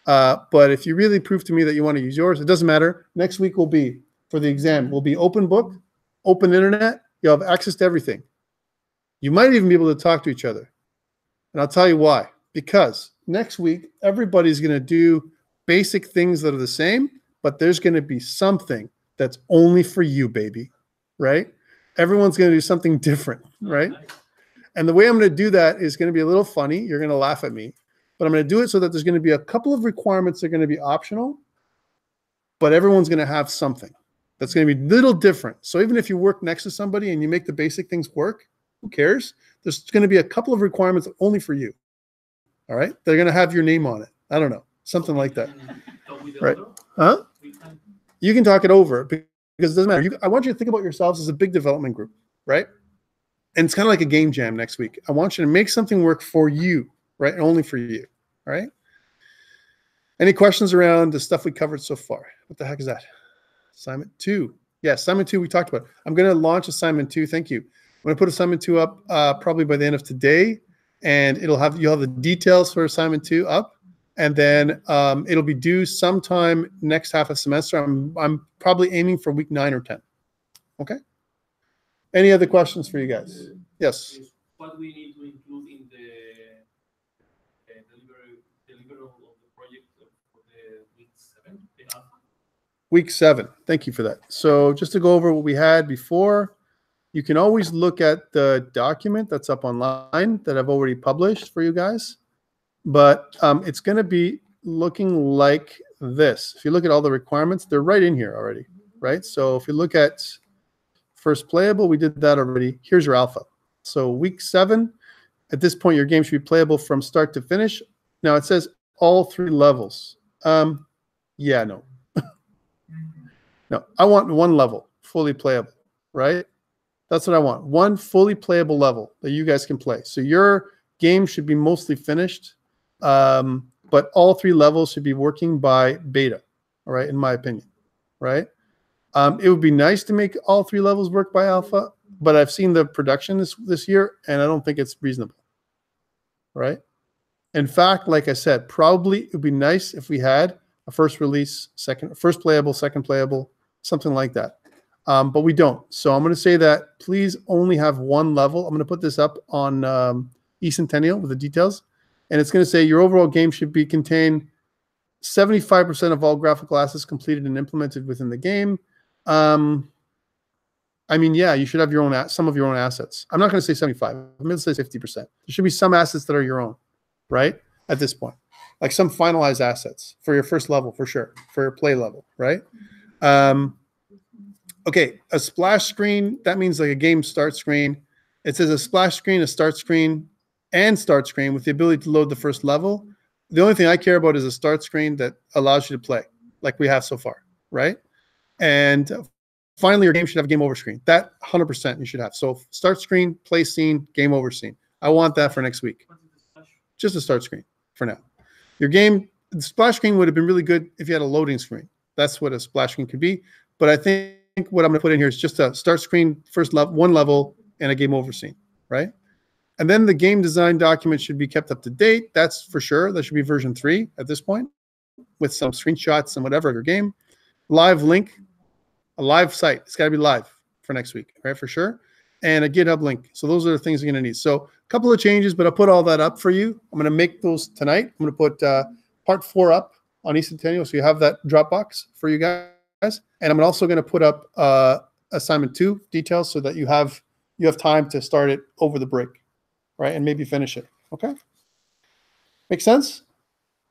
But if you really prove to me that you want to use yours, it doesn't matter. Next week will be, for the exam, will be open book, open internet. You'll have access to everything. You might even be able to talk to each other. And I'll tell you why. Because next week, everybody's going to do basic things that are the same, but there's going to be something that's only for you, baby, right? Everyone's going to do something different, right? And the way I'm going to do that is going to be a little funny. You're going to laugh at me. But I'm going to do it so that there's going to be a couple of requirements that are going to be optional, but everyone's going to have something that's going to be a little different. So even if you work next to somebody and you make the basic things work, who cares? There's going to be a couple of requirements only for you. All right? They're going to have your name on it. I don't know. Something like that. Right? Huh? You can talk it over because it doesn't matter. I want you to think about yourselves as a big development group, right? And it's kind of like a game jam next week. I want you to make something work for you, right? And only for you, all right? Any questions around the stuff we covered so far? What the heck is that? Assignment 2. Yes, assignment 2 we talked about. I'm going to launch assignment 2. Thank you. I'm going to put assignment 2 up probably by the end of today, and you'll have the details for assignment 2 up, and then it'll be due sometime next half of semester. I'm probably aiming for week 9 or 10. Okay? Any other questions for you guys? Yes. What we need to include in the deliverable of the project for the week 7, the alpha? week 7. Thank you for that. So just to go over what we had before, you can always look at the document that's up online that I've already published for you guys. But it's going to be looking like this. If you look at all the requirements, they're right in here already, right? So if you look at first playable, we did that already. Here's your alpha. So week 7, at this point, your game should be playable from start to finish. Now it says all 3 levels. Yeah, no. No, I want 1 level, fully playable, right? That's what I want. 1 fully playable level that you guys can play. So your game should be mostly finished, but all 3 levels should be working by beta, all right, in my opinion, right? It would be nice to make all 3 levels work by alpha, but I've seen the production this year, and I don't think it's reasonable, right? In fact, like I said, probably it would be nice if we had a first release, first playable, second playable, something like that. But we don't. So I'm going to say that please only have 1 level. I'm going to put this up on eCentennial with the details. And it's going to say your overall game should contain 75% of all graphical assets completed and implemented within the game. I mean, yeah, you should have your own some of your own assets. I'm not going to say 75. I'm going to say 50%. There should be some assets that are your own, right? At this point, like some finalized assets for your first level, for sure, for your play level, right? Okay, a splash screen, that means like a game start screen. It says a splash screen, a start screen, and start screen with the ability to load the first level. The only thing I care about is a start screen that allows you to play like we have so far, right? And finally, your game should have a game over screen. That 100% you should have. So start screen, play scene, game over scene. I want that for next week. Just a start screen for now. Your game, the splash screen would have been really good if you had a loading screen. That's what a splash screen could be. But I think what I'm going to put in here is just a start screen, first level, 1 level, and a game over scene, right? And then the game design document should be kept up to date. That's for sure. That should be version 3 at this point with some screenshots and whatever of your game. Live link, a live site. It's got to be live for next week, right? For sure. And a GitHub link. So those are the things you're going to need. So a couple of changes, but I'll put all that up for you. I'm going to make those tonight. I'm going to put part 4 up on eCentennial, so you have that Dropbox for you guys. And I'm also going to put up assignment 2 details so that you have time to start it over the break, right? And maybe finish it. Okay. Make sense?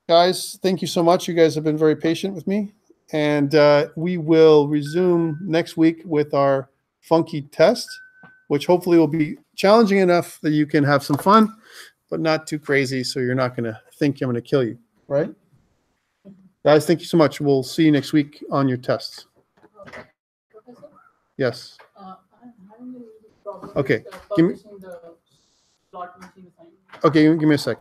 Guys, thank you so much. You guys have been very patient with me. And we will resume next week with our funky test, which hopefully will be challenging enough that you can have some fun, but not too crazy, so you're not going to think I'm going to kill you, right? Guys, thank you so much. We'll see you next week on your tests. Professor, Yes. I'm having a little problem Okay. with Give me- publishing the slot machine assignment. Okay, give me a sec.